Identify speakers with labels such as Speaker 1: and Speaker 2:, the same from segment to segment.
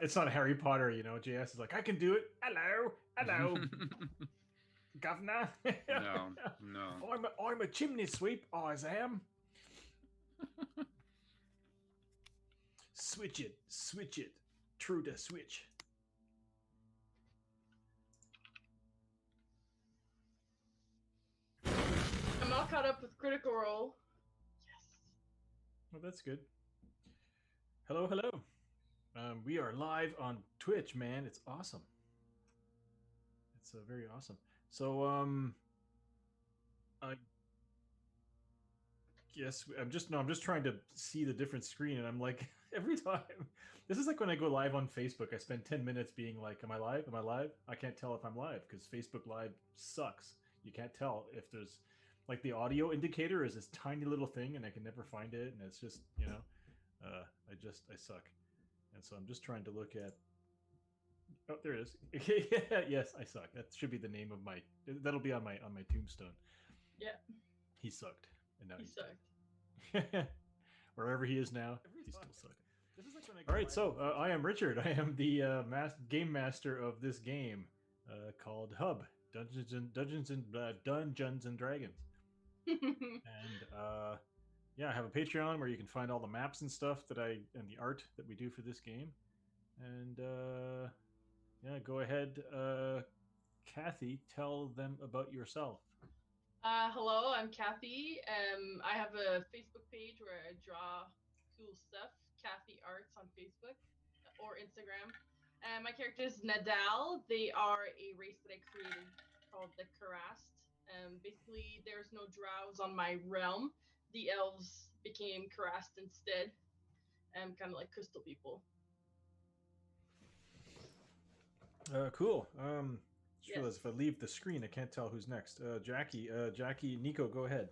Speaker 1: It's not Harry Potter, you know. JS is like, I can do it. Hello, hello, governor.
Speaker 2: No, no.
Speaker 1: I'm a chimney sweep. I am. Switch it. True to switch.
Speaker 3: I'm all caught up with Critical Role. Yes.
Speaker 1: Well, that's good. Hello, hello. We are live on Twitch, man. It's awesome. It's very awesome. So, I guess I'm just trying to see the different screen, and I'm like, every time. This is like when I go live on Facebook. I spend 10 minutes being like, "Am I live? Am I live?" I can't tell if I'm live because Facebook Live sucks. You can't tell if there's like the audio indicator is this tiny little thing, and I can never find it, and it's just I suck, and so I'm just trying to look at. Oh, there it is. Yes, I suck. That should be the name of my. That'll be on my tombstone.
Speaker 3: Yeah.
Speaker 1: He sucked, and now
Speaker 3: He
Speaker 1: he's
Speaker 3: sucked.
Speaker 1: dead. Wherever he is now, he's still sucking. All right, so I am Richard. I am the game master of this game called Hub Dungeons and Dragons, and yeah, I have a Patreon where you can find all the maps and stuff and the art that we do for this game, and yeah, go ahead, Kathy. Tell them about yourself.
Speaker 3: Hello, I'm Kathy. I have a Facebook page where I draw cool stuff. Kathy Arts on Facebook or Instagram. My character is Nadal. They are a race that I created called the Karast. Basically, there's no drows on my realm. The elves became Karast instead. Kind of like crystal people.
Speaker 1: Cool. Just
Speaker 3: Yes.
Speaker 1: realized if I leave the screen, I can't tell who's next. Jackie, Nico, go ahead.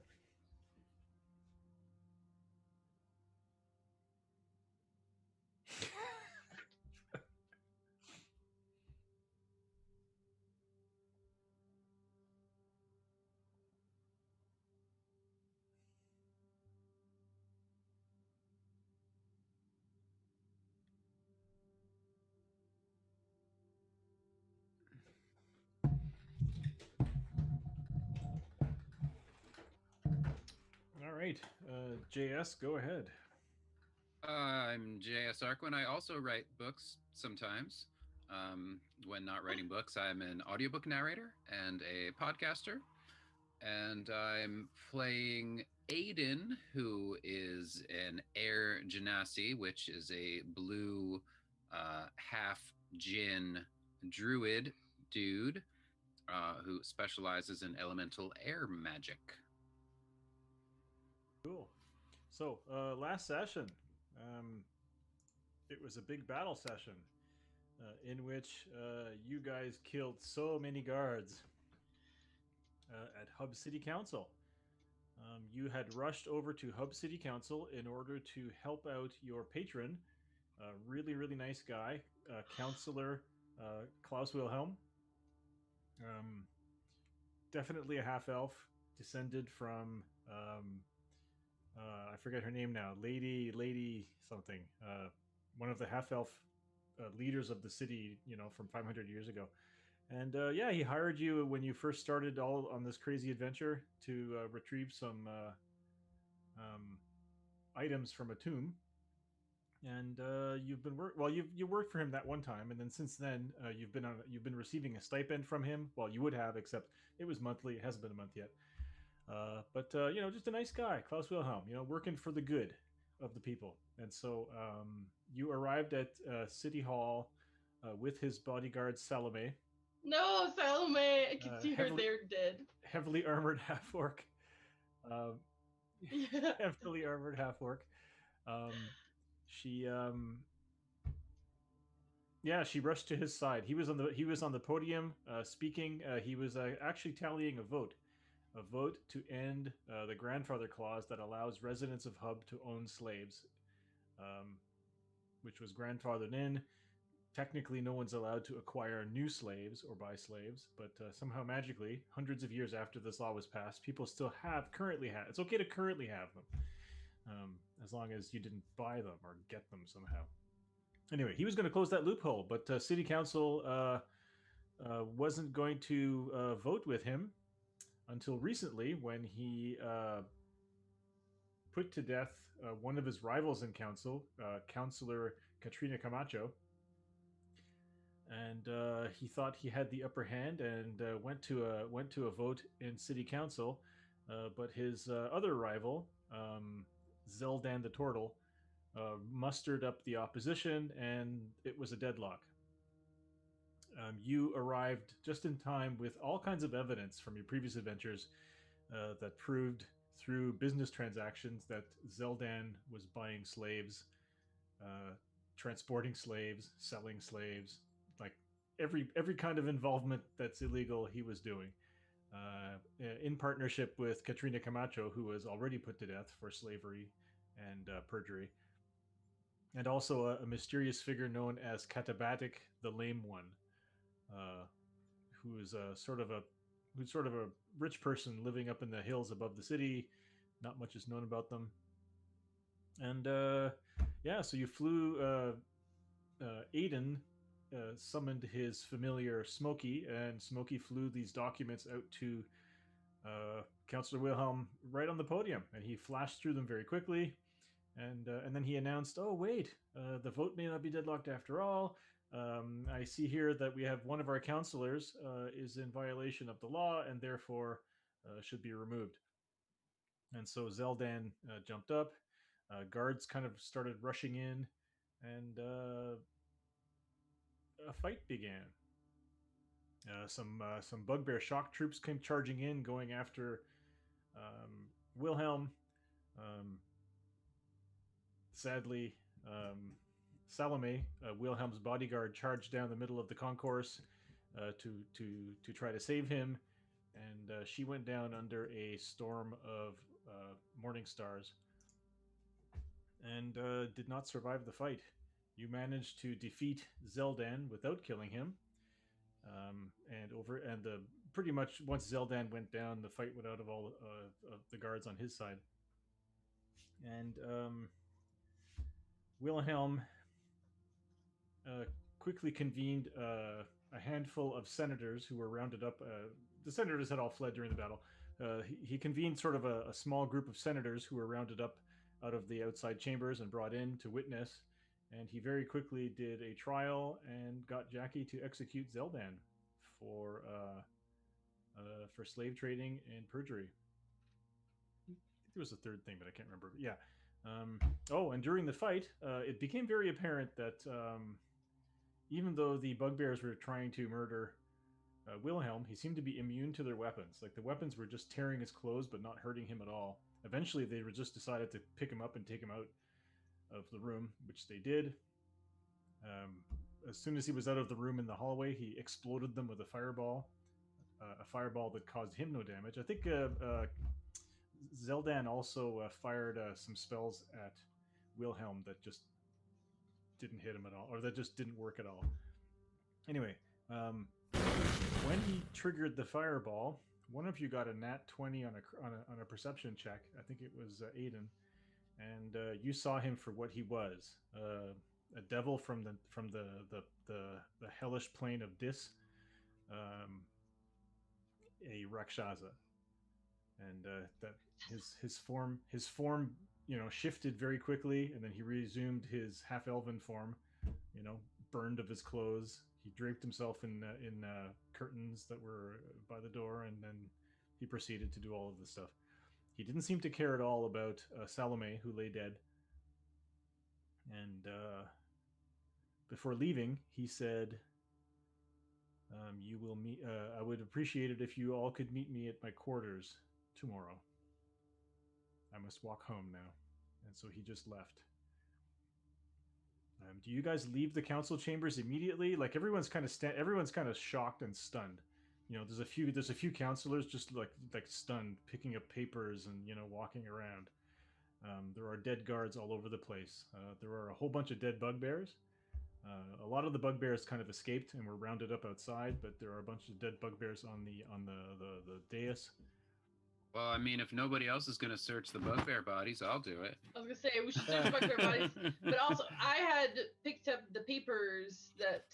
Speaker 1: All right, JS, go ahead.
Speaker 2: I'm J.S. Arquin. I also write books sometimes. When not writing books, I'm an audiobook narrator and a podcaster. And I'm playing Aiden, who is an Air Genasi, which is a blue half djinn druid dude who specializes in elemental air magic.
Speaker 1: Cool. So, last session, it was a big battle session in which you guys killed so many guards at Hub City Council. You had rushed over to Hub City Council in order to help out your patron, really, really nice guy, Counselor Klaus Wilhelm. Definitely a half elf, descended from I forget her name now, Lady something, one of the half elf leaders of the city, you know, from 500 years ago. And yeah, he hired you when you first started all on this crazy adventure to retrieve some items from a tomb. And you've been you worked for him that one time, and then since then you've been receiving a stipend from him. Well, you would have, except it was monthly. It hasn't been a month yet. But you know, just a nice guy, Klaus Wilhelm. You know, working for the good of the people. And so you arrived at City Hall with his bodyguard Salome.
Speaker 3: No, Salome! I can see her there dead.
Speaker 1: Heavily armored half orc.
Speaker 3: Yeah.
Speaker 1: Heavily armored half orc. She yeah, she rushed to his side. He was on the podium speaking. He was actually tallying a vote to end the grandfather clause that allows residents of Hub to own slaves, which was grandfathered in. Technically, no one's allowed to acquire new slaves or buy slaves, but somehow magically, hundreds of years after this law was passed, people still currently have. It's okay to currently have them, as long as you didn't buy them or get them somehow. Anyway, he was going to close that loophole, but city council wasn't going to vote with him until recently when he put to death one of his rivals in council, Councillor Katrina Camacho. And he thought he had the upper hand and went to a vote in city council, but his other rival, Zeldan the Turtle, mustered up the opposition, and it was a deadlock. You arrived just in time with all kinds of evidence from your previous adventures that proved through business transactions that Zeldan was buying slaves, transporting slaves, selling slaves, like every kind of involvement that's illegal he was doing. In partnership with Katrina Camacho, who was already put to death for slavery and perjury, and also a mysterious figure known as Katabatic the Lame One, who is who's sort of a rich person living up in the hills above the city. Not much is known about them. And yeah, so you flew. Aiden summoned his familiar Smokey, and Smokey flew these documents out to Councillor Wilhelm right on the podium, and he flashed through them very quickly. And then he announced, "Oh wait, the vote may not be deadlocked after all. I see here that we have one of our councillors is in violation of the law and therefore should be removed." And so Zeldan jumped up. Guards kind of started rushing in, and a fight began. Some bugbear shock troops came charging in, going after Wilhelm. Sadly, Salome, Wilhelm's bodyguard, charged down the middle of the concourse to try to save him, and she went down under a storm of morning stars and did not survive the fight. You managed to defeat Zeldan without killing him, and pretty much once Zeldan went down, the fight went out of all of the guards on his side, and Wilhelm quickly convened a handful of senators who were rounded up. The senators had all fled during the battle. He convened sort of a small group of senators who were rounded up out of the outside chambers and brought in to witness. And he very quickly did a trial and got Jackie to execute Zeldan for slave trading and perjury. I think there was a third thing, but I can't remember. But yeah. And during the fight, it became very apparent that even though the bugbears were trying to murder Wilhelm, he seemed to be immune to their weapons. Like the weapons were just tearing his clothes, but not hurting him at all. Eventually, they were just decided to pick him up and take him out of the room, which they did. As soon as he was out of the room in the hallway, he exploded them with a fireball that caused him no damage. I think Zeldan also fired some spells at Wilhelm that just didn't hit him at all, or that just didn't work at all. Anyway, when he triggered the fireball, one of you got a nat 20 on a perception check. I think it was Aiden, and you saw him for what he was, a devil from the hellish plane of Dis, a Rakshasa, and that his form shifted very quickly, and then he resumed his half elven form, burned of his clothes. He draped himself in curtains that were by the door, and then he proceeded to do all of this stuff. He didn't seem to care at all about Salome, who lay dead. And before leaving, he said, "You will meet. I would appreciate it if you all could meet me at my quarters tomorrow. I must walk home now." And so he just left. Do you guys leave the council chambers immediately? Like everyone's kind of shocked and stunned. There's a few counselors just like stunned, picking up papers and walking around. There are dead guards all over the place. There are a whole bunch of dead bugbears. A lot of the bugbears kind of escaped and were rounded up outside, but there are a bunch of dead bugbears on the dais.
Speaker 2: Well, I mean, if nobody else is going to search the bugbear bodies, I'll do it.
Speaker 3: I was gonna say we should search bugbear bodies, but also I had picked up the papers that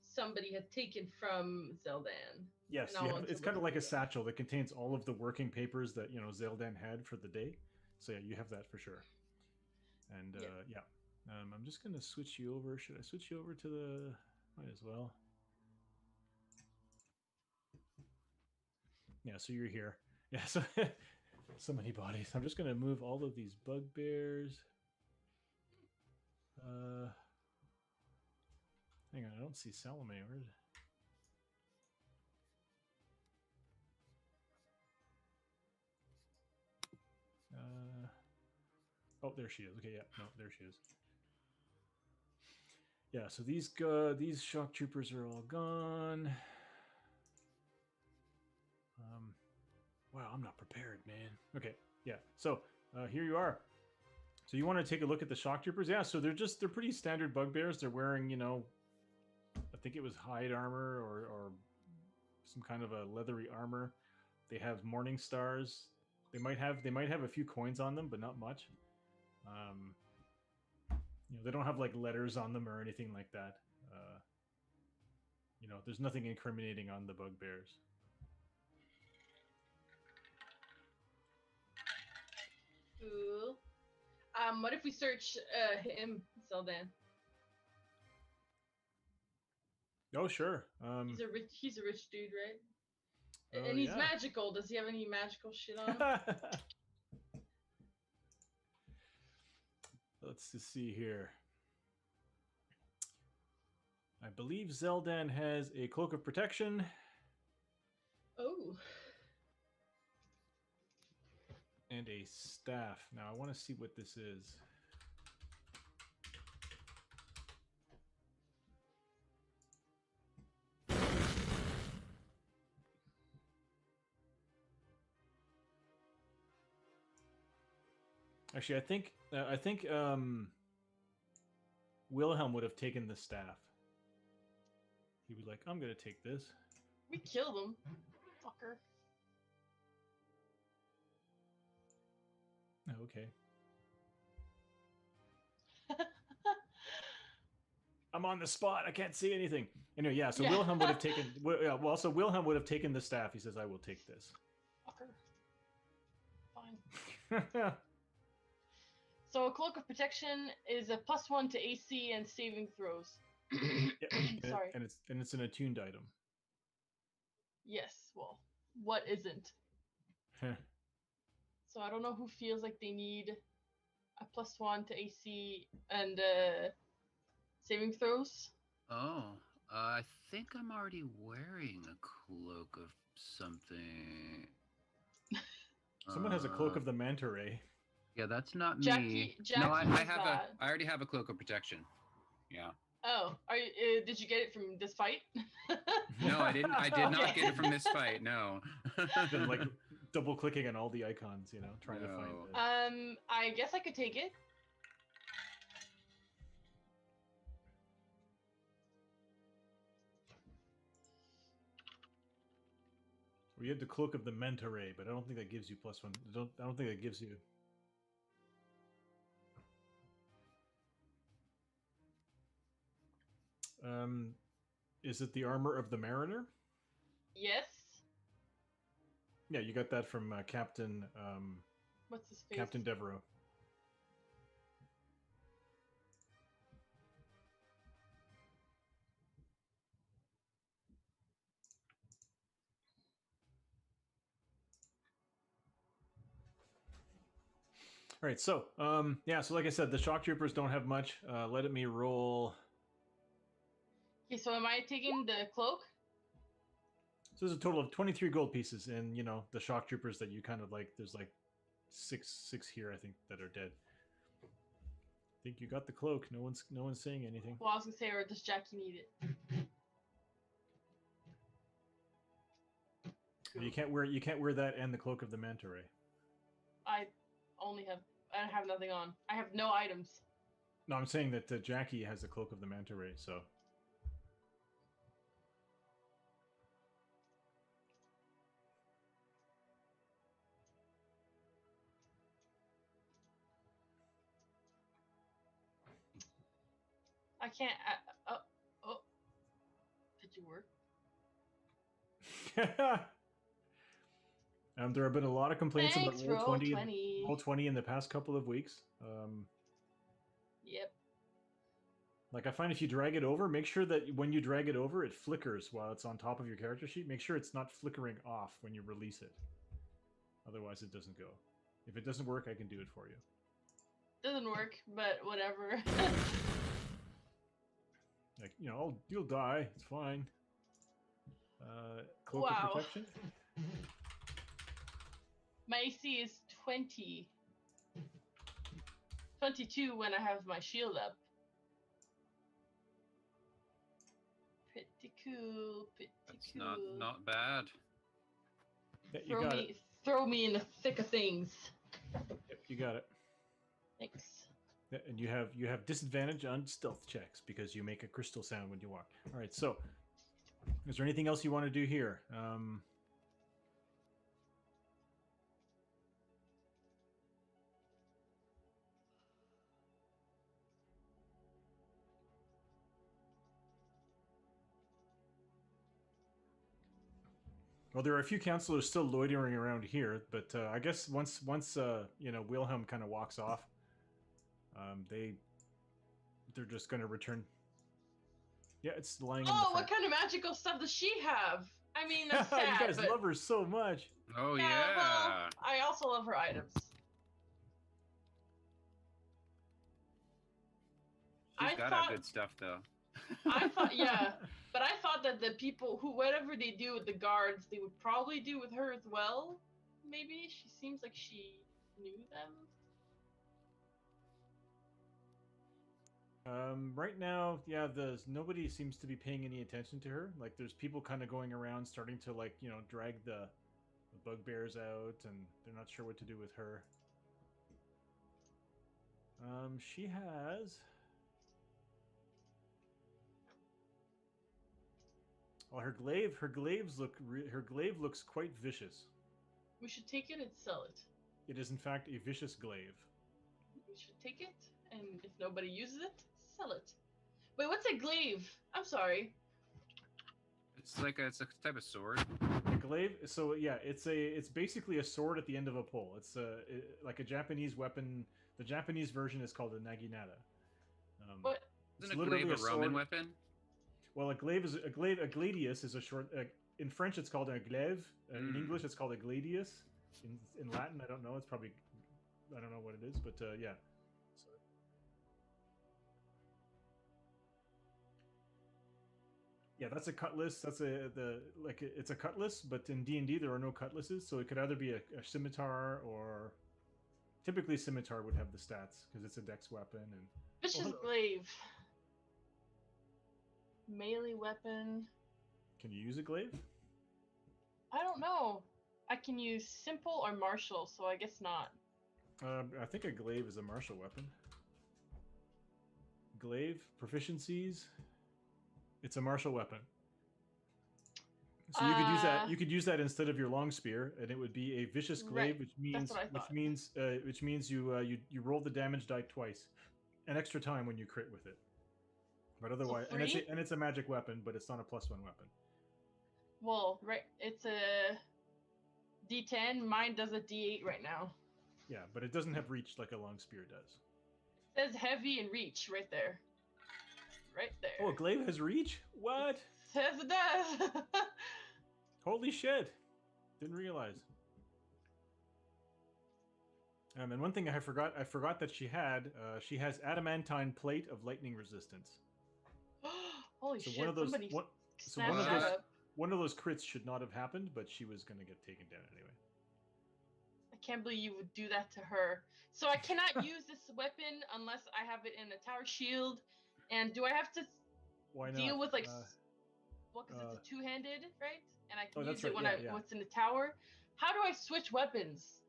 Speaker 3: somebody had taken from Zeldan.
Speaker 1: Yes,
Speaker 3: And I
Speaker 1: you have,
Speaker 3: want to
Speaker 1: it's
Speaker 3: look
Speaker 1: kind of like a
Speaker 3: into that.
Speaker 1: satchel that contains all of the working papers that Zeldan had for the day. So yeah, you have that for sure. And
Speaker 3: Yeah.
Speaker 1: yeah, I'm just gonna switch you over. Should I switch you over to the? Might as well. Yeah, so you're here. Yeah, so so many bodies. I'm just gonna move all of these bugbears. Hang on, I don't see Salome. Where's oh, there she is. Okay, yeah, no, there she is. Yeah, so these shock troopers are all gone. Wow, I'm not prepared, man. Okay, yeah. So here you are. So you want to take a look at the shock troopers? Yeah. So they're pretty standard bugbears. They're wearing I think it was hide armor or some kind of a leathery armor. They have morning stars. They might have a few coins on them, but not much. They don't have like letters on them or anything like that. There's nothing incriminating on the bugbears.
Speaker 3: Cool. What if we search him, Zeldan?
Speaker 1: Oh, sure.
Speaker 3: He's a rich dude, right?
Speaker 1: Oh,
Speaker 3: And he's
Speaker 1: yeah.
Speaker 3: magical. Does he have any magical shit on him?
Speaker 1: Let's just see here. I believe Zeldan has a cloak of protection.
Speaker 3: Oh.
Speaker 1: And a staff. Now I want to see what this is. Actually, I think Wilhelm would have taken the staff. He would like, I'm gonna take this.
Speaker 3: We killed him. Fucker.
Speaker 1: Oh, okay. I'm on the spot. I can't see anything. Anyway, yeah. So
Speaker 3: Yeah.
Speaker 1: Wilhelm would have taken. Well, so Wilhelm would have taken the staff. He says, "I will take this."
Speaker 3: Fucker. Fine. So a cloak of protection is a +1 to AC and saving throws.
Speaker 1: Yeah,
Speaker 3: Sorry.
Speaker 1: and it's an attuned item.
Speaker 3: Yes. Well, what isn't? So I don't know who feels like they need a +1 to AC and saving throws.
Speaker 2: Oh, I think I'm already wearing a cloak of something.
Speaker 1: Someone has a cloak of the manta ray.
Speaker 2: Yeah, that's not
Speaker 3: Jackie,
Speaker 2: me. No, I
Speaker 3: has
Speaker 2: have
Speaker 3: that.
Speaker 2: I already have a cloak of protection. Yeah.
Speaker 3: Oh, are you, did you get it from this fight?
Speaker 2: No, I didn't. I did not
Speaker 3: Okay.
Speaker 2: get it from this fight. No.
Speaker 1: Then, like double clicking on all the icons, trying to find
Speaker 2: No.
Speaker 1: it.
Speaker 3: I guess I could take it.
Speaker 1: We had the cloak of the manta ray, but I don't think that gives you +1. I don't think that gives you. Is it the armor of the mariner?
Speaker 3: Yes.
Speaker 1: Yeah, you got that from Captain
Speaker 3: What's his face?
Speaker 1: Captain Devereaux. All right, so yeah, so like I said, the shock troopers don't have much. Let me roll.
Speaker 3: Okay, so am I taking the cloak?
Speaker 1: So there's a total of 23 gold pieces, and the shock troopers that you kind of like. There's like six here, I think, that are dead. I think you got the cloak. No one's saying anything.
Speaker 3: Well, I was gonna say, or does Jackie need it?
Speaker 1: You can't wear that and the cloak of the manta ray.
Speaker 3: I have nothing on. I have no items.
Speaker 1: No, I'm saying that Jackie has the cloak of the manta ray. So
Speaker 3: I can't. Oh, did you work?
Speaker 1: There have been a lot of complaints about
Speaker 3: Thanks, roll 20.
Speaker 1: Roll 20 in the past couple of weeks.
Speaker 3: Yep.
Speaker 1: Like I find if you drag it over, make sure that when you drag it over, it flickers while it's on top of your character sheet. Make sure it's not flickering off when you release it. Otherwise, it doesn't go. If it doesn't work, I can do it for you.
Speaker 3: Doesn't work, but whatever.
Speaker 1: Like, you know, you'll die. It's fine. Cloak of protection.
Speaker 3: My AC is 20. 22 when I have my shield up. Pretty cool. Pretty
Speaker 2: That's
Speaker 3: cool.
Speaker 2: not bad.
Speaker 1: Yeah, you got it.
Speaker 3: Throw me in the thick of things.
Speaker 1: Yep, you got it.
Speaker 3: Thanks.
Speaker 1: Yeah, and you have disadvantage on stealth checks because you make a crystal sound when you walk. All right, so is there anything else you want to do here? Well, there are a few counselors still loitering around here, but I guess once you know, Wilhelm kind of walks off, they're just going to return. Yeah, it's lying.
Speaker 3: Oh, what kind of magical stuff does she have? I mean, that's sad,
Speaker 1: you guys
Speaker 3: but...
Speaker 1: love her so much.
Speaker 2: Oh
Speaker 3: yeah.
Speaker 2: yeah.
Speaker 3: Well, I also love her items.
Speaker 2: She's got our good stuff though.
Speaker 3: I thought, yeah, but I thought that the people who, whatever they do with the guards, they would probably do with her as well. Maybe she seems like she knew them.
Speaker 1: Right now, yeah, nobody seems to be paying any attention to her. Like, there's people kind of going around starting to, like, you know, drag the bugbears out, and they're not sure what to do with her. She has... Well, her glaive looks quite vicious.
Speaker 3: We should take it and sell it.
Speaker 1: It is in fact a vicious glaive.
Speaker 3: We should take it, and if nobody uses it, sell it. Wait, what's a glaive? I'm sorry.
Speaker 2: It's a type of sword.
Speaker 1: A glaive. So yeah, it's basically a sword at the end of a pole. It's like a Japanese weapon. The Japanese version is called a naginata.
Speaker 3: What?
Speaker 2: Isn't a glaive a Roman weapon?
Speaker 1: Well, a gladius is a short. In French, it's called a glaive. In English, it's called a gladius. In Latin, I don't know. It's probably, I don't know what it is, but yeah. So, yeah, that's a cutlass. That's it's a cutlass, but in D&D there are no cutlasses, so it could either be a scimitar or typically scimitar would have the stats because it's a dex weapon and.
Speaker 3: Vicious glaive. Melee weapon.
Speaker 1: Can you use a glaive?
Speaker 3: I don't know. I can use simple or martial, so I guess not.
Speaker 1: I think a glaive is a martial weapon. Glaive proficiencies. It's a martial weapon. So you could use that. You could use that instead of your long spear, and it would be a vicious glaive,
Speaker 3: right.
Speaker 1: which means you roll the damage die twice, an extra time when you crit with it. But otherwise,
Speaker 3: so
Speaker 1: and it's a magic weapon, but it's not a +1 weapon.
Speaker 3: Well, right, it's a D10. Mine does a D8 right now.
Speaker 1: Yeah, but it doesn't have reach like a long spear does.
Speaker 3: It says heavy and reach right there. Right there.
Speaker 1: Oh, a glaive has reach? What?
Speaker 3: It says it does.
Speaker 1: Holy shit! Didn't realize. And one thing I forgot that she has adamantine plate of lightning resistance.
Speaker 3: Holy shit!
Speaker 1: One of those crits should not have happened, but she was going to get taken down anyway.
Speaker 3: I can't believe you would do that to her. So I cannot use this weapon unless I have it in a tower shield. And do I have to deal with like? Well, because it's a two-handed, right? And I can use it when it's in the tower. How do I switch weapons?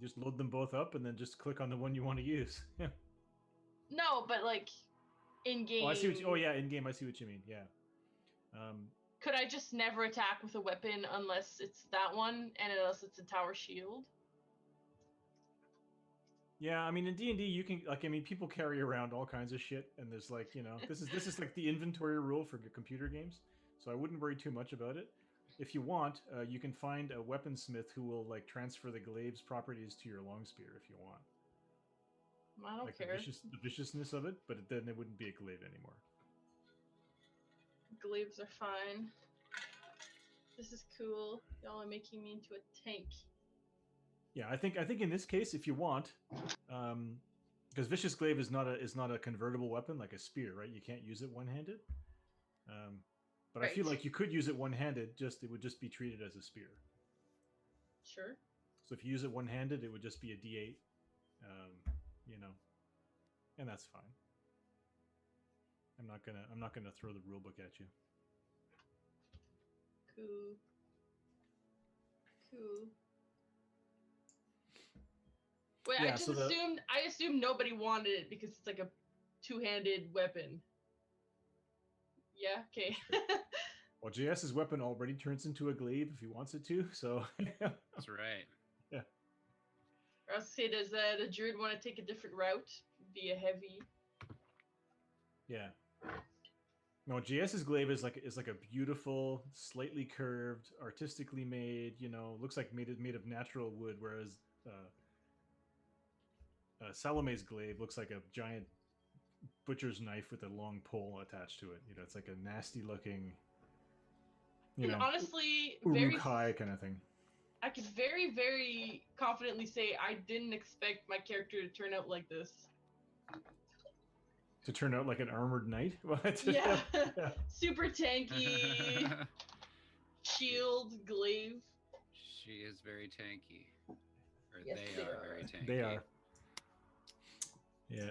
Speaker 1: Just load them both up and then just click on the one you want to use. Yeah.
Speaker 3: No, but like in game.
Speaker 1: Oh, I see what you, in game I see what you mean. Yeah.
Speaker 3: Could I just never attack with a weapon unless it's that one and unless it's a tower shield?
Speaker 1: Yeah, I mean in D&D you can like I mean people carry around all kinds of shit and there's like, this is like the inventory rule for computer games. So I wouldn't worry too much about it. If you want, you can find a weaponsmith who will like transfer the glaive's properties to your long spear if you want.
Speaker 3: I don't
Speaker 1: Like
Speaker 3: care.
Speaker 1: the viciousness of it, but then it wouldn't be a glaive anymore.
Speaker 3: Glaives are fine. This is cool. Y'all are making me into a tank.
Speaker 1: Yeah, I think in this case, if you want, because vicious glaive is not a convertible weapon like a spear, right? You can't use it one handed. But I feel
Speaker 3: Right.
Speaker 1: like you could use it one handed. Just it would just be treated as a spear.
Speaker 3: Sure.
Speaker 1: So if you use it one handed, it would just be a D8. You know, and that's fine. I'm not gonna throw the rule book at you.
Speaker 3: Cool. Cool. Wait,
Speaker 1: Yeah,
Speaker 3: I just
Speaker 1: so
Speaker 3: I assumed nobody wanted it because it's like a two-handed weapon. Yeah, okay.
Speaker 1: Well, JS's weapon already turns into a glaive if he wants it to. So
Speaker 2: That's right.
Speaker 1: yeah.
Speaker 3: Or else say, does the druid want to take a different route via heavy?
Speaker 1: Yeah. No, JS's glaive is like a beautiful, slightly curved, artistically made. Looks like made of natural wood, whereas Salome's glaive looks like a giant butcher's knife with a long pole attached to it. It's like a nasty looking,
Speaker 3: And honestly,
Speaker 1: Uruk-hai kind of thing.
Speaker 3: I could very, very confidently say I didn't expect my character to turn out like this.
Speaker 1: To turn out like an armored knight? What?
Speaker 3: Yeah. Super tanky. Shield, glaive.
Speaker 2: She is very tanky. Or
Speaker 3: Yes,
Speaker 2: they are very tanky.
Speaker 1: They are. Yeah.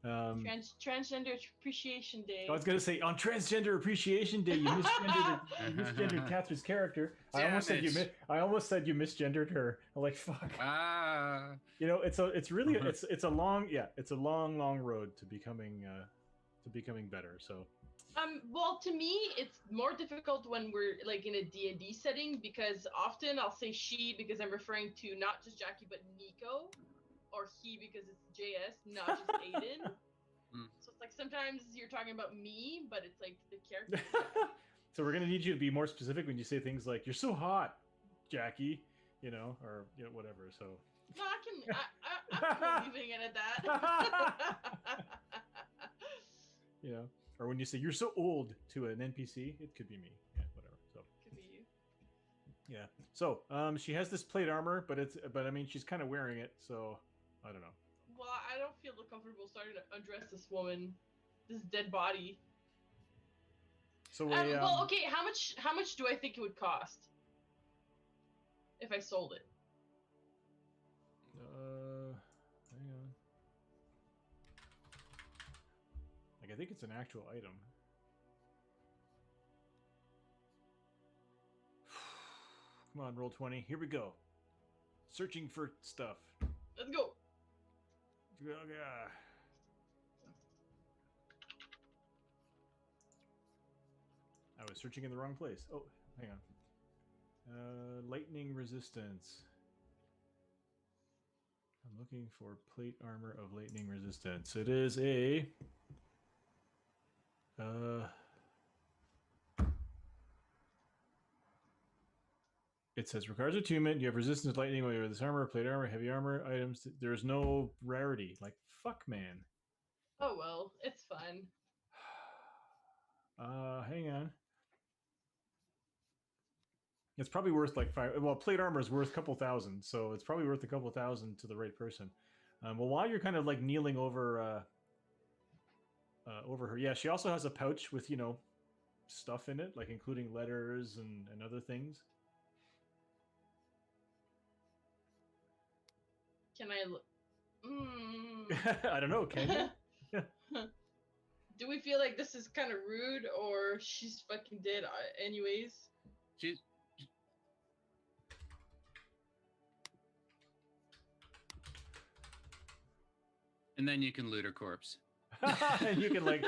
Speaker 3: Transgender Appreciation Day.
Speaker 1: I was gonna say on Transgender Appreciation Day, you misgendered Catherine's character. I almost said you misgendered her. I'm like, fuck. It's a long road to becoming better. So.
Speaker 3: Well, to me, it's more difficult when we're like in a D&D setting because often I'll say she because I'm referring to not just Jackie but Nico, or he because it's JS, not just Aiden. So it's like sometimes you're talking about me, but it's like the character.
Speaker 1: So we're gonna need you to be more specific when you say things like "You're so hot, Jackie," or whatever. So.
Speaker 3: No, I'm leaving it at that.
Speaker 1: Or when you say "You're so old" to an NPC, it could be me. Yeah, whatever. So.
Speaker 3: Could be you.
Speaker 1: Yeah. So, she has this plate armor, but I mean, she's kind of wearing it, so I don't know.
Speaker 3: Well, I don't feel comfortable starting to undress this woman, this dead body.
Speaker 1: So
Speaker 3: well, okay. How much do I think it would cost if I sold it?
Speaker 1: Hang on. Like I think it's an actual item. Come on, roll 20. Here we go. Searching for stuff.
Speaker 3: Let's go.
Speaker 1: I was searching in the wrong place. Oh, hang on. Lightning resistance. I'm looking for plate armor of lightning resistance. It is a... It says, regards attunement, you have resistance to lightning, whether this armor, plate armor, heavy armor items. There's no rarity. Like, fuck, man.
Speaker 3: Oh, well, it's fun.
Speaker 1: Hang on. It's probably worth like plate armor is worth a couple thousand, so it's probably worth a couple thousand to the right person. Well, while you're kind of like kneeling over her, yeah, she also has a pouch with, stuff in it, like including letters and other things.
Speaker 3: Can I
Speaker 1: I don't know, can you?
Speaker 3: Do we feel like this is kind of rude, or she's fucking dead anyways?
Speaker 2: And then you can loot her corpse.
Speaker 1: And you can like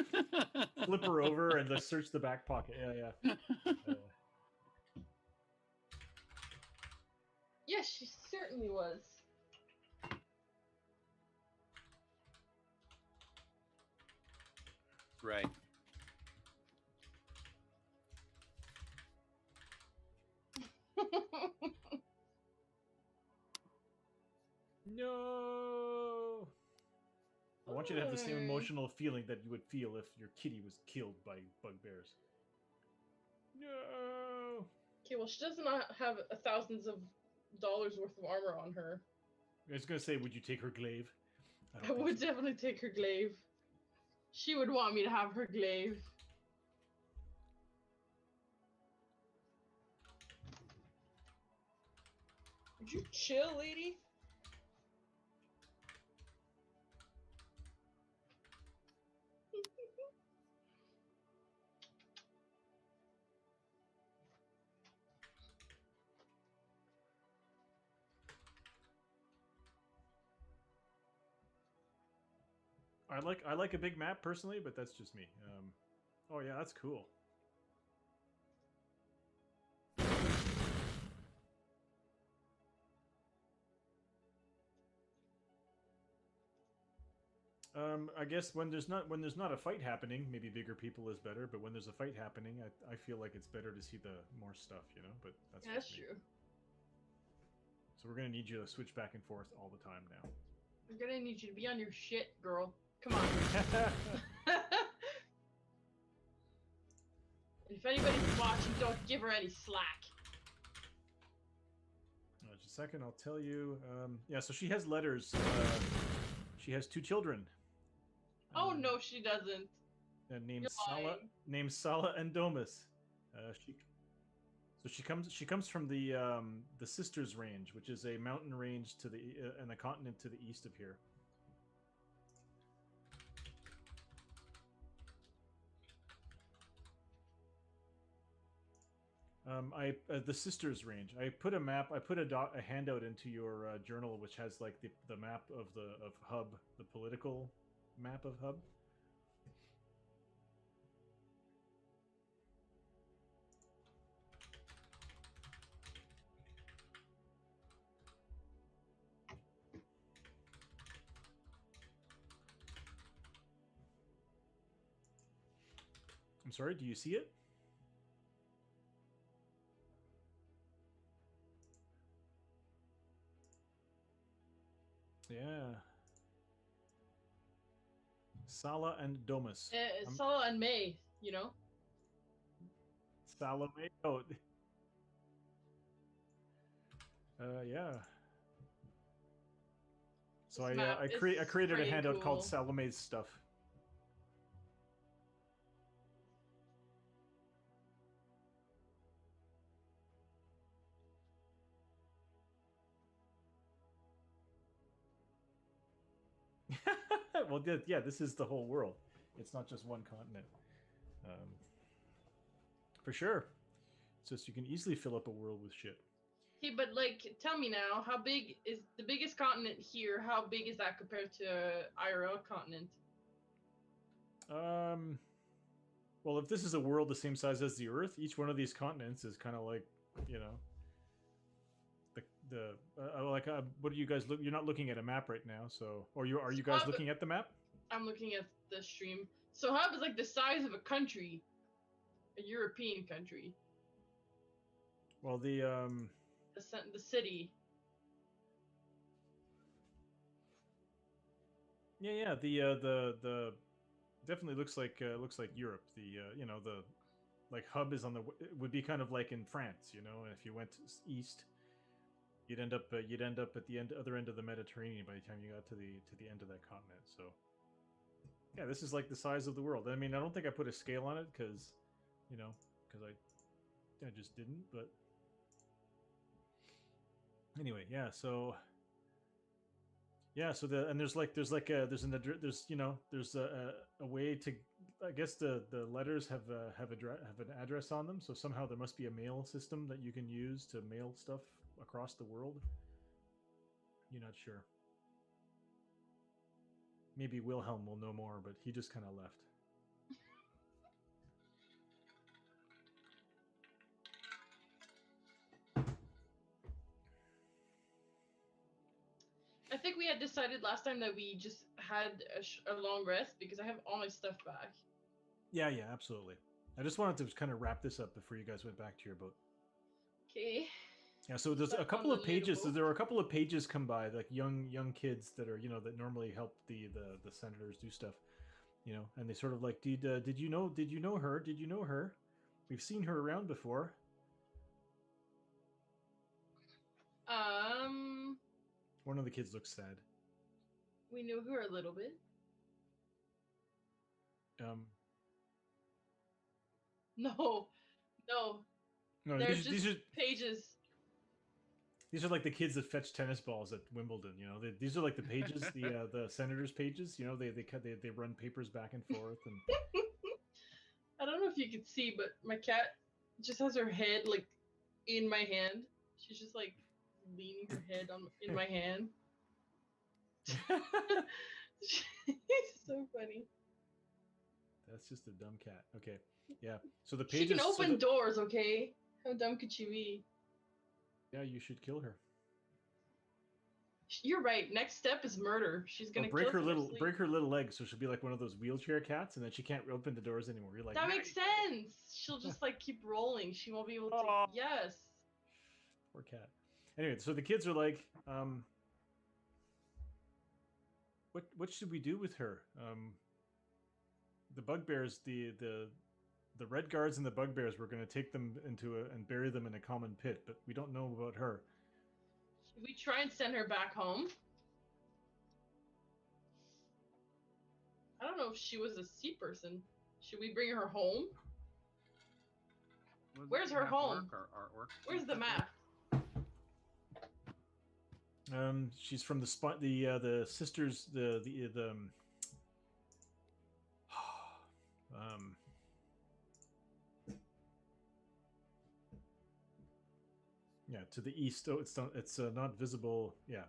Speaker 1: flip her over and just search the back pocket. Yeah.
Speaker 3: Yes, she certainly was.
Speaker 2: Right.
Speaker 1: No. I want you to have the same emotional feeling that you would feel if your kitty was killed by bugbears. No.
Speaker 3: Okay, well, she does not have thousands of dollars worth of armor on her.
Speaker 1: I was gonna say, would you take her glaive?
Speaker 3: I
Speaker 1: don't think
Speaker 3: would
Speaker 1: so.
Speaker 3: definitely take her glaive. She would want me to have her glaive. Would you chill, lady?
Speaker 1: I like a big map personally, but that's just me. Oh yeah, that's cool. I guess when there's not a fight happening, maybe bigger people is better. But when there's a fight happening, I feel like it's better to see the more stuff, you know. But that's
Speaker 3: That's
Speaker 1: just me.
Speaker 3: true.
Speaker 1: So we're gonna need you to switch back and forth all the time now.
Speaker 3: I'm gonna need you to be on your shit, girl. Come on. If anybody's watching, don't give her any slack.
Speaker 1: Just a second, I'll tell you. Yeah, so she has letters. She has 2 children.
Speaker 3: Oh no, she doesn't.
Speaker 1: Named
Speaker 3: You're
Speaker 1: Sala,
Speaker 3: lying.
Speaker 1: named Sala and Domus. She comes from the Sisters Range, which is a mountain range to the and a continent to the east of here. The Sisters Range. I put a map. I put a handout into your journal, which has like the map of Hub, the political map of Hub. I'm sorry. Do you see it? Yeah. Sala and Domus.
Speaker 3: Sala and May, you know?
Speaker 1: Salome. Oh. Yeah. So I created a handout called Salome's Stuff. Well, yeah, this is the whole world. It's not just one continent. For sure. It's just you can easily fill up a world with shit.
Speaker 3: Okay, but like, tell me now, how big is the biggest continent here? How big is that compared to IRL continent?
Speaker 1: Well, if this is a world the same size as the Earth, each one of these continents is kind of like, you know, what are you guys look? You're not looking at a map right now, so are you guys looking at the map?
Speaker 3: I'm looking at the stream. So Hub is like the size of a country, a European country.
Speaker 1: Well, the
Speaker 3: city.
Speaker 1: Yeah, the definitely looks like Europe. The you know, the like Hub is on the would be kind of like in France, you know, and if you went east, you'd end up at the other end of the Mediterranean by the time you got to the end of that continent. So yeah, this is like the size of the world. I mean, I don't think I put a scale on it because, you know, because I just didn't. But anyway, yeah. So yeah, so there's a way to, I guess the letters have an address on them. So somehow there must be a mail system that you can use to mail stuff across the world. You're not sure. Maybe Wilhelm will know more, but he just kind of left.
Speaker 3: I think we had decided last time that we just had a long rest because I have all my stuff back.
Speaker 1: Yeah, yeah, absolutely. I just wanted to kind of wrap this up before you guys went back to your boat.
Speaker 3: Okay.
Speaker 1: Yeah, so there's
Speaker 3: Back
Speaker 1: a
Speaker 3: on
Speaker 1: couple
Speaker 3: the
Speaker 1: of
Speaker 3: little
Speaker 1: pages. So
Speaker 3: boat.
Speaker 1: there are a couple of pages come by, like young kids that are that normally help the senators do stuff, and they sort of like did you know her? Did you know her? We've seen her around before.
Speaker 3: Um,
Speaker 1: One of the kids looks sad.
Speaker 3: we knew her a little bit.
Speaker 1: Um,
Speaker 3: No, no,
Speaker 1: no,
Speaker 3: they're
Speaker 1: these
Speaker 3: just
Speaker 1: are
Speaker 3: pages.
Speaker 1: these are like the kids that fetch tennis balls at Wimbledon. These are like the pages, the senators' pages. They run papers back and forth and.
Speaker 3: I don't know if you could see, but my cat just has her head like in my hand. She's just like leaning her head on in my hand. She's so funny.
Speaker 1: That's just a dumb cat. Okay, yeah. So the
Speaker 3: She
Speaker 1: pages.
Speaker 3: can open doors, okay? How dumb could she be?
Speaker 1: Yeah, you should kill her.
Speaker 3: You're right. Next step is murder. She's
Speaker 1: Or
Speaker 3: gonna kill us in her sleep.
Speaker 1: break her little legs, so she'll be like one of those wheelchair cats, and then she can't open the doors anymore. You're like,
Speaker 3: That
Speaker 1: "Nah,
Speaker 3: makes sense. She'll just like keep rolling. She won't be able to.
Speaker 1: Oh.
Speaker 3: Yes.
Speaker 1: Poor cat. Anyway, so the kids are like, what should we do with her? The bugbears, the red guards and the bugbears, we're going to take them and bury them in a common pit, but we don't know about her.
Speaker 3: Should we try and send her back home? I don't know if she was a sea person. Should we bring her home? Where's her home?
Speaker 2: Or artwork?
Speaker 3: Where's the map?
Speaker 1: She's from the sisters yeah, to the east. Oh, it's not visible. Yeah.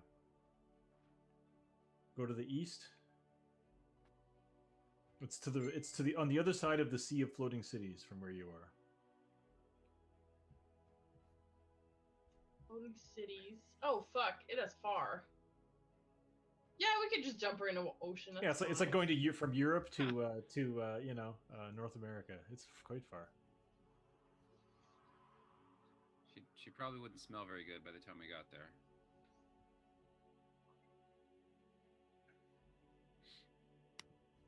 Speaker 1: Go to the east. It's to the on the other side of the Sea of Floating Cities from where you are.
Speaker 3: Floating cities. Oh fuck! It is far. Yeah, we could just jump her into the ocean.
Speaker 1: Yeah, it's like going to from Europe to North America. It's quite far.
Speaker 2: She probably wouldn't smell very good by the time we got there.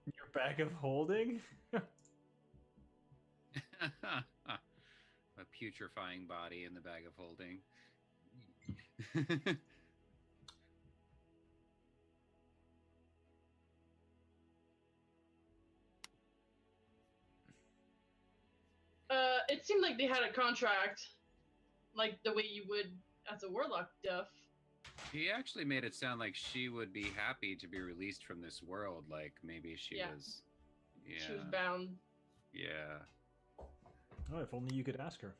Speaker 1: Your bag of holding?
Speaker 2: A putrefying body in the bag of holding.
Speaker 3: It seemed like they had a contract, like the way you would as a warlock, Duff.
Speaker 2: He actually made it sound like she would be happy to be released from this world. Like maybe she was. Yeah.
Speaker 3: She was bound.
Speaker 2: Yeah.
Speaker 1: Oh, if only you could ask her.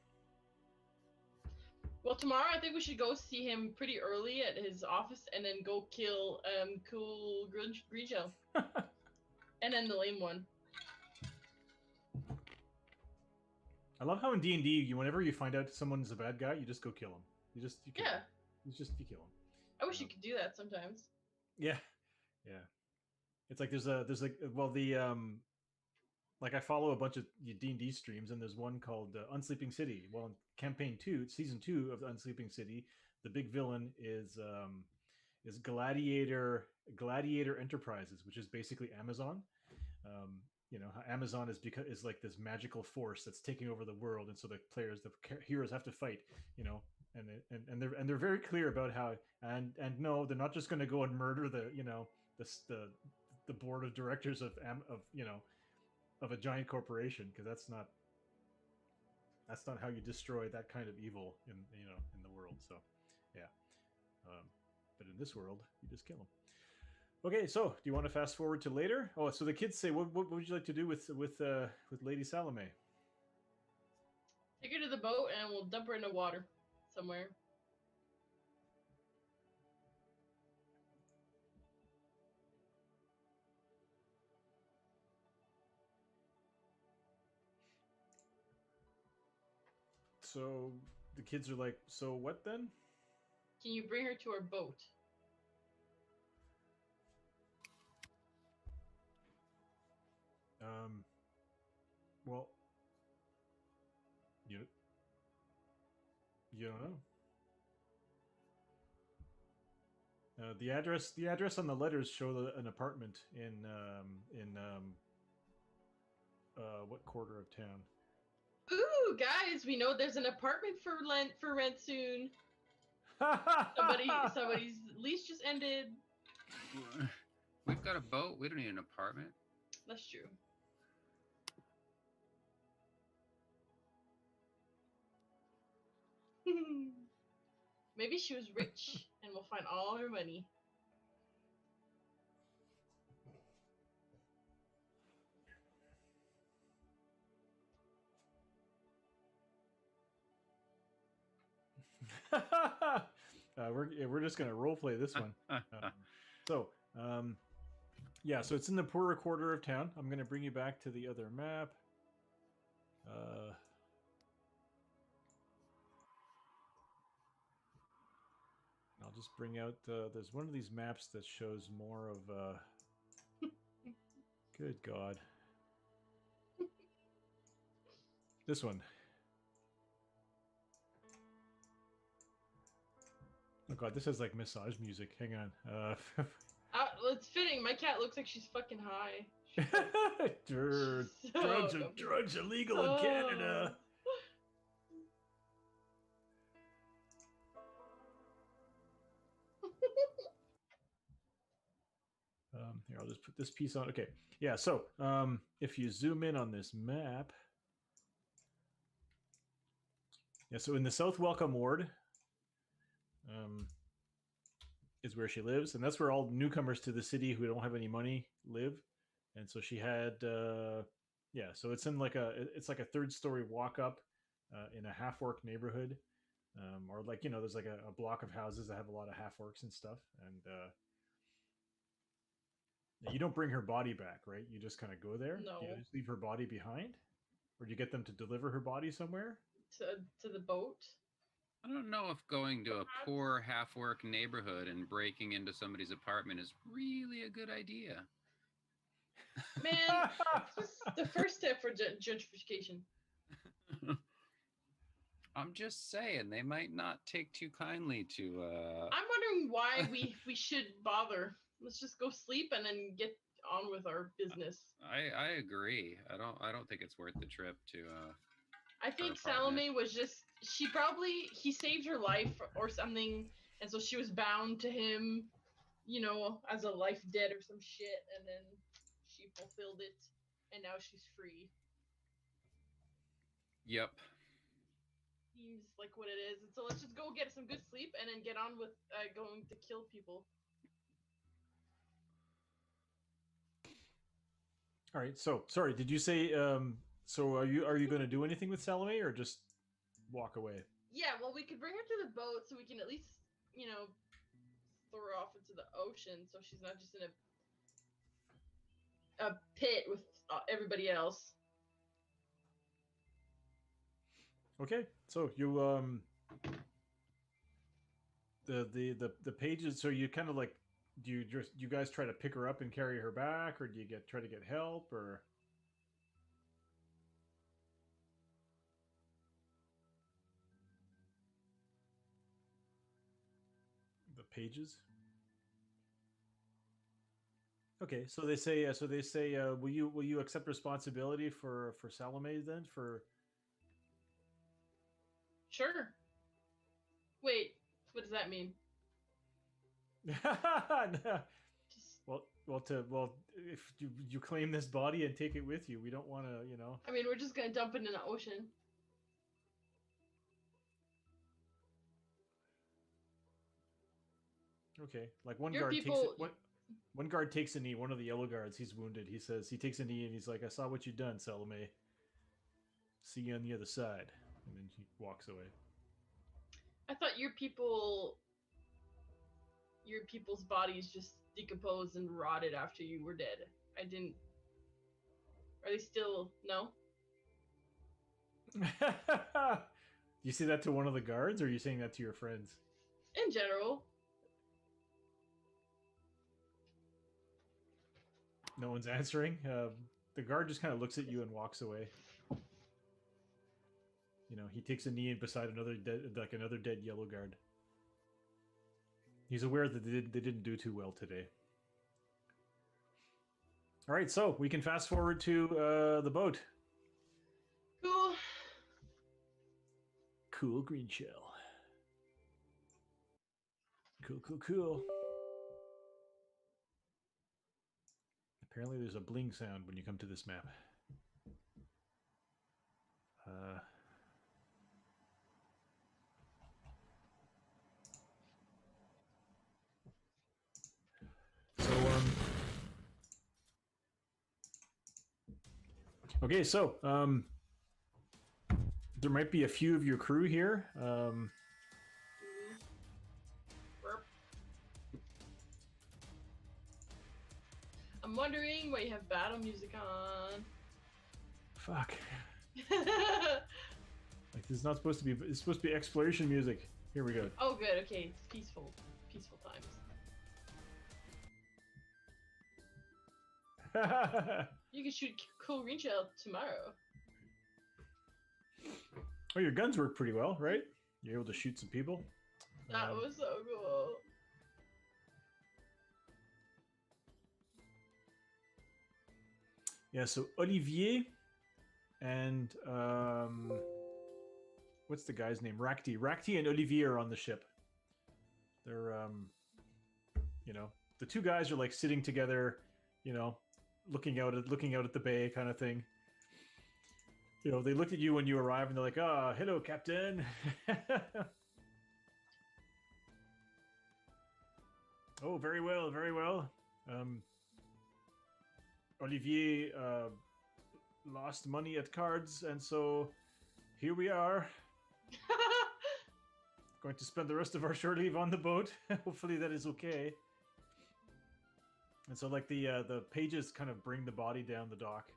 Speaker 3: Well, tomorrow I think we should go see him pretty early at his office, and then go kill Cool Green and then the lame one.
Speaker 1: I love how in D&D, whenever you find out someone's a bad guy, you just go kill him. You kill him. You kill him.
Speaker 3: I wish you could do that sometimes.
Speaker 1: Yeah, yeah. It's like there's like I follow a bunch of D&D streams, and there's one called Unsleeping City. Well, in campaign 2, season 2 of Unsleeping City, the big villain is Gladiator Enterprises, which is basically Amazon. Amazon is like this magical force that's taking over the world, and so the heroes have to fight. And they're very clear about how and no, they're not just going to go and murder the board of directors of a giant corporation, because that's not how you destroy that kind of evil in the world. So yeah, but in this world, you just kill them. Okay, so do you want to fast forward to later? Oh, so the kids say, what would you like to do with Lady Salome?
Speaker 3: Take her to the boat, and we'll dump her in the water somewhere.
Speaker 1: So the kids are like, so what then?
Speaker 3: Can you bring her to our boat?
Speaker 1: Well, you you don't know. The address on the letters show an apartment in what quarter of town?
Speaker 3: Ooh, guys, we know there's an apartment for rent soon. Somebody's lease just ended.
Speaker 2: We've got a boat. We don't need an apartment.
Speaker 3: That's true. Maybe she was rich and we'll find all her money.
Speaker 1: We're just gonna role play this one. So yeah, so it's in the poorer quarter of town. I'm gonna bring you back to the other map. I'll just bring out. There's one of these maps that shows more of. Good God. This one. Oh God, this has like massage music. Hang on.
Speaker 3: It's fitting. My cat looks like she's fucking high.
Speaker 1: Drugs illegal in Canada. Here, I'll just put this piece on. Okay, yeah. So if you zoom in on this map, yeah. So in the South Welcome Ward, is where she lives, and that's where all newcomers to the city who don't have any money live. And so she had, yeah. So it's in like it's like a third-story walk-up in a half-orc neighborhood, or like there's like a block of houses that have a lot of half-orcs and stuff, and. You don't bring her body back, right? You just kind of go there.
Speaker 3: No.
Speaker 1: Do you just leave her body behind, or do you get them to deliver her body somewhere?
Speaker 3: To the boat.
Speaker 2: I don't know if going to a poor half-work neighborhood and breaking into somebody's apartment is really a good idea.
Speaker 3: Man, it's the first step for gentrification.
Speaker 2: I'm just saying, they might not take too kindly to.
Speaker 3: I'm wondering why we should bother. Let's just go sleep and then get on with our business.
Speaker 2: I agree. I don't think it's worth the trip to.
Speaker 3: I think Salome was just he saved her life or something, and so she was bound to him, as a life debt or some shit, and then she fulfilled it, and now she's free.
Speaker 2: Yep.
Speaker 3: Seems like what it is. And so let's just go get some good sleep and then get on with going to kill people.
Speaker 1: All right. So sorry, did you say? So are you going to do anything with Salome or just walk away?
Speaker 3: Yeah. Well, we could bring her to the boat so we can at least throw her off into the ocean so she's not just in a pit with everybody else.
Speaker 1: Okay. So you the pages. So you kind of like. Do you guys try to pick her up and carry her back, or do you try to get help, or? The pages. Okay, so they say. Will you accept responsibility for Salome then? For.
Speaker 3: Sure. Wait, what does that mean?
Speaker 1: Well, if you claim this body and take it with you, we don't want to,
Speaker 3: I mean, we're just gonna dump it in the ocean.
Speaker 1: Okay, like one guard takes a knee. One of the yellow guards, he's wounded. He says he takes a knee and he's like, "I saw what you done, Salome. See you on the other side," and then he walks away.
Speaker 3: I thought your people's bodies just decomposed and rotted after you were dead. I didn't. Are they still no?
Speaker 1: You say that to one of the guards, or are you saying that to your friends?
Speaker 3: In general.
Speaker 1: No one's answering. The guard just kind of looks at you and walks away. he takes a knee beside another dead yellow guard. He's aware that they didn't do too well today. All right, so we can fast forward to the boat.
Speaker 3: Cool.
Speaker 1: Cool green shell. Cool. Apparently there's a bling sound when you come to this map. Okay, so there might be a few of your crew here.
Speaker 3: Burp. I'm wondering why you have battle music on.
Speaker 1: Fuck. Like this is not supposed to be. It's supposed to be exploration music. Here we go.
Speaker 3: Oh, good. Okay, it's peaceful times. You can shoot cool green shell tomorrow.
Speaker 1: Oh, your guns work pretty well, right? You're able to shoot some people.
Speaker 3: That was so cool.
Speaker 1: Yeah, so Olivier and what's the guy's name? Rakti. Rakti and Olivier are on the ship. They're the two guys are like sitting together, looking out at the bay kind of thing. They looked at you when you arrived and they're like, "Ah, hello, Captain." Oh, very well, very well. Olivier lost money at cards, and so here we are. Going to spend the rest of our shore leave on the boat. Hopefully that is okay. And so like the pages kind of bring the body down the dock,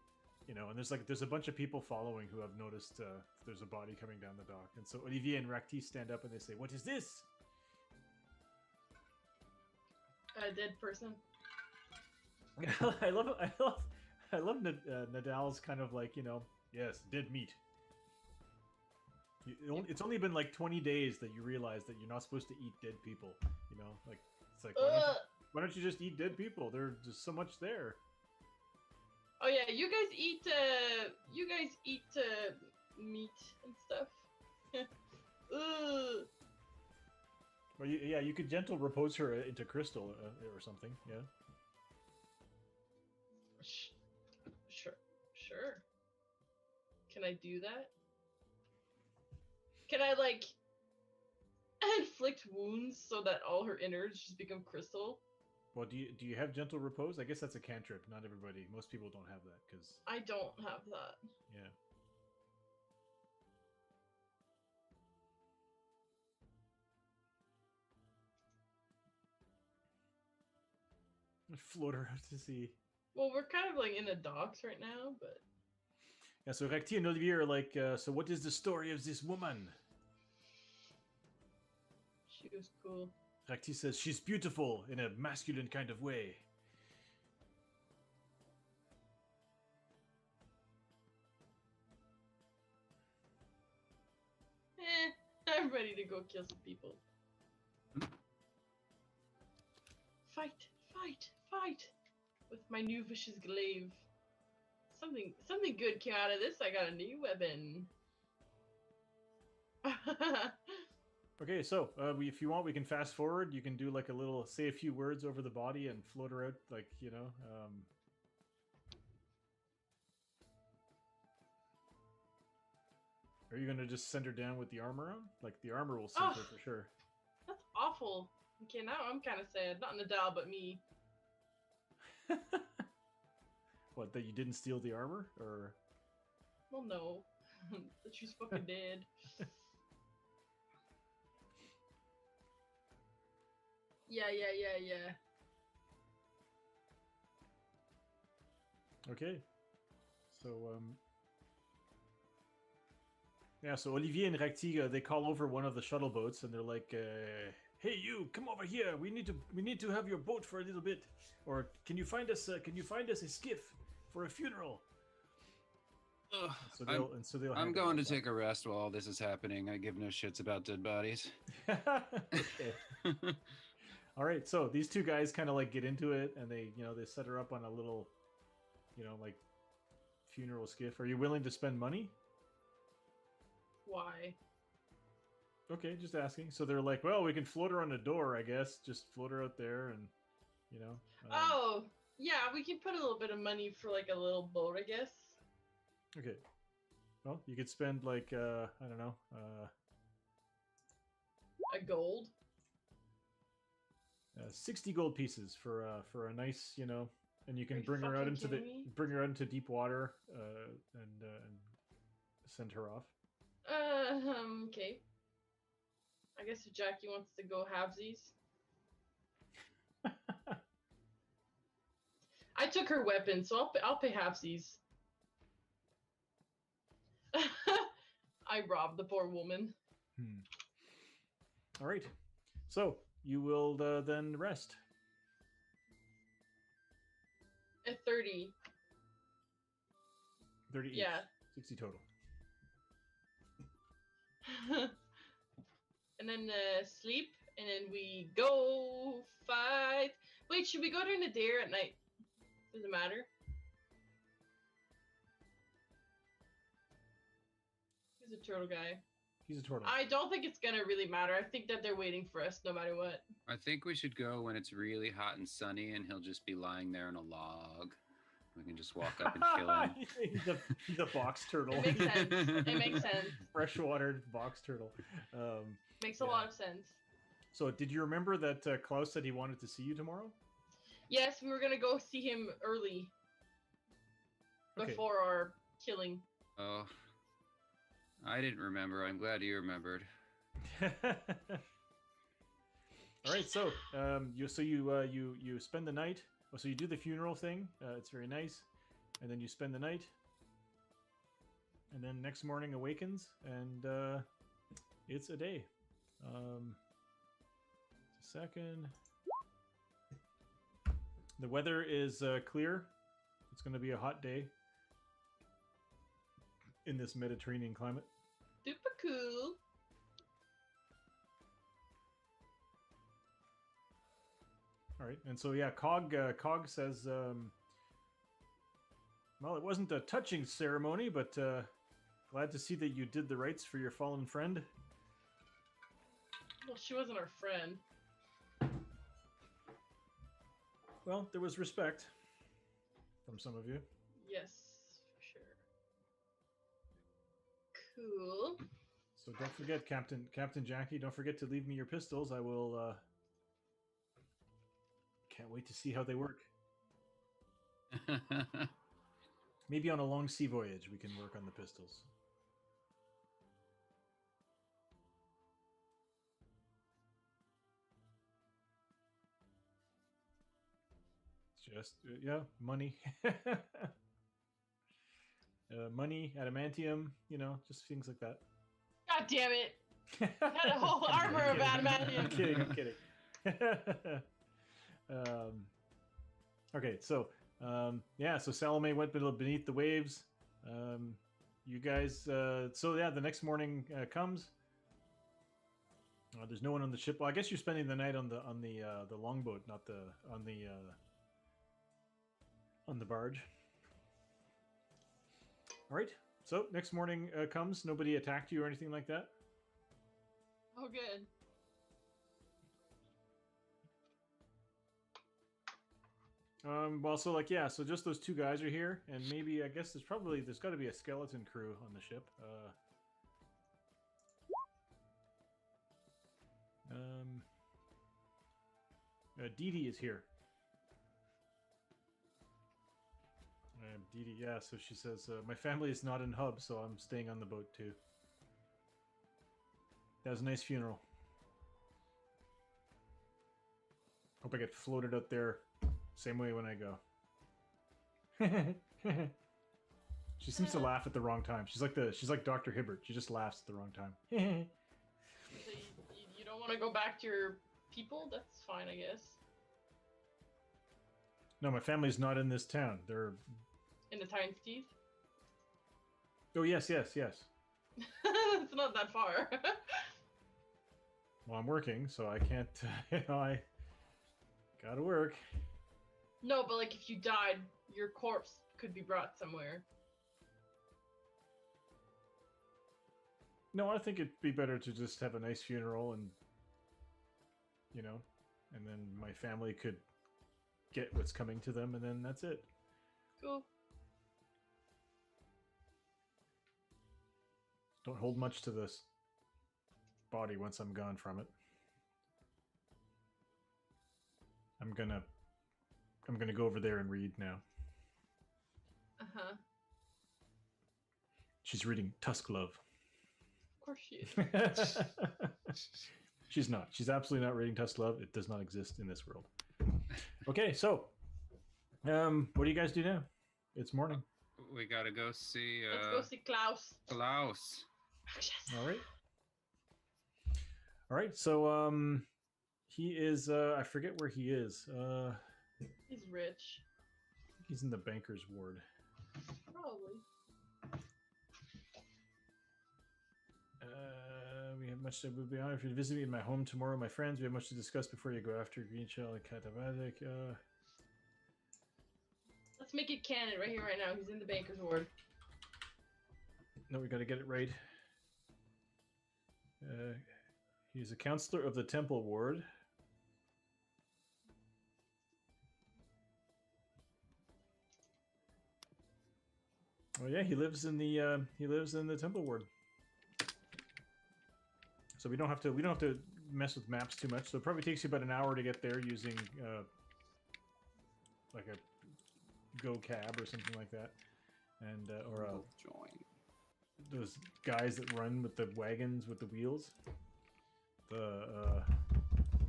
Speaker 1: and there's a bunch of people following who have noticed there's a body coming down the dock. And so Olivier and Rakti stand up and they say, "What is this?"
Speaker 3: A dead person.
Speaker 1: I love Nadal's kind of like, yes, dead meat. It's only been like 20 days that you realize that you're not supposed to eat dead people. Like it's like why don't you just eat dead people? There's just so much there.
Speaker 3: Oh yeah, you guys eat meat and stuff. Ugh.
Speaker 1: Well, you could gentle repose her into crystal or something. Yeah.
Speaker 3: Sure. Can I do that? Can I like inflict wounds so that all her innards just become crystal?
Speaker 1: Well, do you have gentle repose? I guess that's a cantrip. Not everybody. Most people don't have that because
Speaker 3: I don't have that.
Speaker 1: Yeah. Float her out to sea.
Speaker 3: Well, we're kind of like in the docks right now, but
Speaker 1: yeah. So Rakti and Olivier are like, so what is the story of this woman?
Speaker 3: She was cool.
Speaker 1: Rakti says she's beautiful in a masculine kind of way.
Speaker 3: I'm ready to go kill some people. Fight with my new vicious glaive. Something good came out of this. I got a new weapon.
Speaker 1: Okay, so if you want, we can fast forward. You can do like say a few words over the body and float her out, like Are you gonna just send her down with the armor on? Like the armor will sink her for sure.
Speaker 3: That's awful. Okay, now I'm kind of sad. Not Nadal, but me.
Speaker 1: What, that you didn't steal the armor, or?
Speaker 3: Well, no, that she's fucking dead. Yeah.
Speaker 1: Okay, so yeah, so Olivier and Rakti, they call over one of the shuttle boats, and they're like, "Hey, you, come over here. We need to have your boat for a little bit, or can you find us a skiff for a funeral?"
Speaker 2: Ugh,
Speaker 1: So
Speaker 2: I'm,
Speaker 1: they'll.
Speaker 2: I'm going to take a rest while all this is happening. I give no shits about dead bodies.
Speaker 1: Okay. All right. So these two guys kind of like get into it, and they they set her up on a little, like funeral skiff. Are you willing to spend money?
Speaker 3: Why?
Speaker 1: Okay, just asking. So they're like, well, we can float her on the door, I guess. Just float her out there, and
Speaker 3: Oh, yeah, we can put a little bit of money for like a little boat, I guess.
Speaker 1: Okay. Well, you could spend like I don't know,
Speaker 3: A gold.
Speaker 1: 60 gold pieces for a nice, and you
Speaker 3: Are
Speaker 1: can
Speaker 3: you
Speaker 1: bring her out
Speaker 3: fucking
Speaker 1: into
Speaker 3: kidding me?
Speaker 1: deep water, and send her off.
Speaker 3: Okay. I guess if Jackie wants to go halvesies. I took her weapon, so I'll pay halvesies. I robbed the poor woman.
Speaker 1: All right. So you will then rest.
Speaker 3: At 30.
Speaker 1: 30 each.
Speaker 3: Yeah.
Speaker 1: 60 total.
Speaker 3: And then sleep, and then we go fight. Wait, should we go during the day or at night? Does it matter? He's a turtle guy.
Speaker 1: He's a turtle.
Speaker 3: I don't think it's gonna really matter. I think that they're waiting for us no matter what.
Speaker 2: I think we should go when it's really hot and sunny, and he'll just be lying there on a log. We can just walk up and kill him.
Speaker 1: He's a box turtle.
Speaker 3: It makes sense. It makes sense.
Speaker 1: Freshwater box turtle.
Speaker 3: Makes a lot of sense.
Speaker 1: So, did you remember that Klaus said he wanted to see you tomorrow?
Speaker 3: Yes, we were gonna go see him early.
Speaker 1: Okay.
Speaker 3: Before our killing.
Speaker 2: Oh, I didn't remember. I'm glad you remembered.
Speaker 1: All right, so you spend the night. So you do the funeral thing. It's very nice, and then you spend the night, and then next morning awakens, and it's a day. Just a second. The weather is clear. It's going to be a hot day in this Mediterranean climate.
Speaker 3: Super cool.
Speaker 1: All right, and so yeah, Cog says, well, it wasn't a touching ceremony, but glad to see that you did the rites for your fallen friend.
Speaker 3: Well, she wasn't our friend.
Speaker 1: Well, there was respect from some of you.
Speaker 3: Yes, for sure. Cool.
Speaker 1: So don't forget, Captain Jackie. Don't forget to leave me your pistols. I will. Can't wait to see how they work. Maybe on a long sea voyage, we can work on the pistols. Just money. Money, adamantium, just things like that.
Speaker 3: God damn it! Had a whole armor of adamantium.
Speaker 1: I'm kidding. Okay, so so Salome went beneath the waves. You guys, the next morning comes. There's no one on the ship. Well, I guess you're spending the night on the longboat, not on the barge. All right. So next morning comes. Nobody attacked you or anything like that.
Speaker 3: Oh, good.
Speaker 1: So just those two guys are here, and maybe I guess there's got to be a skeleton crew on the ship. Dee Dee is here. Dee Dee, yeah. So she says, "My family is not in Hub, so I'm staying on the boat too." That was a nice funeral. Hope I get floated out there. Same way when I go. She seems to laugh at the wrong time. She's like Dr. Hibbert. She just laughs at the wrong time.
Speaker 3: So you don't want to go back to your people? That's fine, I guess.
Speaker 1: No, my family's not in this town. They're
Speaker 3: In the Titan's Teeth?
Speaker 1: Oh yes, yes, yes.
Speaker 3: It's not that far.
Speaker 1: Well, I'm working, so I can't. I gotta work.
Speaker 3: No, but like if you died, your corpse could be brought somewhere.
Speaker 1: No, I think it'd be better to just have a nice funeral and, and then my family could get what's coming to them, and then that's it.
Speaker 3: Cool.
Speaker 1: Don't hold much to this body once I'm gone from it. I'm gonna go over there and read now.
Speaker 3: Uh-huh.
Speaker 1: She's reading Tusk Love.
Speaker 3: Of course she is.
Speaker 1: She's not. She's absolutely not reading Tusk Love. It does not exist in this world. Okay, so what do you guys do now? It's morning.
Speaker 2: We gotta go see.
Speaker 3: Let's go see Klaus.
Speaker 2: Klaus.
Speaker 1: All right. All right. So he is. I forget where he is.
Speaker 3: He's rich.
Speaker 1: He's in the banker's ward.
Speaker 3: Probably.
Speaker 1: We have much that would be honored if you visit me in my home tomorrow, my friends. We have much to discuss before you go after Green Shell and Katavadik.
Speaker 3: Let's make it canon right here, right now. He's in the banker's ward.
Speaker 1: No, we got to get it right. He's a counselor of the Temple Ward. Oh yeah, he lives in the Temple Ward. So we don't have to mess with maps too much. So it probably takes you about an hour to get there using like a Go Cab or something like that, and or
Speaker 4: join.
Speaker 1: Those guys that run with the wagons with the wheels. The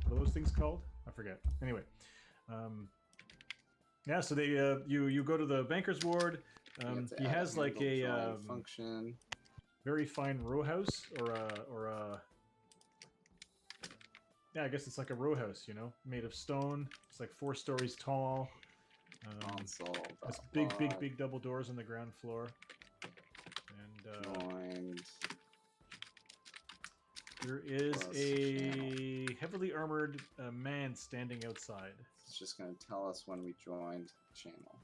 Speaker 1: what are those things called? I forget. Anyway, yeah. So they you go to the banker's ward. He has like a
Speaker 4: function.
Speaker 1: Very fine row house or a yeah, I guess it's like a row house, made of stone. It's like 4 stories tall.
Speaker 4: Console.
Speaker 1: Has big double doors on the ground floor. And
Speaker 4: joined.
Speaker 1: There is
Speaker 4: Plus
Speaker 1: a
Speaker 4: channel.
Speaker 1: heavily armored man standing outside.
Speaker 4: It's just going to tell us when we joined the channel.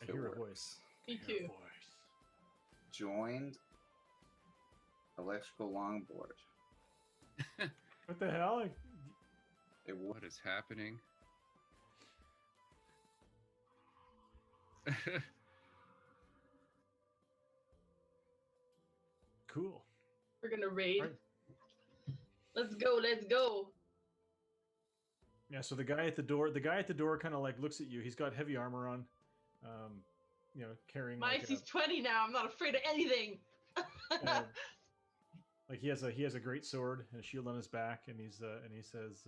Speaker 1: I
Speaker 4: If it
Speaker 1: hear a
Speaker 4: works.
Speaker 1: voice.
Speaker 3: Me
Speaker 1: I hear a
Speaker 3: too.
Speaker 1: voice.
Speaker 4: Joined electrical longboard.
Speaker 1: What the hell?
Speaker 4: It
Speaker 2: What is happening?
Speaker 1: Cool.
Speaker 3: We're gonna raid.
Speaker 1: Right.
Speaker 3: Let's go, let's go.
Speaker 1: Yeah, so the guy at the door kind of like looks at you. He's got heavy armor on. Carrying
Speaker 3: My
Speaker 1: like
Speaker 3: IC's 20 now. I'm not afraid of anything.
Speaker 1: like he has a great sword and a shield on his back, and he says,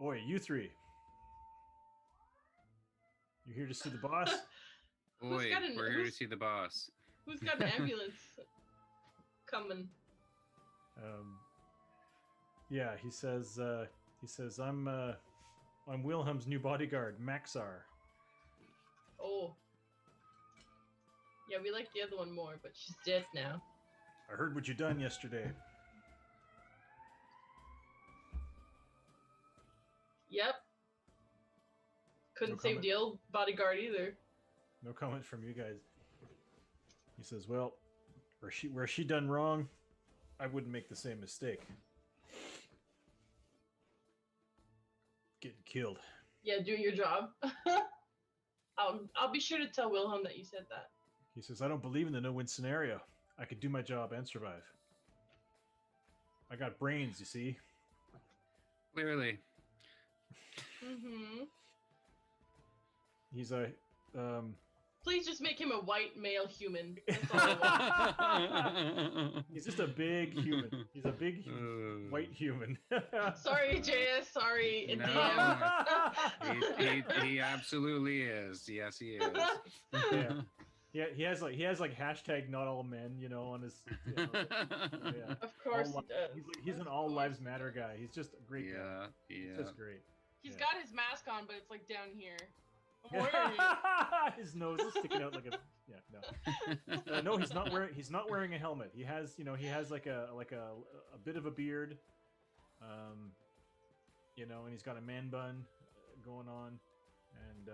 Speaker 1: "Oi, you 3. You here to see the boss?"
Speaker 2: Boy,
Speaker 3: got an-
Speaker 2: we're here to
Speaker 3: who's-
Speaker 2: see the boss.
Speaker 3: Who's got an ambulance coming?
Speaker 1: Yeah, he says, I'm Wilhelm's new bodyguard, Maxar.
Speaker 3: Oh. Yeah, we like the other one more, but she's dead now.
Speaker 1: I heard what you done yesterday.
Speaker 3: Yep. Couldn't
Speaker 1: No
Speaker 3: save
Speaker 1: comment.
Speaker 3: the old bodyguard either.
Speaker 1: No comment from you guys. He says, well, where she done wrong, I wouldn't make the same mistake. Getting killed.
Speaker 3: Yeah, doing your job. I'll be sure to tell Wilhelm that you said that.
Speaker 1: He says, I don't believe in the no-win scenario. I could do my job and survive. I got brains, you see.
Speaker 2: Clearly.
Speaker 3: Mm-hmm.
Speaker 1: He's a
Speaker 3: Please just make him a white male human. That's all I want.
Speaker 1: he's just a big human. He's a big white human.
Speaker 3: Sorry, JS. Sorry,
Speaker 2: No.
Speaker 3: DM.
Speaker 2: he absolutely is. Yes, he is.
Speaker 1: Yeah. Yeah, he has like hashtag not all men, on his. Yeah.
Speaker 3: Of course
Speaker 1: All
Speaker 3: he does.
Speaker 1: He's an
Speaker 3: Of
Speaker 1: all
Speaker 3: course
Speaker 1: lives
Speaker 3: he
Speaker 1: matter
Speaker 3: does.
Speaker 1: guy. He's just a great guy.
Speaker 2: Yeah,
Speaker 1: He's
Speaker 2: yeah.
Speaker 1: just great.
Speaker 3: He's
Speaker 1: Yeah.
Speaker 3: got his mask on, but it's like down here. Where?
Speaker 1: His nose is sticking out like a no. He's not wearing a helmet. He has he has like a bit of a beard, and he's got a man bun going on, and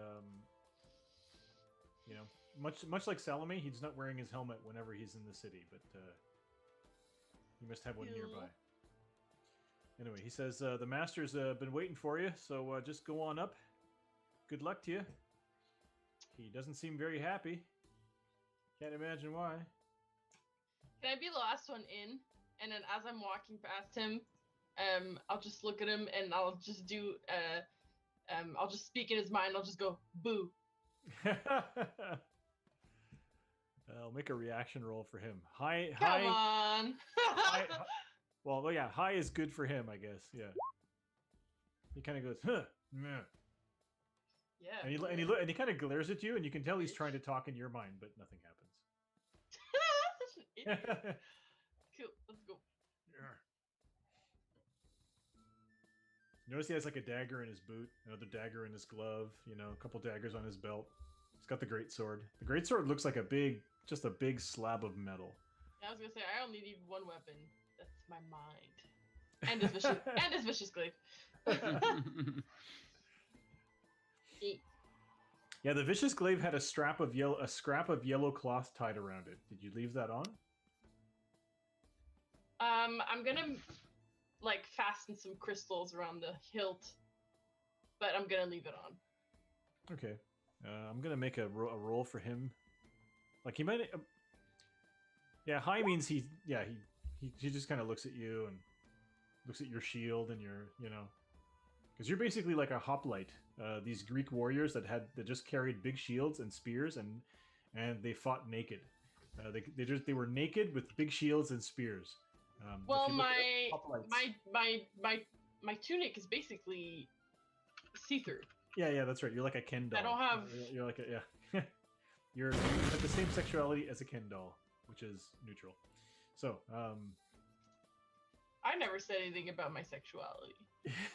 Speaker 1: much like Salome, he's not wearing his helmet whenever he's in the city, but he must have one nearby. Anyway, he says the master's been waiting for you, so just go on up. Good luck to you. He doesn't seem very happy. Can't imagine why.
Speaker 3: Can I be the last one in? And then as I'm walking past him, I'll just look at him and I'll just do I'll just speak in his mind. I'll just go boo.
Speaker 1: I'll make a reaction roll for him. Hi.
Speaker 3: Come on.
Speaker 1: Well, yeah. Hi is good for him, I guess. Yeah. He kind of goes, huh. Meh.
Speaker 3: Yeah.
Speaker 1: And he kind of glares at you, and you can tell he's trying to talk in your mind, but nothing happens.
Speaker 3: Cool. Let's go.
Speaker 1: Notice he has like a dagger in his boot, another dagger in his glove, a couple daggers on his belt. He's got the greatsword. The greatsword looks like a big slab of metal.
Speaker 3: Yeah, I was gonna say I only need one weapon. That's my mind. And his vicious glaive.
Speaker 1: Yeah, the vicious glaive had a scrap of yellow cloth tied around it. Did you leave that on?
Speaker 3: I'm gonna fasten some crystals around the hilt, but I'm gonna leave it on.
Speaker 1: Okay, I'm gonna make a roll for him. Like he might. Yeah, high means he just kind of looks at you and looks at your shield and your because you're basically like a hoplite. These Greek warriors that just carried big shields and spears and they fought naked. They were naked with big shields and spears.
Speaker 3: Well, my tunic is basically see-through.
Speaker 1: Yeah, that's right. You're like a Ken doll.
Speaker 3: I don't have.
Speaker 1: You're like you have the same sexuality as a Ken doll, which is neutral. So,
Speaker 3: I never said anything about my sexuality.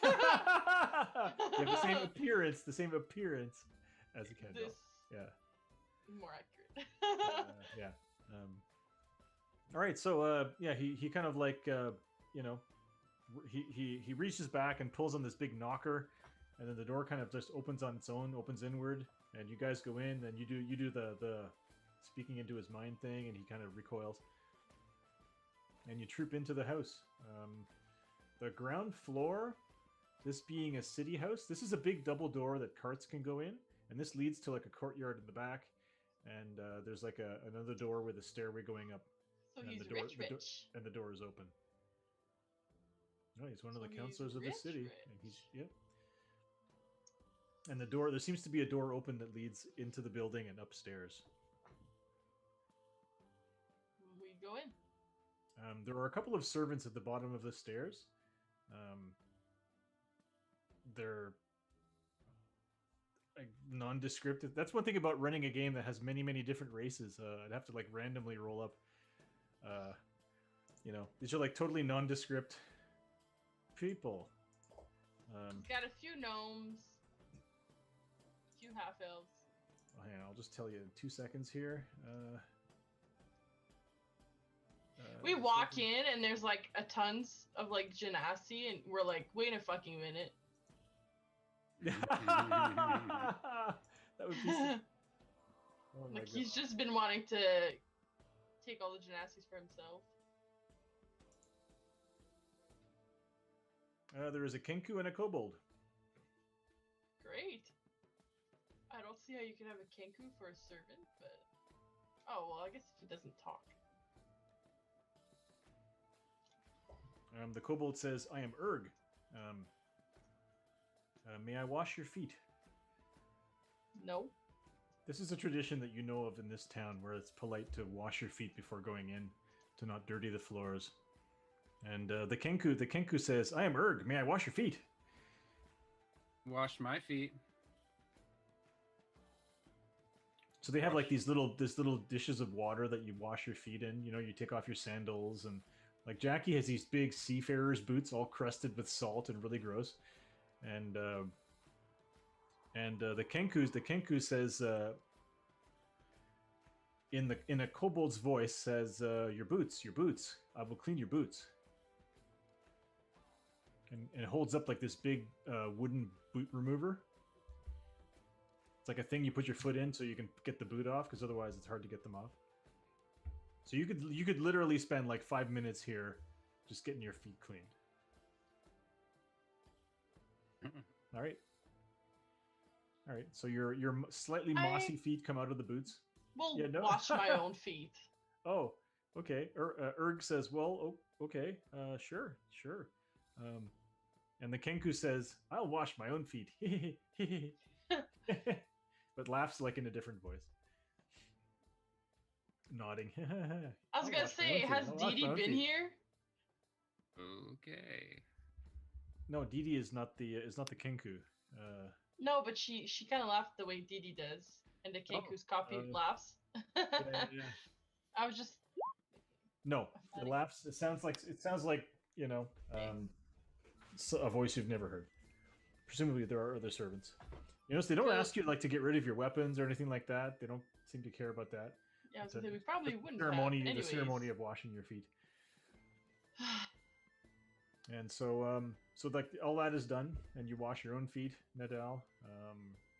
Speaker 1: You have the same appearance as a Ken doll. Yeah.
Speaker 3: More accurate.
Speaker 1: Yeah. All right, so he kind of like he reaches back and pulls on this big knocker, and then the door kind of just opens on its own, opens inward, and you guys go in, and you do the speaking into his mind thing, and he kind of recoils, and you troop into the house. The ground floor, this being a city house, this is a big double door that carts can go in, and this leads to like a courtyard in the back, and there's like another door with a stairway going up.
Speaker 3: So
Speaker 1: And
Speaker 3: he's
Speaker 1: the door,
Speaker 3: rich.
Speaker 1: and the door is open. Oh, he's one of
Speaker 3: So
Speaker 1: the
Speaker 3: he's
Speaker 1: counselors of the
Speaker 3: rich,
Speaker 1: city,
Speaker 3: rich.
Speaker 1: and And the door, there seems to be a door open that leads into the building and upstairs.
Speaker 3: We go in.
Speaker 1: There are a couple of servants at the bottom of the stairs. They're like nondescript. That's one thing about running a game that has many different races. I'd have to like randomly roll up. These are like totally nondescript people.
Speaker 3: Got a few gnomes, a few half elves.
Speaker 1: Hang on, I'll just tell you in 2 seconds here.
Speaker 3: We walk in and there's like a tons of like genasi, and we're like, wait a fucking minute.
Speaker 1: That would be. Oh my
Speaker 3: Like
Speaker 1: God.
Speaker 3: he's just been wanting to take all the genasis for himself.
Speaker 1: There is a Kenku and a kobold.
Speaker 3: Great. I don't see how you can have a kenku for a servant, but oh well, I guess if he doesn't talk.
Speaker 1: The kobold says, "I am Erg. May I wash your feet?"
Speaker 3: No.
Speaker 1: This is a tradition that you know of in this town, where it's polite to wash your feet before going in, to not dirty the floors. And the Kenku says, "I am Erg. May I wash your feet?"
Speaker 2: Wash my feet.
Speaker 1: So they have like these little dishes of water that you wash your feet in. You take off your sandals, and like Jackie has these big seafarer's boots all crusted with salt and really gross. And And the Kenku says in a kobold's voice says, your boots, I will clean your boots. And it holds up like this big wooden boot remover. It's like a thing you put your foot in so you can get the boot off, because otherwise it's hard to get them off. So you could literally spend like 5 minutes here just getting your feet cleaned. All right. So your slightly mossy feet come out of the boots.
Speaker 3: Will
Speaker 1: Yeah, no.
Speaker 3: wash my own feet.
Speaker 1: Oh, okay. Erg says, "Well, okay, sure." And the Kenku says, "I'll wash my own feet," but laughs like in a different voice, nodding.
Speaker 3: I was gonna say, has Dee Dee been here?
Speaker 2: Okay.
Speaker 1: No, Dee Dee is not the Kenku.
Speaker 3: No, but she kind of laughed the way Dee Dee does, and the Kenku's copy laughs.
Speaker 1: Yeah.
Speaker 3: I was just
Speaker 1: No, it laughs. It sounds like a voice you've never heard. Presumably, there are other servants. You notice they don't ask you like to get rid of your weapons or anything like that. They don't seem to care about that.
Speaker 3: Yeah, I was gonna say, we probably wouldn't have.
Speaker 1: The ceremony of washing your feet. And so, like all that is done, and you wash your own feet, Nadal.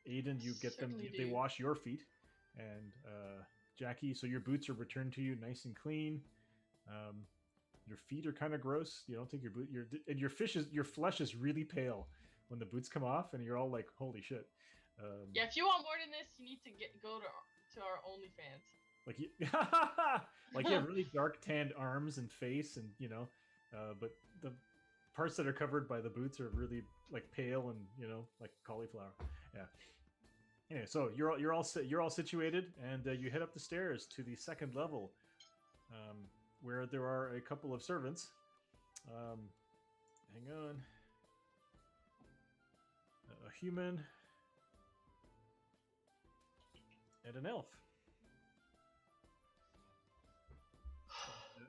Speaker 1: Aiden, you get them. They wash your feet, and Jackie. So your boots are returned to you, nice and clean. Your feet are kind of gross. You don't think your boot. Your flesh is really pale when the boots come off, and you're all like, "Holy shit!"
Speaker 3: Yeah, if you want more than this, you need to go to our OnlyFans.
Speaker 1: Like like you have really dark tanned arms and face, and but the parts that are covered by the boots are really like pale and like cauliflower. Yeah. Anyway, so you're all situated, and you head up the stairs to the second level, where there are a couple of servants. Hang on. A human and an elf.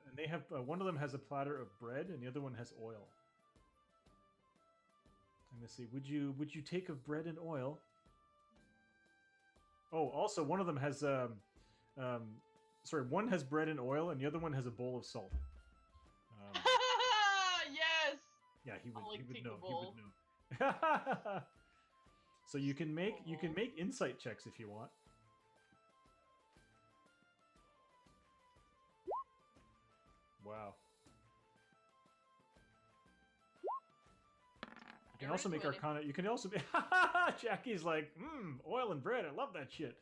Speaker 1: And they have one of them has a platter of bread, and the other one has oil. And they say, "Would you take of bread and oil?" Oh, also one of them has one has bread and oil, and the other one has a bowl of salt.
Speaker 3: Yes.
Speaker 1: Yeah, he would know.
Speaker 3: Bowl.
Speaker 1: He would know. So you can make insight checks if you want. Wow. You can also make Arcana. You can also be. Jackie's like, oil and bread. I love that shit.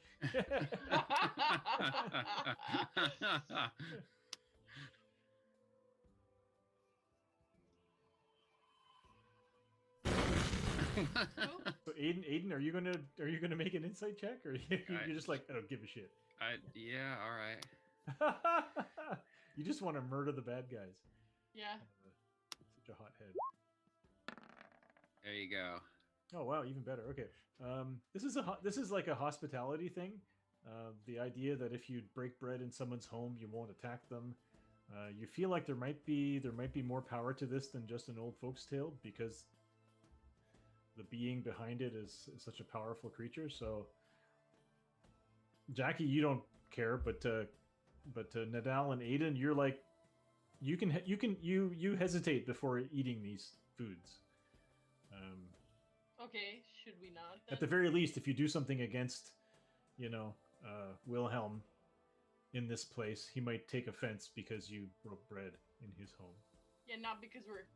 Speaker 1: So Aiden, are you gonna make an insight check, or you're just like, I don't give a shit?
Speaker 2: Yeah, all right.
Speaker 1: You just want to murder the bad guys.
Speaker 3: Yeah.
Speaker 1: Such a hot head.
Speaker 2: There you go.
Speaker 1: Oh wow, even better. Okay. This is like a hospitality thing. The idea that if you break bread in someone's home, you won't attack them. You feel like there might be more power to this than just an old folks' tale, because the being behind it is such a powerful creature. So, Jackie, you don't care, but Nadal and Aiden, you're like, you hesitate before eating these foods.
Speaker 3: Okay, should we not? Then?
Speaker 1: At the very least, if you do something against, Wilhelm in this place, he might take offense because you broke bread in his home.
Speaker 3: Yeah, not because we're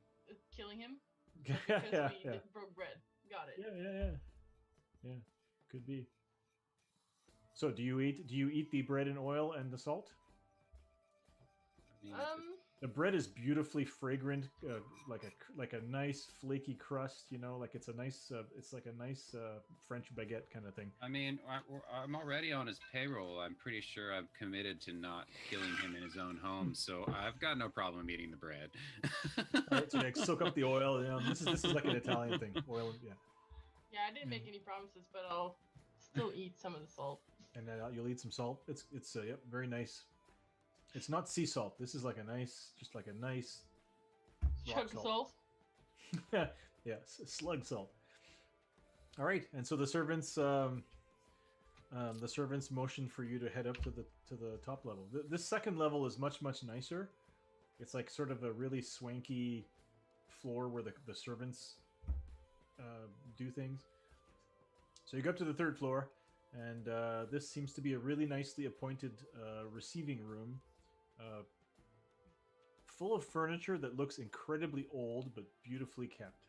Speaker 3: killing him. Because we broke bread. Got it.
Speaker 1: Yeah. Could be. So, do you eat the bread and oil and the salt?
Speaker 2: I mean,
Speaker 1: the bread is beautifully fragrant, like a nice flaky crust. Like it's like a nice French baguette kind of thing.
Speaker 2: I mean, I'm already on his payroll. I'm pretty sure I've committed to not killing him in his own home, so I've got no problem eating the bread.
Speaker 1: All right, so like soak up the oil. This is like an Italian thing. Oil, yeah.
Speaker 3: Yeah, I didn't make any promises, but I'll still eat some of the salt.
Speaker 1: And then you'll eat some salt. It's very nice. It's not sea salt. This is like a nice
Speaker 3: chunk of salt.
Speaker 1: Yeah, slug salt. All right, and so the servants motion for you to head up to the top level. This second level is much nicer. It's like sort of a really swanky floor where the servants do things. So you go up to the third floor, and this seems to be a really nicely appointed receiving room, full of furniture that looks incredibly old but beautifully kept.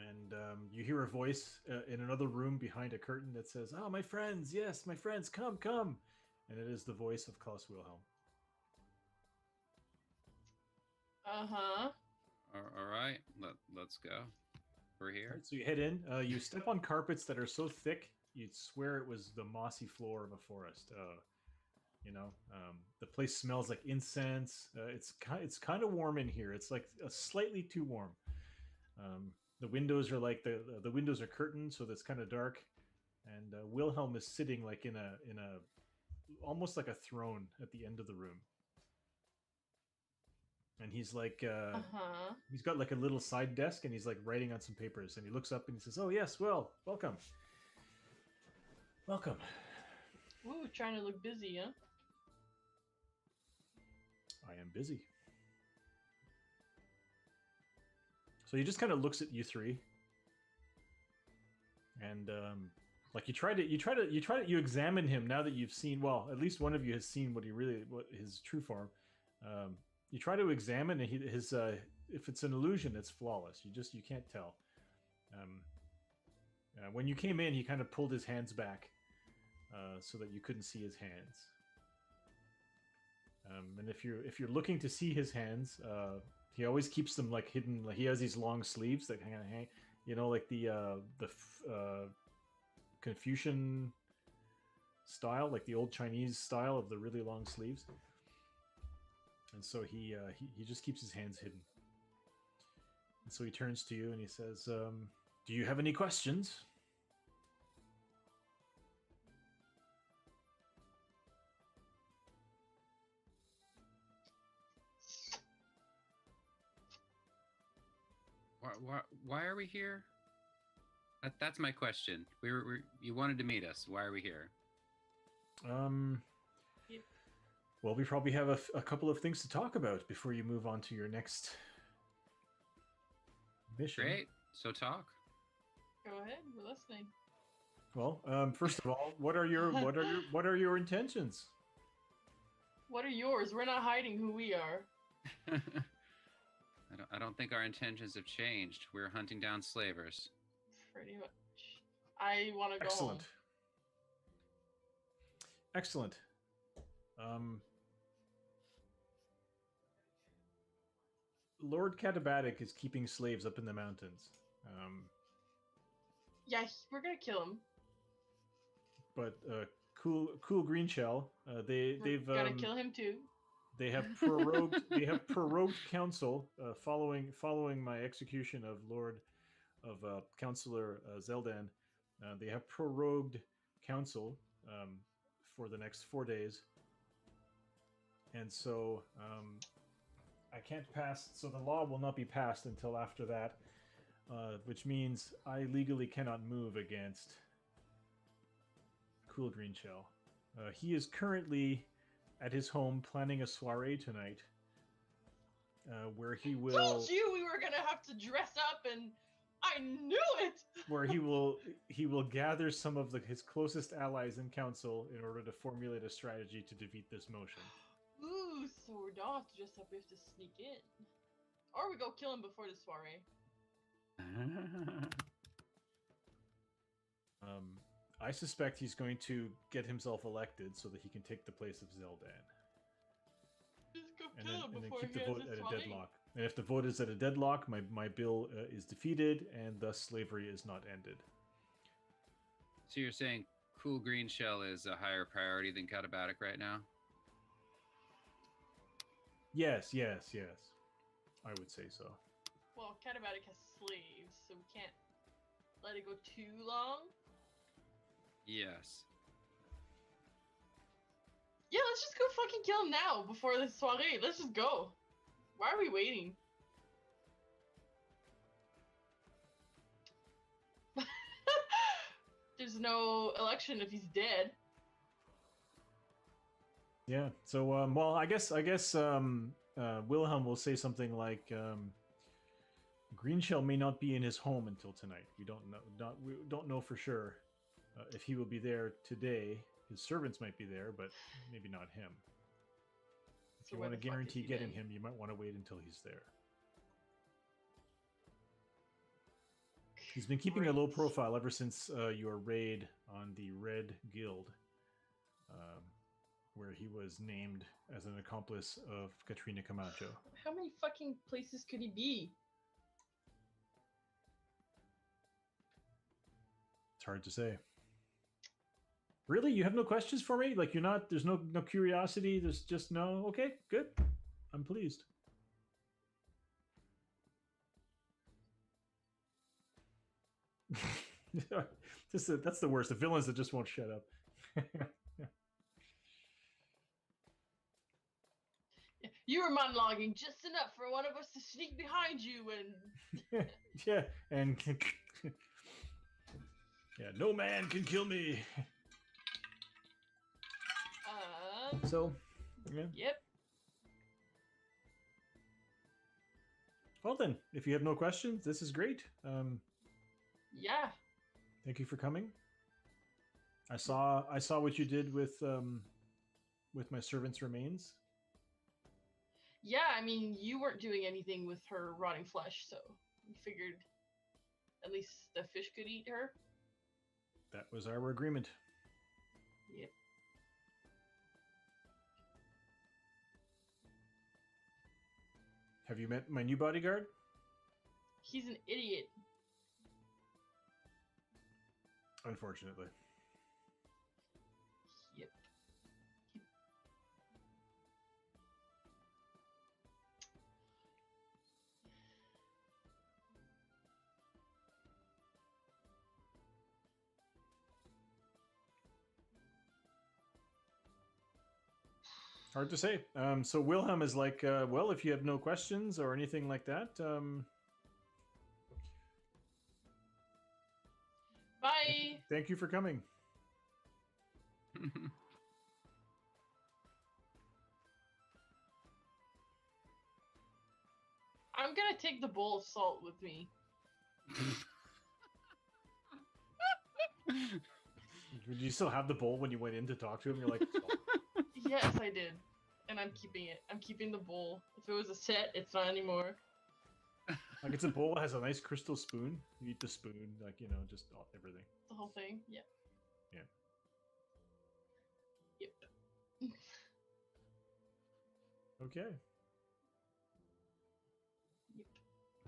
Speaker 1: And you hear a voice in another room behind a curtain that says, "Oh, my friends, yes, my friends, come, come." And it is the voice of Klaus Wilhelm.
Speaker 3: Uh-huh.
Speaker 2: All right, let's go. We're here.
Speaker 1: Right, so you head in. You step on carpets that are so thick, you'd swear it was the mossy floor of a forest. The place smells like incense. It's kind of warm in here. It's like slightly too warm. The windows are like the windows are curtained, so that's kind of dark. And Wilhelm is sitting like in a almost like a throne at the end of the room. And he's like, he's got like a little side desk, and he's like writing on some papers. And he looks up and he says, "Oh yes, well, welcome, welcome."
Speaker 3: Ooh, trying to look busy, huh?
Speaker 1: I am busy. So he just kind of looks at you three, and you examine him now that you've seen. Well, at least one of you has seen what his true form. You try to examine, and if it's an illusion, it's flawless. You can't tell. When you came in, he kind of pulled his hands back so that you couldn't see his hands. And if you're looking to see his hands, he always keeps them like hidden. Like he has these long sleeves that kind of hang, like the Confucian style, like the old Chinese style of the really long sleeves. And so he just keeps his hands hidden. And so he turns to you and he says, "Do you have any questions?"
Speaker 2: Why are we here? That's my question. You wanted to meet us. Why are we here?
Speaker 1: Well, we probably have a couple of things to talk about before you move on to your next mission.
Speaker 2: Great. So talk.
Speaker 3: Go ahead, we're listening.
Speaker 1: Well, first of all, what are your intentions?
Speaker 3: What are yours? We're not hiding who we are.
Speaker 2: I don't think our intentions have changed. We're hunting down slavers.
Speaker 3: Pretty much. I want to go home.
Speaker 1: Excellent. Lord Katabatic is keeping slaves up in the mountains.
Speaker 3: Yeah, we're gonna kill him.
Speaker 1: But Cool Greenshell, they've
Speaker 3: gonna kill him too.
Speaker 1: They have prorogued council following my execution of Councillor Zeldan. They have prorogued council for the next 4 days, and so I can't pass. So the law will not be passed until after that, which means I legally cannot move against Cool Greenshell. He is currently at his home planning a soiree tonight, where he will.
Speaker 3: Told you we were gonna have to dress up, and I knew it.
Speaker 1: Where he will gather some of his closest allies in council in order to formulate a strategy to defeat this motion.
Speaker 3: Ooh, so we don't have to dress up; we have to sneak in, or we go kill him before the soiree.
Speaker 1: I suspect he's going to get himself elected so that he can take the place of Zeldan.
Speaker 3: Just go
Speaker 1: And
Speaker 3: kill
Speaker 1: then,
Speaker 3: him
Speaker 1: and then
Speaker 3: before
Speaker 1: keep
Speaker 3: he
Speaker 1: the
Speaker 3: has
Speaker 1: vote
Speaker 3: his
Speaker 1: at a
Speaker 3: soiree.
Speaker 1: deadlock. And if the vote is at a deadlock, my bill is defeated, and thus slavery is not ended.
Speaker 2: So you're saying Cool Greenshell is a higher priority than Katabatic right now?
Speaker 1: Yes. I would say so.
Speaker 3: Well, Katabatic has slaves, so we can't let it go too long.
Speaker 2: Yes.
Speaker 3: Yeah, let's just go fucking kill him now before the soiree. Let's just go. Why are we waiting? there's no election if he's dead.
Speaker 1: Yeah. So, well, I guess Wilhelm will say something like, Greenshell may not be in his home until tonight. We don't know for sure if he will be there today. His servants might be there, but maybe not him. If
Speaker 3: So
Speaker 1: you
Speaker 3: where
Speaker 1: want to
Speaker 3: the fuck is
Speaker 1: guarantee
Speaker 3: he
Speaker 1: getting
Speaker 3: then?
Speaker 1: him, you might want to wait until he's there. He's been keeping a low
Speaker 3: Great.
Speaker 1: profile ever since your raid on the Red Guild, where he was named as an accomplice of Katrina Camacho.
Speaker 3: How many fucking places could he be?
Speaker 1: It's hard to say. Really? You have no questions for me? Like, you're not, there's no curiosity, there's just no, okay, good. I'm pleased. That's the worst. The villains that just won't shut up.
Speaker 3: You were monologuing just enough for one of us to sneak behind you and
Speaker 1: Yeah, and yeah, no man can kill me. So, yeah.
Speaker 3: Yep.
Speaker 1: Well then, if you have no questions, this is great.
Speaker 3: Yeah.
Speaker 1: Thank you for coming. I saw what you did with my servant's remains.
Speaker 3: Yeah, I mean, you weren't doing anything with her rotting flesh, so we figured at least the fish could eat her.
Speaker 1: That was our agreement.
Speaker 3: Yep.
Speaker 1: Have you met my new bodyguard?
Speaker 3: He's an idiot.
Speaker 1: Unfortunately.
Speaker 3: Yep.
Speaker 1: Hard to say. So Wilhelm is like, well, if you have no questions or anything like that,
Speaker 3: Bye.
Speaker 1: thank you for coming.
Speaker 3: I'm gonna take the bowl of salt with me.
Speaker 1: Did you still have the bowl when you went in to talk to him? You're like,
Speaker 3: Yes, I did. And I'm keeping it. I'm keeping the bowl. If it was a set, it's not anymore.
Speaker 1: like it's a bowl that has a nice crystal spoon. You eat the spoon, like, you know, just everything.
Speaker 3: The whole thing. Yeah.
Speaker 1: Yeah.
Speaker 3: Yep.
Speaker 1: Okay.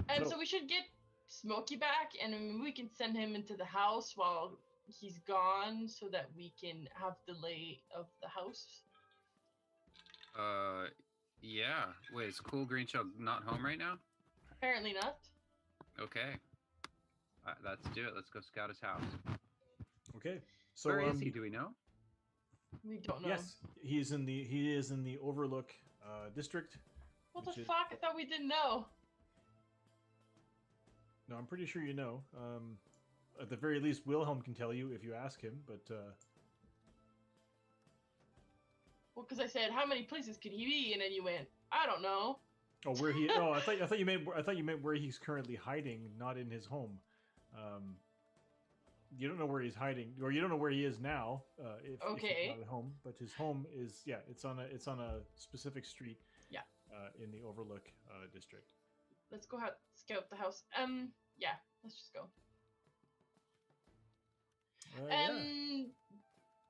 Speaker 3: And so we should get Smokey back, and we can send him into the house while he's gone, so that we can have delay of the house.
Speaker 2: Yeah. Wait, is Cool Greenshell not home right now?
Speaker 3: Apparently not.
Speaker 2: Okay. Let's do it. Let's go scout his house.
Speaker 1: Okay. So
Speaker 2: Where is he? Do we know?
Speaker 3: We don't know.
Speaker 1: Yes, he is in the Overlook district.
Speaker 3: What the
Speaker 1: which is-
Speaker 3: fuck? I thought we didn't know.
Speaker 1: No, I'm pretty sure you know. At the very least, Wilhelm can tell you if you ask him. But
Speaker 3: Well, because I said, how many places could he be? And then you went, I don't know.
Speaker 1: oh, where he? Oh, I thought you meant where he's currently hiding, not in his home. You don't know where he's hiding, or you don't know where he is now. If
Speaker 3: Okay.
Speaker 1: he's not at home, but his home is it's on a specific street.
Speaker 3: Yeah.
Speaker 1: In the Overlook district.
Speaker 3: Let's go scout the house. Yeah, let's just go.
Speaker 1: Yeah.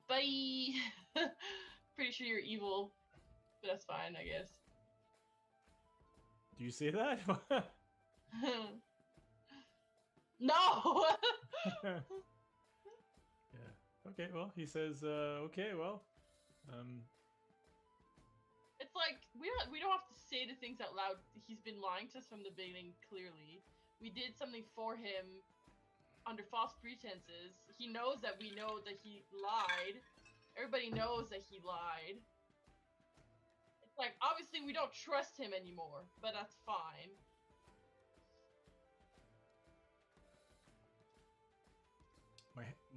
Speaker 3: Bye. Pretty sure you're evil, but that's fine, I guess.
Speaker 1: Do you say that?
Speaker 3: No.
Speaker 1: Yeah. Okay. Well, he says, okay. Well,
Speaker 3: It's like we don't have to say the things out loud. He's been lying to us from the beginning. Clearly, we did something for him under false pretenses. He knows that we know that he lied. Everybody knows that he lied. It's like obviously we don't trust him anymore, but that's fine.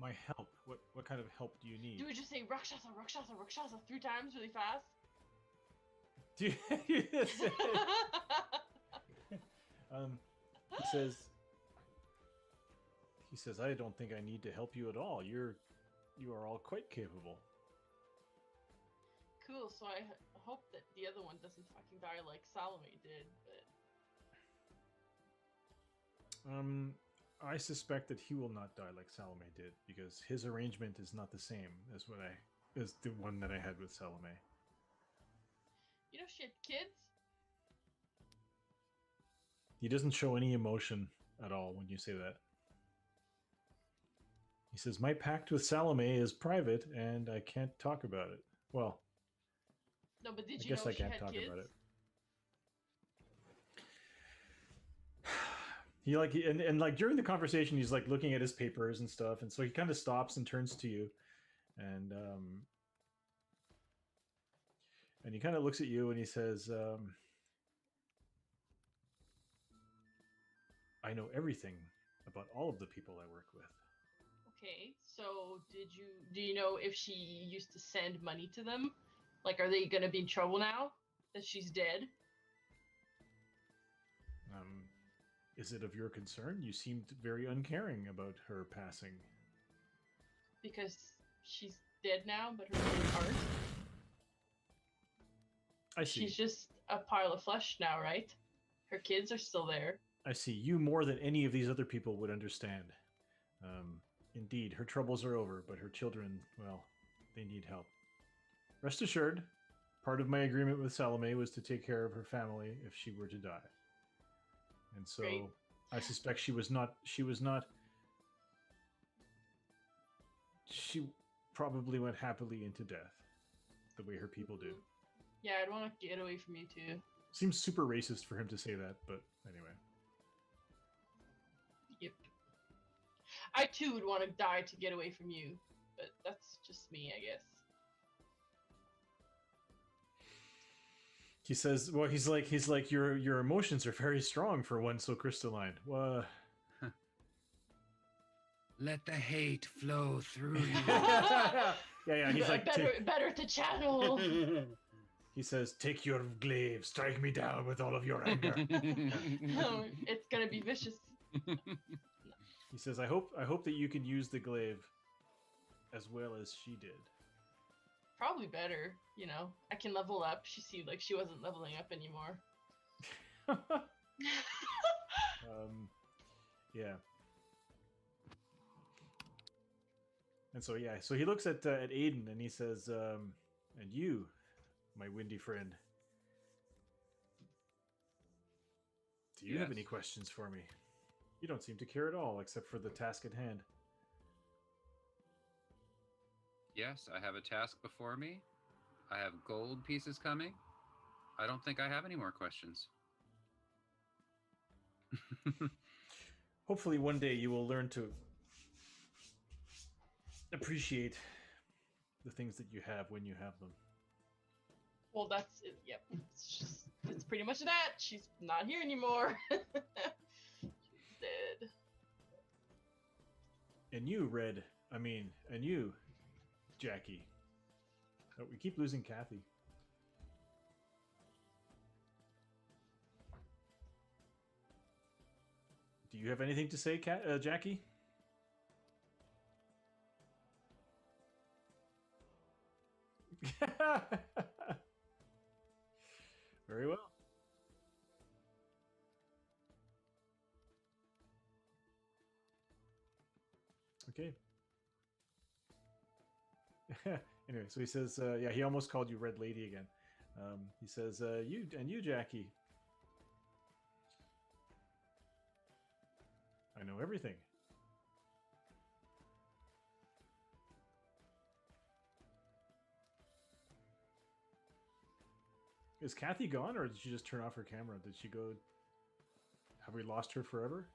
Speaker 1: My help. What kind of help do you need?
Speaker 3: Do we just say Rakshasa, Rakshasa, Rakshasa 3 times really fast?
Speaker 1: Do you say, he says, I don't think I need to help you at all. You are all quite capable.
Speaker 3: Cool, so I hope that the other one doesn't fucking die like Salome did, but...
Speaker 1: I suspect that he will not die like Salome did, because his arrangement is not the same as the one that I had with Salome.
Speaker 3: You know shit, kids?
Speaker 1: He doesn't show any emotion at all when you say that. He says, my pact with Salome is private, and I can't talk about it. Well,
Speaker 3: No, but did
Speaker 1: I
Speaker 3: you
Speaker 1: guess
Speaker 3: know
Speaker 1: I
Speaker 3: she
Speaker 1: can't
Speaker 3: had
Speaker 1: talk
Speaker 3: kids?
Speaker 1: about it. He like during the conversation, he's like looking at his papers and stuff, and so he kind of stops and turns to you, and he kind of looks at you and he says, I know everything about all of the people I work with.
Speaker 3: Okay, so do you know if she used to send money to them? Like, are they gonna be in trouble now that she's dead?
Speaker 1: Is it of your concern? You seemed very uncaring about her passing.
Speaker 3: Because she's dead now, but her kids aren't.
Speaker 1: I see.
Speaker 3: She's just a pile of flesh now, right? Her kids are still there.
Speaker 1: I see. You more than any of these other people would understand. Indeed, her troubles are over, but her children, well, they need help. Rest assured, part of my agreement with Salome was to take care of her family if she were to die. And so
Speaker 3: Great.
Speaker 1: I suspect she probably went happily into death, the way her people do.
Speaker 3: Yeah, I'd want to get away from you too.
Speaker 1: Seems super racist for him to say that, but anyway.
Speaker 3: Yep. I too would want to die to get away from you, but that's just me, I guess.
Speaker 1: He says, "Well, he's like your emotions are very strong for one so crystalline." Well,
Speaker 2: Let the hate flow through you.
Speaker 1: yeah. He's like,
Speaker 3: better to channel.
Speaker 1: he says, "Take your glaive, strike me down with all of your anger."
Speaker 3: It's gonna be vicious.
Speaker 1: He says, "I hope that you can use the glaive as well as she did."
Speaker 3: Probably better, you know. I can level up. She seemed like she wasn't leveling up anymore.
Speaker 1: Yeah. And so so he looks at Aiden and he says, "And you, my windy friend, do you have any questions for me? You don't seem to care at all, except for the task at hand."
Speaker 2: Yes, I have a task before me. I have gold pieces coming. I don't think I have any more questions.
Speaker 1: Hopefully one day you will learn to appreciate the things that you have when you have them.
Speaker 3: Well, that's it. Yep. It's pretty much that. She's not here anymore. She's dead.
Speaker 1: And you, and you, Jackie. Oh, we keep losing Kathy. Do you have anything to say, Jackie? Very well. Okay. Anyway, so he says, yeah, he almost called you Red Lady again. He says, you, Jackie. I know everything. Is Kathy gone, or did she just turn off her camera? Did she go? Have we lost her forever?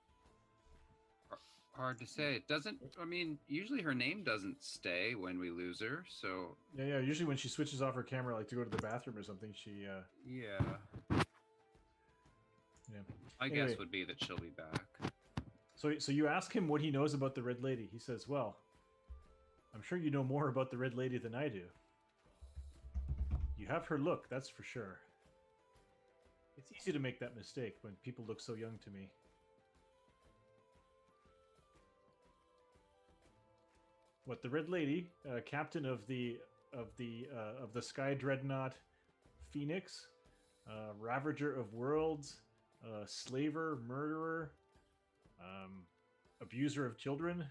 Speaker 2: Hard to say. It doesn't. I mean, usually her name doesn't stay when we lose her. So
Speaker 1: yeah. Usually when she switches off her camera, like to go to the bathroom or something, she.
Speaker 2: Yeah.
Speaker 1: Yeah.
Speaker 2: My guess would be that she'll be back.
Speaker 1: So you ask him what he knows about the Red Lady. He says, "Well, I'm sure you know more about the Red Lady than I do. You have her look, that's for sure. It's easy to make that mistake when people look so young to me. What, the Red Lady, captain of the Sky Dreadnought Phoenix, Ravager of Worlds, slaver, murderer, abuser of children.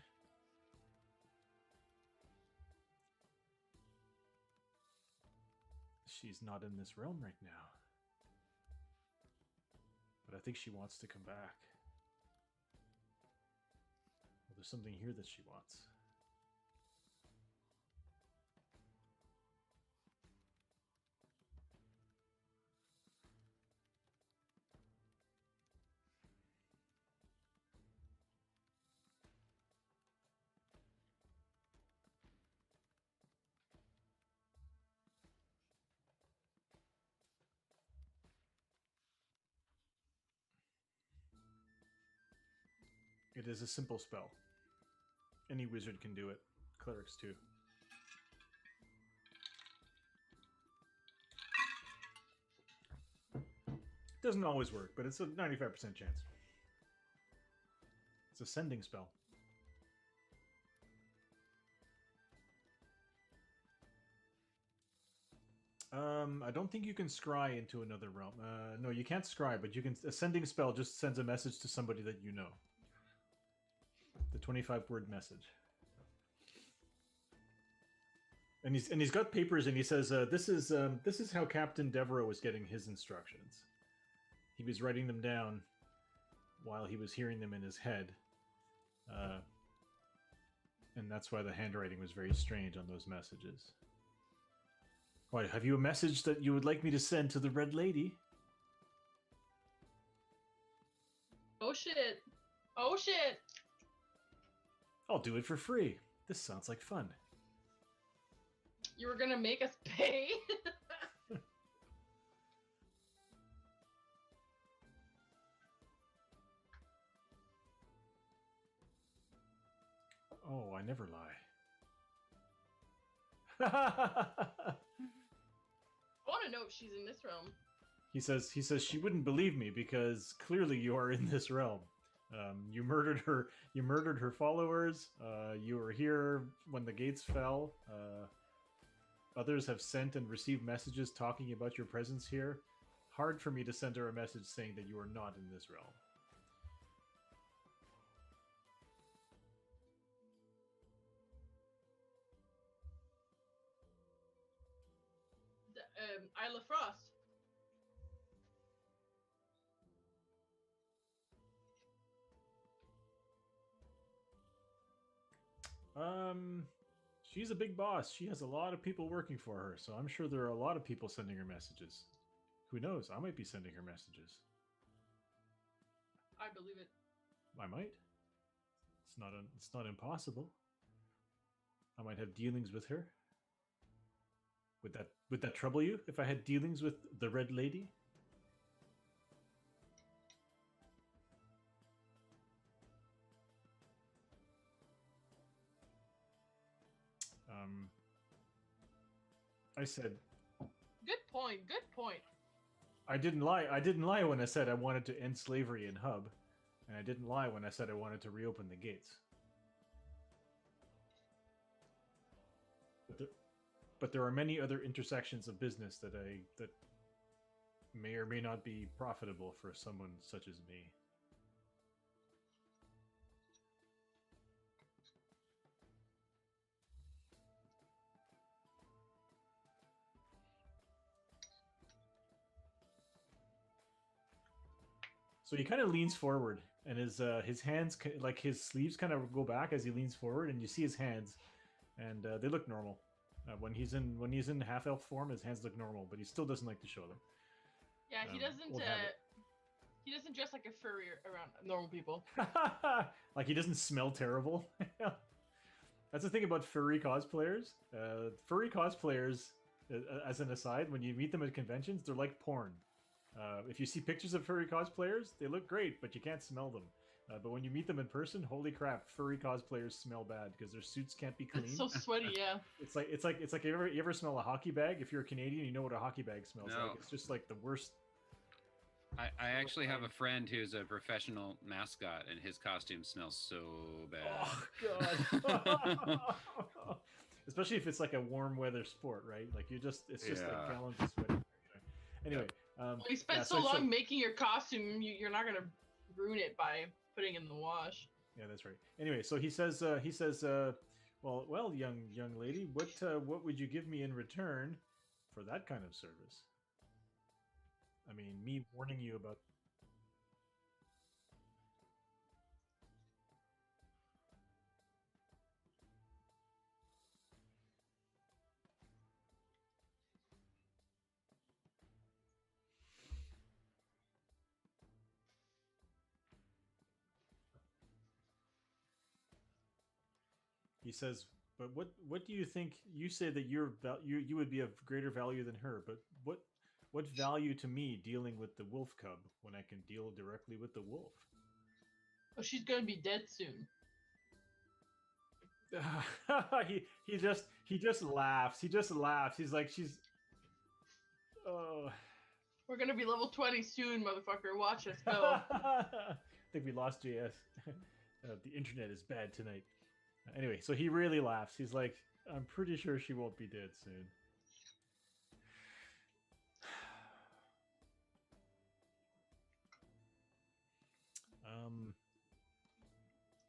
Speaker 1: She's not in this realm right now. But I think she wants to come back. Well, there's something here that she wants. It is a simple spell. Any wizard can do it. Clerics too. Doesn't always work, but it's a 95% chance. It's a sending spell. I don't think you can scry into another realm. No, you can't scry, but you can. A sending spell just sends a message to somebody that you know. The 25-word message. And he's got papers, and he says, "This is how Captain Devereaux was getting his instructions. He was writing them down while he was hearing them in his head, and that's why the handwriting was very strange on those messages." Why, have you a message that you would like me to send to the Red Lady?
Speaker 3: Oh shit! Oh shit!
Speaker 1: I'll do it for free. This sounds like fun.
Speaker 3: You were gonna make us pay?
Speaker 1: Oh, I never lie.
Speaker 3: I want to know if she's in this realm.
Speaker 1: He says she wouldn't believe me because clearly you are in this realm. You murdered her. You murdered her followers. You were here when the gates fell. Others have sent and received messages talking about your presence here. Hard for me to send her a message saying that you are not in this realm.
Speaker 3: Isla Frost.
Speaker 1: She's a big boss. She has a lot of people working for her, so I'm sure there are a lot of people sending her messages. Who knows? I might be sending her messages.
Speaker 3: I believe it.
Speaker 1: I might. It's not impossible. I might have dealings with her. Would that trouble you if I had dealings with the Red Lady? I said,
Speaker 3: Good point. Good point.
Speaker 1: I didn't lie. I didn't lie when I said I wanted to end slavery in Hub, and I didn't lie when I said I wanted to reopen the gates. But there are many other intersections of business that may or may not be profitable for someone such as me. So he kind of leans forward, and his hands, like his sleeves, kind of go back as he leans forward, and you see his hands, and they look normal. When he's in half elf form, his hands look normal, but he still doesn't like to show them.
Speaker 3: Yeah, he doesn't.
Speaker 1: We'll have it.
Speaker 3: He doesn't dress like a furry around normal people.
Speaker 1: Like he doesn't smell terrible. That's the thing about furry cosplayers. Furry cosplayers, as an aside, when you meet them at conventions, they're like porn. If you see pictures of furry cosplayers, they look great, but you can't smell them. But when you meet them in person, holy crap, furry cosplayers smell bad because their suits can't be clean.
Speaker 3: It's so sweaty, yeah.
Speaker 1: It's like you ever smell a hockey bag? If you're a Canadian, you know what a hockey bag smells
Speaker 2: No.
Speaker 1: like. It's just like the worst.
Speaker 2: I actually have a friend who's a professional mascot, and his costume smells so bad.
Speaker 1: Oh god. Especially if it's like a warm weather sport, right? Like it's just like
Speaker 2: Yeah.
Speaker 1: gallons of sweat. Anyway,
Speaker 3: Well, you spent
Speaker 1: yeah,
Speaker 3: so
Speaker 1: it's
Speaker 3: long
Speaker 1: like-
Speaker 3: making your costume, you're not gonna ruin it by putting it in the wash.
Speaker 1: yeah, that's right. Anyway, so he says, well, young lady, what would you give me in return for that kind of service? I mean, me warning you about. He says, but what do you think? You say that you would be of greater value than her, but what value to me dealing with the wolf cub when I can deal directly with the wolf?
Speaker 3: Oh, she's gonna be dead soon.
Speaker 1: he just laughs. He just laughs. He's like she's. Oh.
Speaker 3: We're gonna be level 20 soon, motherfucker. Watch us go.
Speaker 1: I think we lost JS. The internet is bad tonight. Anyway, so he really laughs. He's like, I'm pretty sure she won't be dead soon.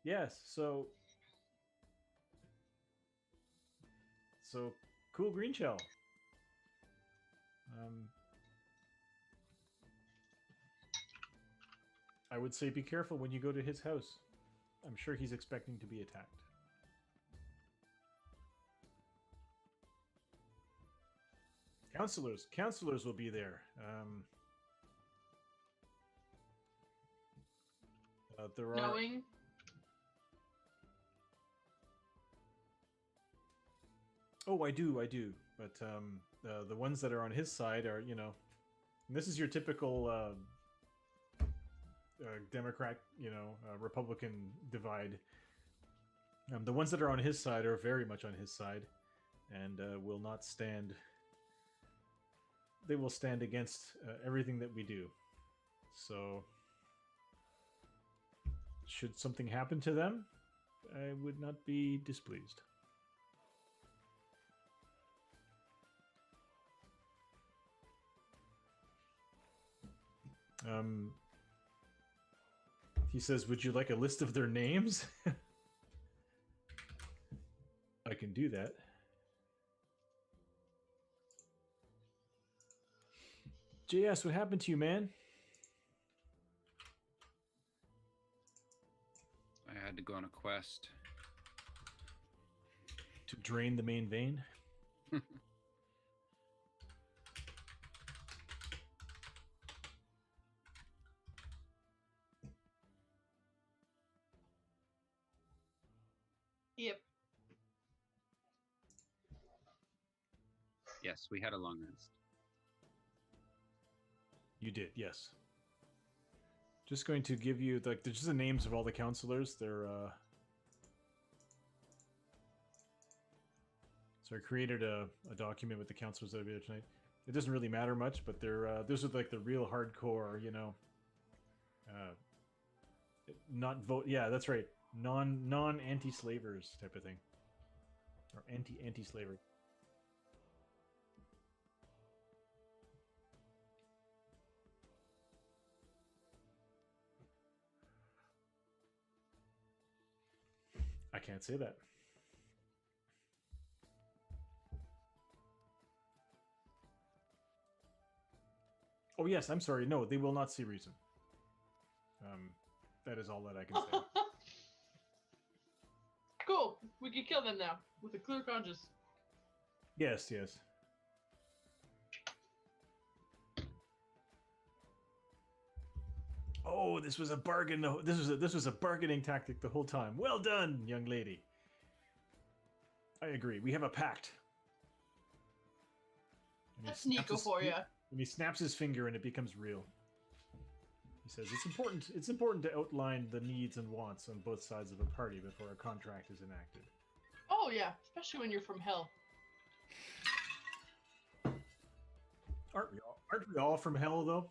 Speaker 1: Yes, so cool green shell. I would say be careful when you go to his house. I'm sure he's expecting to be attacked. Counselors will be there. There are.
Speaker 3: Knowing.
Speaker 1: Oh, I do. But the ones that are on his side are, and this is your typical Democrat, Republican divide. The ones that are on his side are very much on his side, and will not stand. They will stand against everything that we do. So, should something happen to them, I would not be displeased. He says, would you like a list of their names? I can do that. JS, what happened to you, man?
Speaker 2: I had to go on a quest.
Speaker 1: To drain the main vein?
Speaker 3: Yep.
Speaker 2: Yes, we had a long rest.
Speaker 1: You did, yes. Just going to give you there's just the names of all the counselors. They're so I created a document with the counselors that will be there tonight. It doesn't really matter much, but they're those are like the real hardcore, not vote. Yeah, that's right. Non anti-slavers type of thing, or anti-slavery. I can't say that. Oh yes, I'm sorry. No, they will not see reason. That is all that I can say.
Speaker 3: Cool. We can kill them now with a clear conscience.
Speaker 1: Yes, yes. Oh, this was a bargain. This was a bargaining tactic the whole time. Well done, young lady. I agree. We have a pact. And he
Speaker 3: That's
Speaker 1: snaps
Speaker 3: Nico
Speaker 1: his-
Speaker 3: for you.
Speaker 1: And he snaps his finger and it becomes real. He says it's important. It's important to outline the needs and wants on both sides of a party before a contract is enacted.
Speaker 3: Oh yeah, especially when you're from hell.
Speaker 1: Aren't we all from hell though?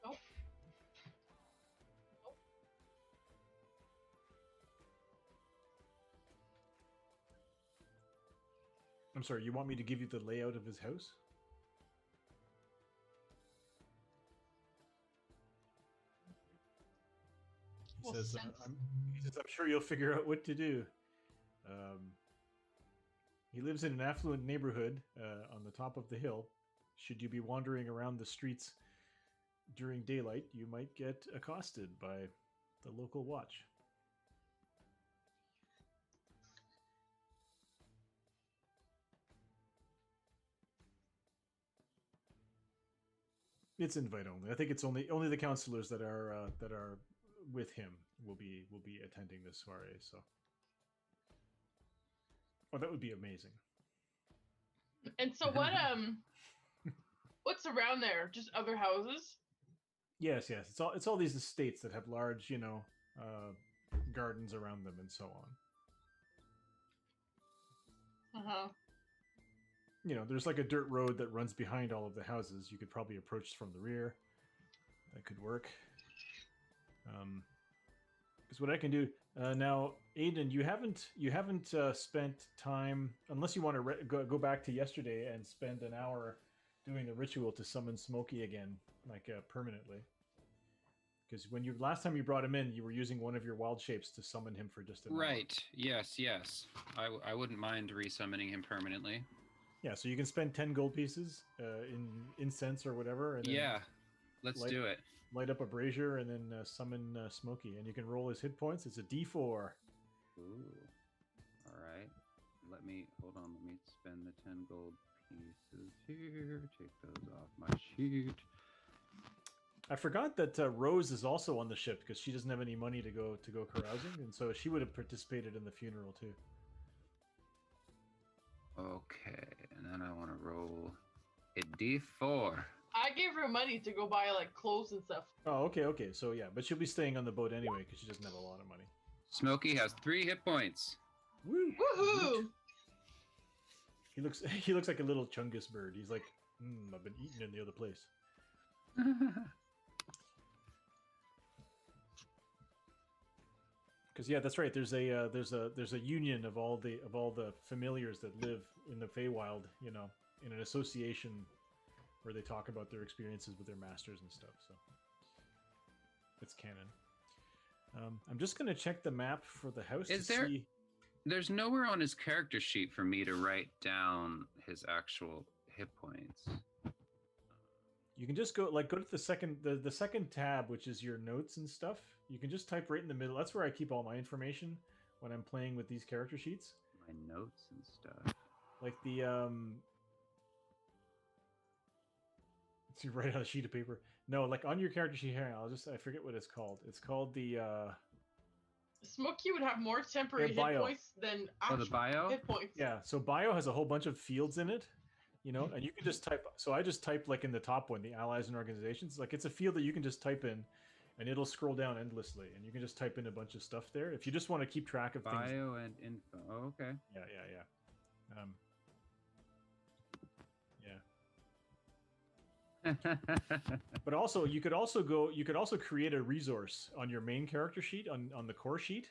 Speaker 3: Nope.
Speaker 1: I'm sorry. You want me to give you the layout of his house? He
Speaker 3: Well,
Speaker 1: says,
Speaker 3: since-
Speaker 1: he says, I'm sure you'll figure out what to do. He lives in an affluent neighborhood on the top of the hill. Should you be wandering around the streets during daylight, you might get accosted by the local watch. It's invite only. I think it's only the counselors that are with him will be attending this soiree. So, oh, that would be amazing.
Speaker 3: And so what? What's around there? Just other houses?
Speaker 1: Yes. It's all these estates that have large, gardens around them and so on.
Speaker 3: Uh huh.
Speaker 1: There's like a dirt road that runs behind all of the houses. You could probably approach from the rear. That could work. Because what I can do now, Aiden, you haven't spent time, unless you want to go back to yesterday and spend an hour doing the ritual to summon Smokey again, like permanently. Because when last time you brought him in, you were using one of your wild shapes to summon him for just an hour.
Speaker 2: Right. Yes. I wouldn't mind resummoning him permanently.
Speaker 1: Yeah, so you can spend 10 gold pieces in incense or whatever. And then
Speaker 2: Yeah. Let's do it.
Speaker 1: Light up a brazier and then summon Smokey. And you can roll his hit points. It's a d4.
Speaker 2: Ooh. All right. Let me spend the 10 gold pieces here. Take those off my sheet.
Speaker 1: I forgot that Rose is also on the ship because she doesn't have any money to go carousing, and so she would have participated in the funeral too.
Speaker 2: Okay, and then I want to roll a d4.
Speaker 3: I gave her money to go buy like clothes and stuff.
Speaker 1: Oh, okay. So yeah, but she'll be staying on the boat anyway because she doesn't have a lot of money.
Speaker 2: Smokey has 3 hit points.
Speaker 1: Woo!
Speaker 3: Woohoo!
Speaker 1: He looks like a little Chungus bird. He's like, I've been eaten in the other place. Because yeah, that's right. There's a union of all the familiars that live in the Feywild, in an association where they talk about their experiences with their masters and stuff. So it's canon. I'm just gonna check the map for the house to see.
Speaker 2: There's nowhere on his character sheet for me to write down his actual hit points.
Speaker 1: You can just go to the second tab, which is your notes and stuff. You can just type right in the middle. That's where I keep all my information when I'm playing with these character sheets.
Speaker 2: My notes and stuff.
Speaker 1: Like the it's right on a sheet of paper. No, like on your character sheet here. I forget what it's called. It's called the
Speaker 3: Smokey would have more temporary hit
Speaker 1: bio.
Speaker 3: points than
Speaker 2: Oh, the
Speaker 3: actual
Speaker 2: bio?
Speaker 3: hit points.
Speaker 1: Yeah, so bio has a whole bunch of fields in it, and you can just type. So I just type like in the top one, the allies and organizations. Like it's a field that you can just type in, and it'll scroll down endlessly, and you can just type in a bunch of stuff there if you just want to keep track of things.
Speaker 2: Bio and info. Oh, okay.
Speaker 1: Yeah. But also, you could also create a resource on your main character sheet on the core sheet,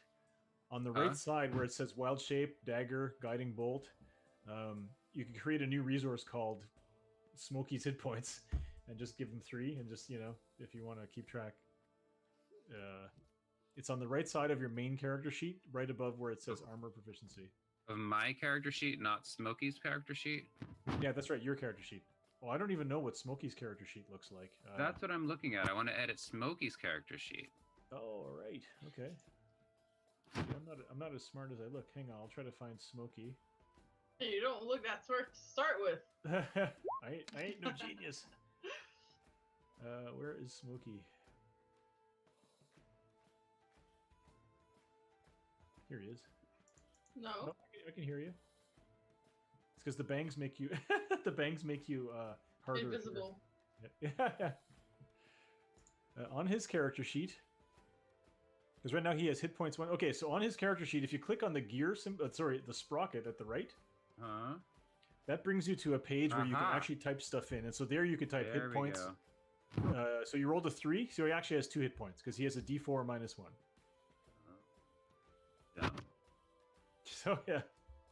Speaker 1: on the right side where it says wild shape, dagger, guiding bolt. You can create a new resource called Smokey's hit points, and just give them 3, and just if you want to keep track. It's on the right side of your main character sheet, right above where it says armor proficiency.
Speaker 2: Of my character sheet, not Smokey's character sheet?
Speaker 1: Yeah, that's right, your character sheet. Well, I don't even know what Smokey's character sheet looks like.
Speaker 2: That's what I'm looking at. I want to edit Smokey's character sheet.
Speaker 1: Oh, all right. Okay. I'm not as smart as I look. Hang on, I'll try to find Smokey.
Speaker 3: Hey, you don't look that smart to start with.
Speaker 1: I ain't no genius. Where is Smokey? Here he is.
Speaker 3: No.
Speaker 1: Nope, I can hear you. It's because the bangs make you harder.
Speaker 3: Invisible.
Speaker 1: Yeah. On his character sheet, because right now he has hit points 1. Okay, so on his character sheet, if you click on the gear sorry, the sprocket at the right,
Speaker 2: Huh?
Speaker 1: that brings you to a page where you can
Speaker 2: Aha.
Speaker 1: actually type stuff in. And so there you can type
Speaker 2: There
Speaker 1: hit
Speaker 2: we
Speaker 1: points.
Speaker 2: go.
Speaker 1: So you rolled a 3, so he actually has 2 hit points because he has a d4 minus 1.
Speaker 2: Dumb.
Speaker 1: So yeah,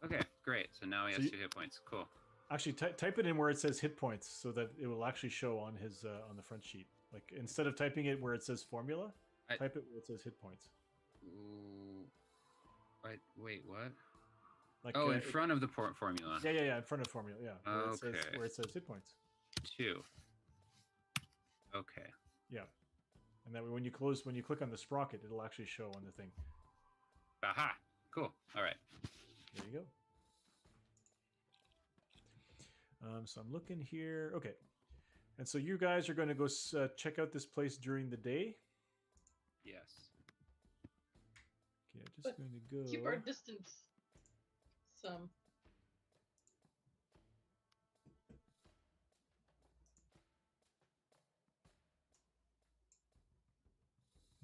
Speaker 2: Okay, great. So now he
Speaker 1: So
Speaker 2: has
Speaker 1: you-
Speaker 2: 2 hit points. Cool.
Speaker 1: actually type it in where it says hit points so that it will actually show on his on the front sheet. Like instead of typing it where it says formula, type it where it says hit points.
Speaker 2: Ooh. Wait, what?
Speaker 1: Like
Speaker 2: Oh, in
Speaker 1: it-
Speaker 2: front of the formula.
Speaker 1: Yeah, in front of formula, yeah.
Speaker 2: Okay.
Speaker 1: Where it says hit points.
Speaker 2: 2. Okay.
Speaker 1: Yeah. And that way when you click on the sprocket, it'll actually show on the thing.
Speaker 2: Aha. Cool. All right.
Speaker 1: There you go. So I'm looking here. Okay. And so you guys are going to go check out this place during the day.
Speaker 2: Yes.
Speaker 1: Okay, I'm just
Speaker 3: But
Speaker 1: going to go.
Speaker 3: Keep our distance. Some.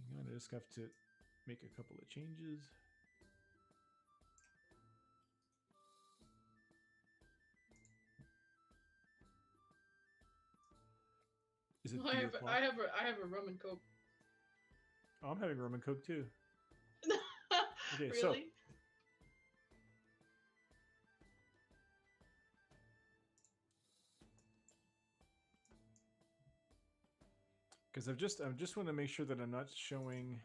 Speaker 1: Hang on, I just have to make a couple of changes. Is it
Speaker 3: I
Speaker 1: beer
Speaker 3: have
Speaker 1: o'clock?
Speaker 3: I have a rum and coke.
Speaker 1: Oh, I'm having rum and coke too. Okay, so-
Speaker 3: Really?
Speaker 1: Because I just want to make sure that I'm not showing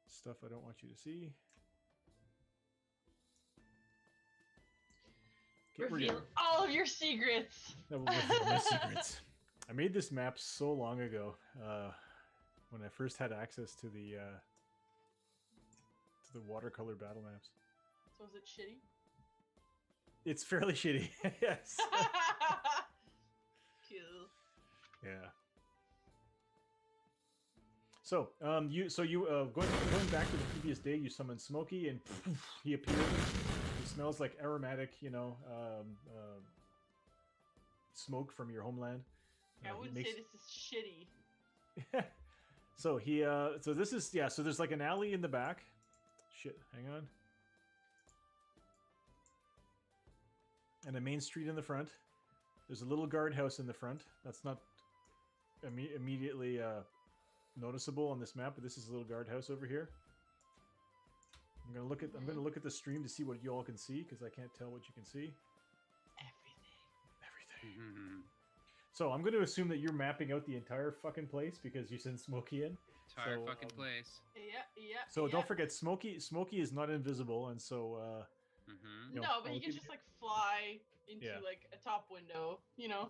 Speaker 1: stuff I don't want you to see. Okay, we're
Speaker 3: Reveal
Speaker 1: good.
Speaker 3: all of your secrets.
Speaker 1: That will reveal my secrets. I made this map so long ago, when I first had access to the watercolor battle maps.
Speaker 3: So is it shitty?
Speaker 1: It's fairly shitty. Yes.
Speaker 3: Cool.
Speaker 1: Yeah. So, going back to the previous day, you summoned Smokey, and he appears. He smells like aromatic, smoke from your homeland.
Speaker 3: I
Speaker 1: He
Speaker 3: wouldn't
Speaker 1: makes-
Speaker 3: say this is shitty.
Speaker 1: So so this is so there's like an alley in the back. Shit, hang on. And a main street in the front. There's a little guardhouse in the front. That's not immediately noticeable on this map, but this is a little guardhouse over here. I'm gonna look at the stream to see what you all can see because I can't tell what you can see.
Speaker 3: Everything.
Speaker 1: Everything.
Speaker 2: Mhm.
Speaker 1: So I'm going to assume that you're mapping out the entire fucking place because you sent Smokey in.
Speaker 2: Entire
Speaker 1: So,
Speaker 2: fucking
Speaker 1: um,
Speaker 2: place.
Speaker 3: Yeah.
Speaker 1: So
Speaker 3: yeah.
Speaker 1: don't forget, Smokey is not invisible, and so
Speaker 2: Mm-hmm.
Speaker 1: you know,
Speaker 3: No, but
Speaker 1: I'll
Speaker 3: he can
Speaker 1: give
Speaker 3: just like fly into
Speaker 1: Yeah.
Speaker 3: like a top window, you know.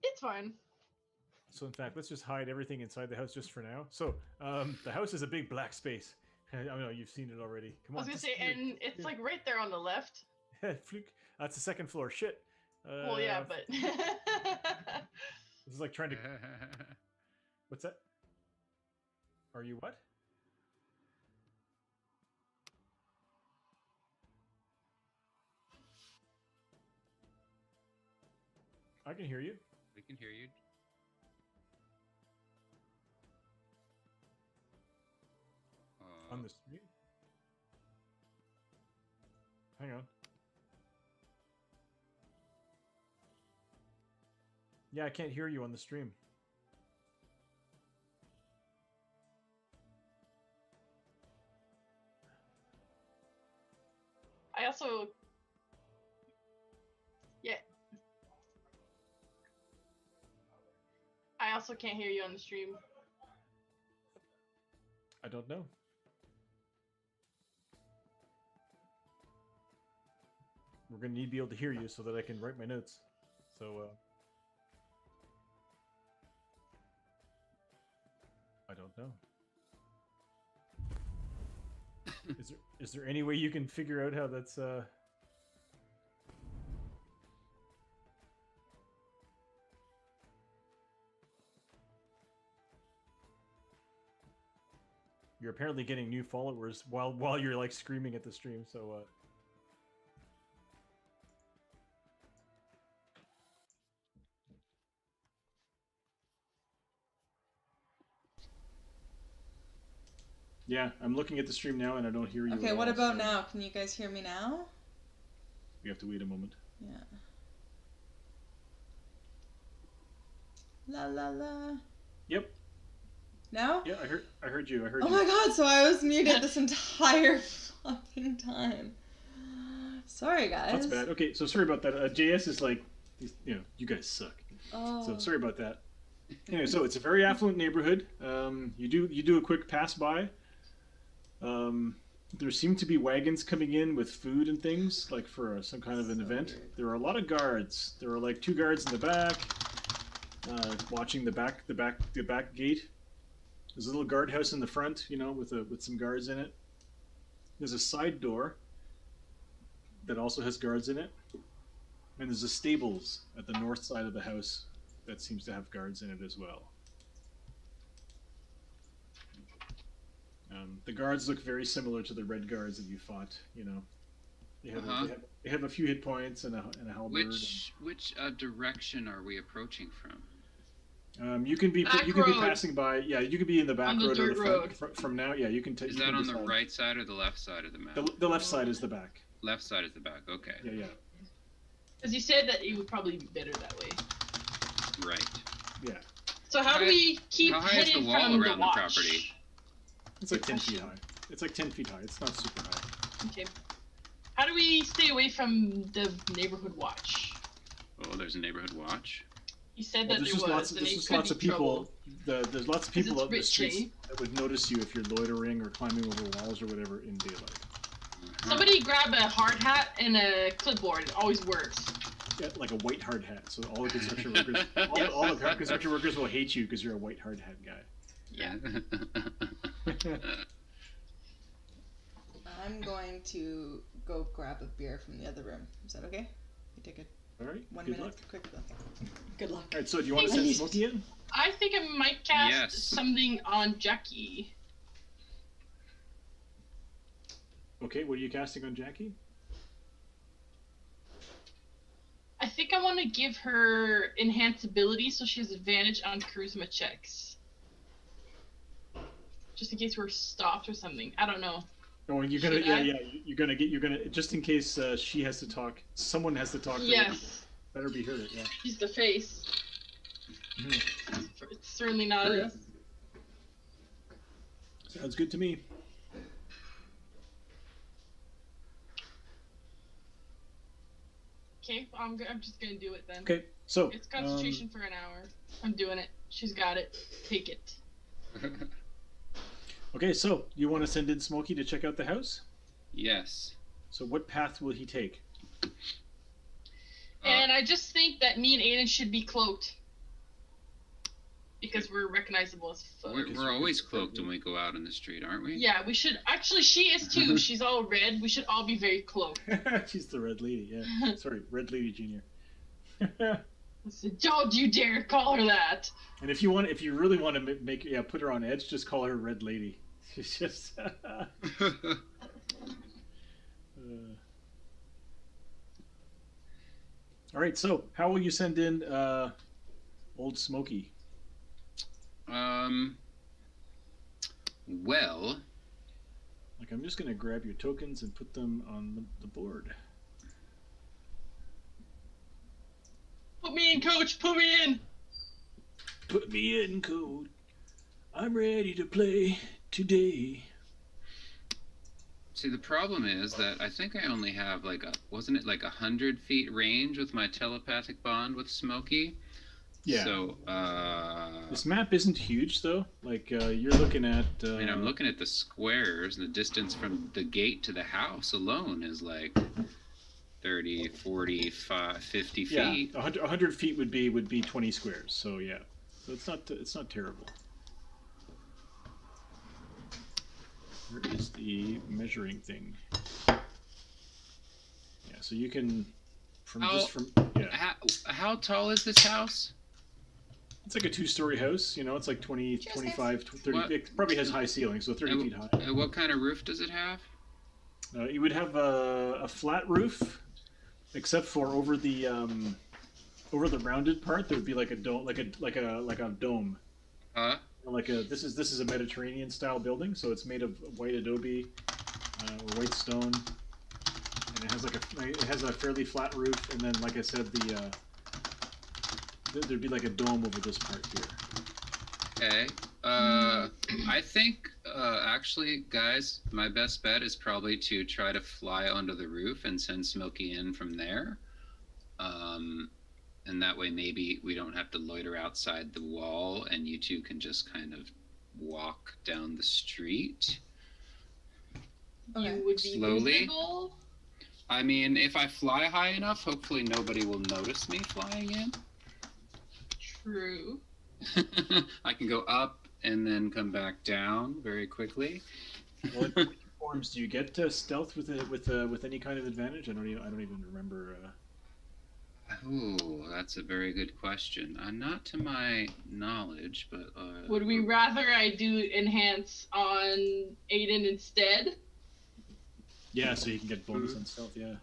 Speaker 3: It's fine.
Speaker 1: So in fact, let's just hide everything inside the house just for now. So the house is a big black space. I know you've seen it already. Come
Speaker 3: I
Speaker 1: on.
Speaker 3: was gonna say,
Speaker 1: disappear.
Speaker 3: and it's like right there on the left.
Speaker 1: Fluke. That's the second floor. Shit.
Speaker 3: Well, yeah, but
Speaker 1: This is like trying to. What's that? Are you what? I can hear you.
Speaker 2: We can hear you.
Speaker 1: On the stream? Hang on. Yeah, I can't hear you on the stream.
Speaker 3: I also, yeah, I also can't hear you on the stream.
Speaker 1: I don't know. We're gonna need to be able to hear you so that I can write my notes. So, I don't know. Is there any way you can figure out how that's You're apparently getting new followers while you're like screaming at the stream, so Yeah, I'm looking at the stream now and I don't hear you.
Speaker 5: Okay,
Speaker 1: at
Speaker 5: what
Speaker 1: all,
Speaker 5: about
Speaker 1: so
Speaker 5: now? Can you guys hear me now?
Speaker 1: We have to wait a moment.
Speaker 5: Yeah. La la la.
Speaker 1: Yep.
Speaker 5: Now?
Speaker 1: Yeah, I heard you. I heard
Speaker 5: Oh
Speaker 1: you.
Speaker 5: my god, so I was muted this entire fucking time. Sorry, guys.
Speaker 1: That's bad. Okay, so sorry about that. JS is like, you guys suck.
Speaker 5: Oh.
Speaker 1: So sorry about that. Anyway, so it's a very affluent neighborhood. You do a quick pass by. There seem to be wagons coming in with food and things, like for some kind of an event.
Speaker 5: weird.
Speaker 1: There are a lot of guards. There are like 2 guards in the back, watching the back gate. There's a little guardhouse in the front, with some guards in it. There's a side door that also has guards in it, and there's a stables at the north side of the house that seems to have guards in it as well. The guards look very similar to the red guards that you fought. They have a few hit points and a halberd.
Speaker 2: Which direction are we approaching from?
Speaker 1: You can be
Speaker 3: Back
Speaker 1: you can be
Speaker 3: road.
Speaker 1: passing by. Yeah, you could be in the back
Speaker 3: On the
Speaker 1: road or
Speaker 3: dirt
Speaker 1: the
Speaker 3: road.
Speaker 1: front. From now, yeah, you can take.
Speaker 2: Is that on the right side or the left side of the map?
Speaker 1: The left side is the back.
Speaker 2: Left side is the back. Okay.
Speaker 1: Yeah.
Speaker 3: Because you said that it would probably be better that way.
Speaker 2: Right.
Speaker 1: Yeah.
Speaker 3: So how do we keep
Speaker 2: How high is the
Speaker 3: hidden
Speaker 2: wall
Speaker 3: from
Speaker 2: around the
Speaker 3: watch?
Speaker 2: property?
Speaker 1: It's like
Speaker 3: Good
Speaker 1: 10 feet
Speaker 3: question.
Speaker 1: high. It's like 10 feet high. It's not super high.
Speaker 3: Okay. How do we stay away from the neighborhood watch?
Speaker 2: Oh, there's a neighborhood watch.
Speaker 3: He said
Speaker 1: Well,
Speaker 3: that
Speaker 1: there's
Speaker 3: there
Speaker 1: just
Speaker 3: was,
Speaker 1: lots.
Speaker 3: and
Speaker 1: There's
Speaker 3: it
Speaker 1: just
Speaker 3: could
Speaker 1: lots
Speaker 3: be
Speaker 1: of people.
Speaker 3: trouble.
Speaker 1: There's lots of
Speaker 3: 'Cause
Speaker 1: people
Speaker 3: it's
Speaker 1: out in the
Speaker 3: rich,
Speaker 1: streets
Speaker 3: eh?
Speaker 1: that would notice you if you're loitering or climbing over walls or whatever in daylight.
Speaker 2: Uh-huh.
Speaker 3: Somebody grab a hard hat and a clipboard. It always works.
Speaker 1: Yeah, like a white hard hat. So all the construction workers, all the construction workers will hate you because you're a white hard hat guy.
Speaker 3: Yeah.
Speaker 5: I'm going to go grab a beer from the other room. Is that okay? You take it
Speaker 1: All right.
Speaker 5: 1
Speaker 1: Good
Speaker 5: minute.
Speaker 1: luck.
Speaker 5: Quick. Good luck.
Speaker 1: All right. So do you want to
Speaker 3: Thank
Speaker 1: send
Speaker 3: you.
Speaker 1: Smokey in?
Speaker 3: I think I might cast
Speaker 2: Yes.
Speaker 3: something on Jackie.
Speaker 1: Okay. What are you casting on Jackie?
Speaker 3: I think I want to give her enhanced ability so she has advantage on charisma checks. Just in case we're stopped or something. I don't know.
Speaker 1: Oh, you're gonna
Speaker 3: Should I?
Speaker 1: you're gonna just in case she has to talk. Someone has to talk. To her.
Speaker 3: Yes,
Speaker 1: Better be her. Yeah.
Speaker 3: she's the face.
Speaker 1: Mhm.
Speaker 3: It's certainly not
Speaker 1: Okay.
Speaker 3: us.
Speaker 1: Sounds good to me.
Speaker 3: Okay, I'm just gonna do it then.
Speaker 1: Okay. So.
Speaker 3: It's concentration for an hour. I'm doing it. She's got it. Take it.
Speaker 1: Okay. So you want to send in Smokey to check out the house?
Speaker 2: Yes.
Speaker 1: So what path will he take?
Speaker 3: And I just think that me and Aiden should be cloaked. Because we're recognizable as fuck.
Speaker 2: We're always cloaked when we go out in the street, aren't we?
Speaker 3: Yeah, we should. Actually, she is too. She's all red. We should all be very cloaked.
Speaker 1: She's the red lady. Yeah. Sorry, red lady junior.
Speaker 3: So don't you dare call her that.
Speaker 1: And if you really want to put her on edge, just call her red lady. She's just. All right. So how will you send in old Smokey?
Speaker 2: Well,
Speaker 1: Like, I'm just gonna grab your tokens and put them on the board.
Speaker 3: Put me in, coach. Put me in.
Speaker 1: Put me in, code. I'm ready to play today.
Speaker 2: see, the problem is that I think I only have wasn't it like 100 feet range with my telepathic bond with Smokey?
Speaker 1: Yeah.
Speaker 2: So,
Speaker 1: This map isn't huge though. Like you're looking at.
Speaker 2: I mean, I'm looking at the squares, and the distance from the gate to the house alone is like 30, 45, 50 feet.
Speaker 1: Yeah, 100 feet would be 20 squares. So yeah, so it's not terrible. Where is the measuring thing? Yeah, so you can yeah.
Speaker 2: How tall is this house?
Speaker 1: It's like a 2-story house. You know, it's like 20, 25, 30.
Speaker 2: What?
Speaker 1: It probably has high ceilings, so 30 feet high.
Speaker 2: What kind of roof does it have?
Speaker 1: You would have a flat roof, except for over the rounded part, there would be like a dome, like a dome.
Speaker 2: Huh?
Speaker 1: like a this is a Mediterranean style building, so it's made of white adobe or white stone, and it has a fairly flat roof, and then like I said, there'd be like a dome over this part here.
Speaker 2: Okay. I think actually, guys, my best bet is probably to try to fly onto the roof and send Smokey in from there. And that way, maybe we don't have to loiter outside the wall, and you two can just kind of walk down the street.
Speaker 5: Okay.
Speaker 3: You would be
Speaker 2: Slowly.
Speaker 3: visible.
Speaker 2: I mean, if I fly high enough, hopefully nobody will notice me flying in.
Speaker 3: True.
Speaker 2: I can go up and then come back down very quickly.
Speaker 1: What forms do you get stealth with any kind of advantage? I don't even remember.
Speaker 2: Oh, that's a very good question. Not to my knowledge, but
Speaker 3: Would we rather I do enhance on Aiden instead?
Speaker 1: Yeah, so you can get bonus on stealth. Yeah.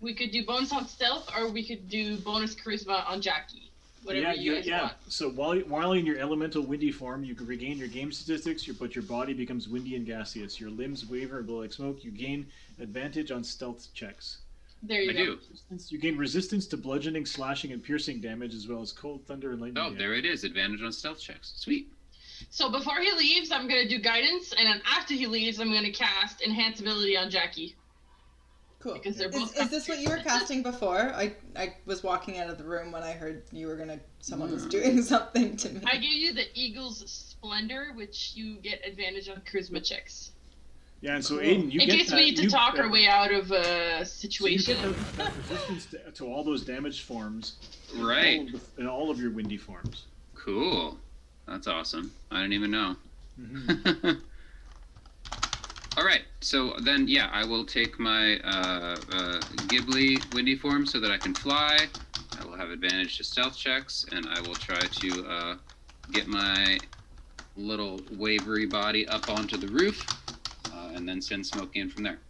Speaker 3: We could do bonus on stealth, or we could do bonus charisma on Jackie. Whatever you guys want.
Speaker 1: So while in your elemental windy form, you can regain your game statistics, but your body becomes windy and gaseous. Your limbs waver and glow like smoke. You gain advantage on stealth checks.
Speaker 3: There you
Speaker 2: I
Speaker 3: go.
Speaker 2: do.
Speaker 1: You gain resistance to bludgeoning, slashing, and piercing damage, as well as cold, thunder, and lightning.
Speaker 2: Oh, there it is. Advantage on stealth checks. Sweet.
Speaker 3: So before he leaves, I'm gonna do guidance, and then after he leaves, I'm gonna cast enhance ability on Jackie.
Speaker 5: Cool.
Speaker 3: Because they're both
Speaker 5: Is this what you were casting before? I was walking out of the room when I heard you were gonna. Someone was doing something to me.
Speaker 3: I gave you the Eagle's Splendor, which you get advantage on charisma checks.
Speaker 1: Yeah, and so
Speaker 5: Cool.
Speaker 1: Aiden, you
Speaker 3: In
Speaker 1: get
Speaker 3: case
Speaker 1: that,
Speaker 3: we need to talk our way out of a
Speaker 1: so you
Speaker 3: situation.
Speaker 1: get that resistance to all those damage forms. in
Speaker 2: Right.
Speaker 1: all of in all of your windy forms.
Speaker 2: Cool. That's awesome. I didn't even know.
Speaker 1: Mhm.
Speaker 2: All right. So then, yeah, I will take my Ghibli windy form so that I can fly. I will have advantage to stealth checks, and I will try to get my little wavery body up onto the roof, and then send Smokey in from there.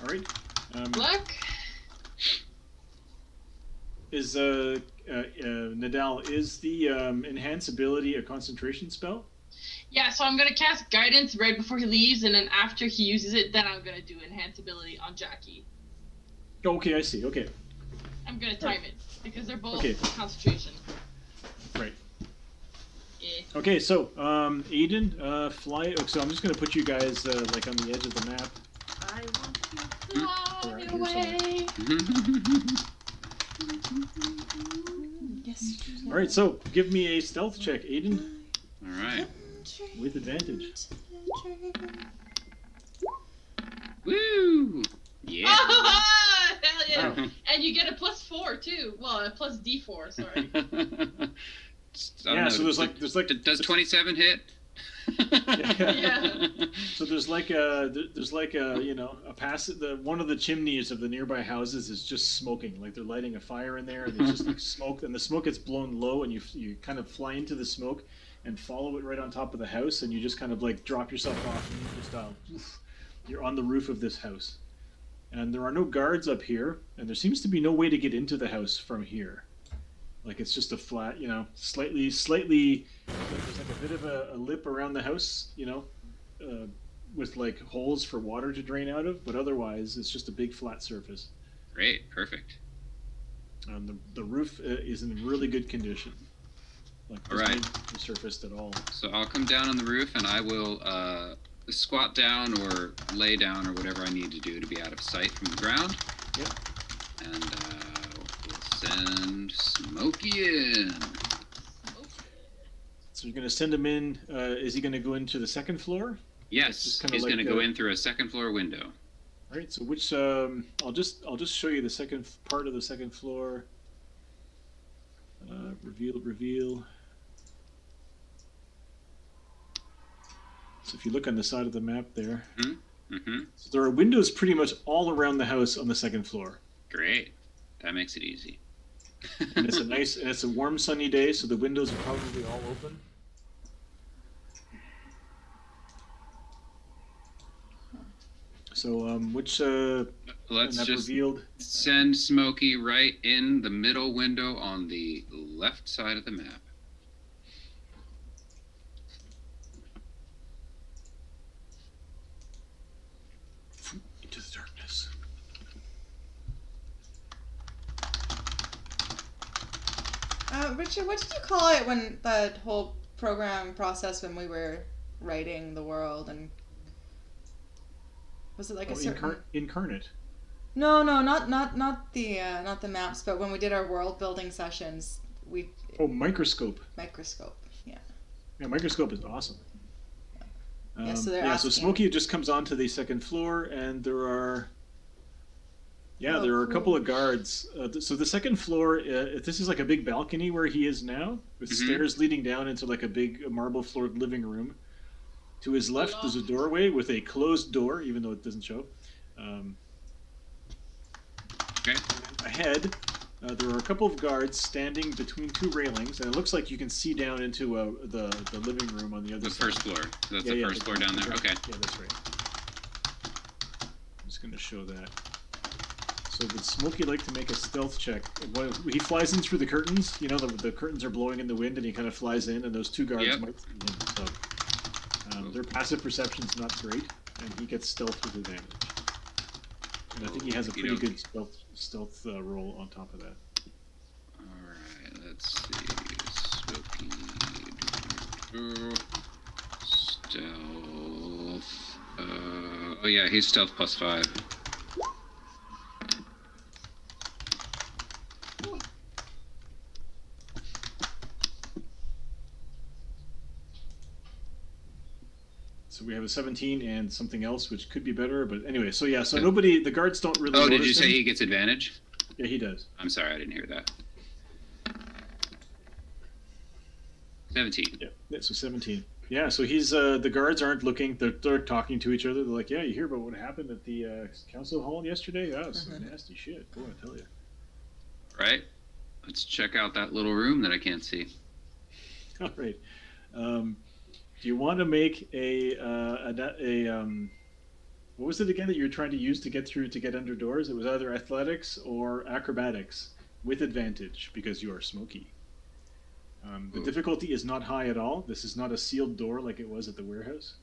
Speaker 1: All right.
Speaker 3: Luck.
Speaker 1: Is Nadal, is the enhance ability a concentration spell?
Speaker 3: Yeah, so I'm gonna cast guidance right before he leaves, and then after he uses it, then I'm gonna do enhance ability on Jackie.
Speaker 1: Oh, okay, I see. Okay,
Speaker 3: I'm gonna time it because they're both
Speaker 1: Okay.
Speaker 3: concentration.
Speaker 1: right.
Speaker 3: Yeah.
Speaker 1: Okay, so Aiden, fly. Oh, so I'm just gonna put you guys like on the edge of the map.
Speaker 3: I want to fly
Speaker 1: Alright, here's
Speaker 3: away.
Speaker 5: Yes.
Speaker 1: All right, so give me a stealth check, Aiden,
Speaker 2: All right.
Speaker 1: with advantage.
Speaker 2: Woo! Yeah.
Speaker 3: Hell yeah!
Speaker 1: Wow.
Speaker 3: And you get a +4 too. Well, a plus D4. Sorry.
Speaker 2: I don't
Speaker 1: Yeah,
Speaker 2: know,
Speaker 1: so there's like
Speaker 2: does 27 hit?
Speaker 3: Yeah.
Speaker 1: So there's like a you know a one of the chimneys of the nearby houses is just smoking, like they're lighting a fire in there, and there's just like smoke, and the smoke gets blown low, and you kind of fly into the smoke and follow it right on top of the house, and you just kind of like drop yourself off, and you just you're on the roof of this house, and there are no guards up here, and there seems to be no way to get into the house from here. Like it's just a flat, you know, slightly. There's like a bit of a lip around the house, you know, with like holes for water to drain out of, but otherwise it's just a big flat surface.
Speaker 2: Great, perfect.
Speaker 1: The roof is in really good condition. Like
Speaker 2: All
Speaker 1: there's
Speaker 2: right.
Speaker 1: no resurfaced at all.
Speaker 2: So I'll come down on the roof and I will squat down or lay down or whatever I need to do to be out of sight from the ground.
Speaker 1: Yep.
Speaker 2: And we'll send Smokey in.
Speaker 1: So you're gonna send him in. Is he gonna go into the second floor?
Speaker 2: Yes,
Speaker 1: just kinda
Speaker 2: he's
Speaker 1: like
Speaker 2: going to go
Speaker 1: a-
Speaker 2: in through a second floor window.
Speaker 1: All right. So which I'll just show you the second part of the second floor. Reveal. So if you look on the side of the map there,
Speaker 2: Mm-hmm.
Speaker 1: so there are windows pretty much all around the house on the second floor.
Speaker 2: Great. That makes it easy.
Speaker 1: And it's a warm sunny day, so the windows are probably all open. So which
Speaker 2: Let's
Speaker 1: map
Speaker 2: just
Speaker 1: revealed?
Speaker 2: send Smokey right in the middle window on the left side of the map.
Speaker 5: Richard, what did you call it when that whole program process when we were writing the world and was it like a certain
Speaker 1: incarnate?
Speaker 5: No, not the maps, but when we did our world building sessions, we
Speaker 1: Microscope.
Speaker 5: Microscope. Yeah.
Speaker 1: Yeah, Microscope is awesome.
Speaker 5: Yeah, so they're
Speaker 1: so
Speaker 5: asking-
Speaker 1: Smokey just comes onto the second floor, and there are a couple of guards. So the second floor, this is like a big balcony where he is now, with stairs leading down into like a big marble floored living room. To his left, there's a doorway with a closed door, even though it doesn't show.
Speaker 2: Okay.
Speaker 1: Ahead, there are a couple of guards standing between two railings, and it looks like you can see down into the living room on the other
Speaker 2: The
Speaker 1: side.
Speaker 2: first floor. That's the first floor down there. Okay.
Speaker 1: Yeah, that's right. I'm just going to show that. So would Smokey like to make a stealth check? He flies in through the curtains. You know, the curtains are blowing in the wind, and he kind of flies in, and those two guards might see him. So their passive perception's not great, and he gets stealth with advantage. And I think he has a pretty good stealth roll on top of that.
Speaker 2: Alright, let's see. Stealth. Oh yeah, he's stealth +5.
Speaker 1: So we have a 17 and something else, which could be better, but anyway. So yeah, so nobody, the guards don't really.
Speaker 2: Oh, did you
Speaker 1: notice
Speaker 2: say
Speaker 1: him.
Speaker 2: he gets advantage?
Speaker 1: Yeah, he does.
Speaker 2: I'm sorry, I didn't hear that. 17.
Speaker 1: Yeah, so 17. Yeah, so he's the guards aren't looking. They're talking to each other. They're like, "Yeah, you hear about what happened at the council hall yesterday? Yeah, it's some nasty shit. Boy, I tell you."
Speaker 2: Right. Let's check out that little room that I can't see.
Speaker 1: All right. Do you want to make a what was it again that you were trying to use to get through to get under doors? It was either athletics or acrobatics with advantage because you are Smokey. The difficulty is not high at all. This is not a sealed door like it was at the warehouse.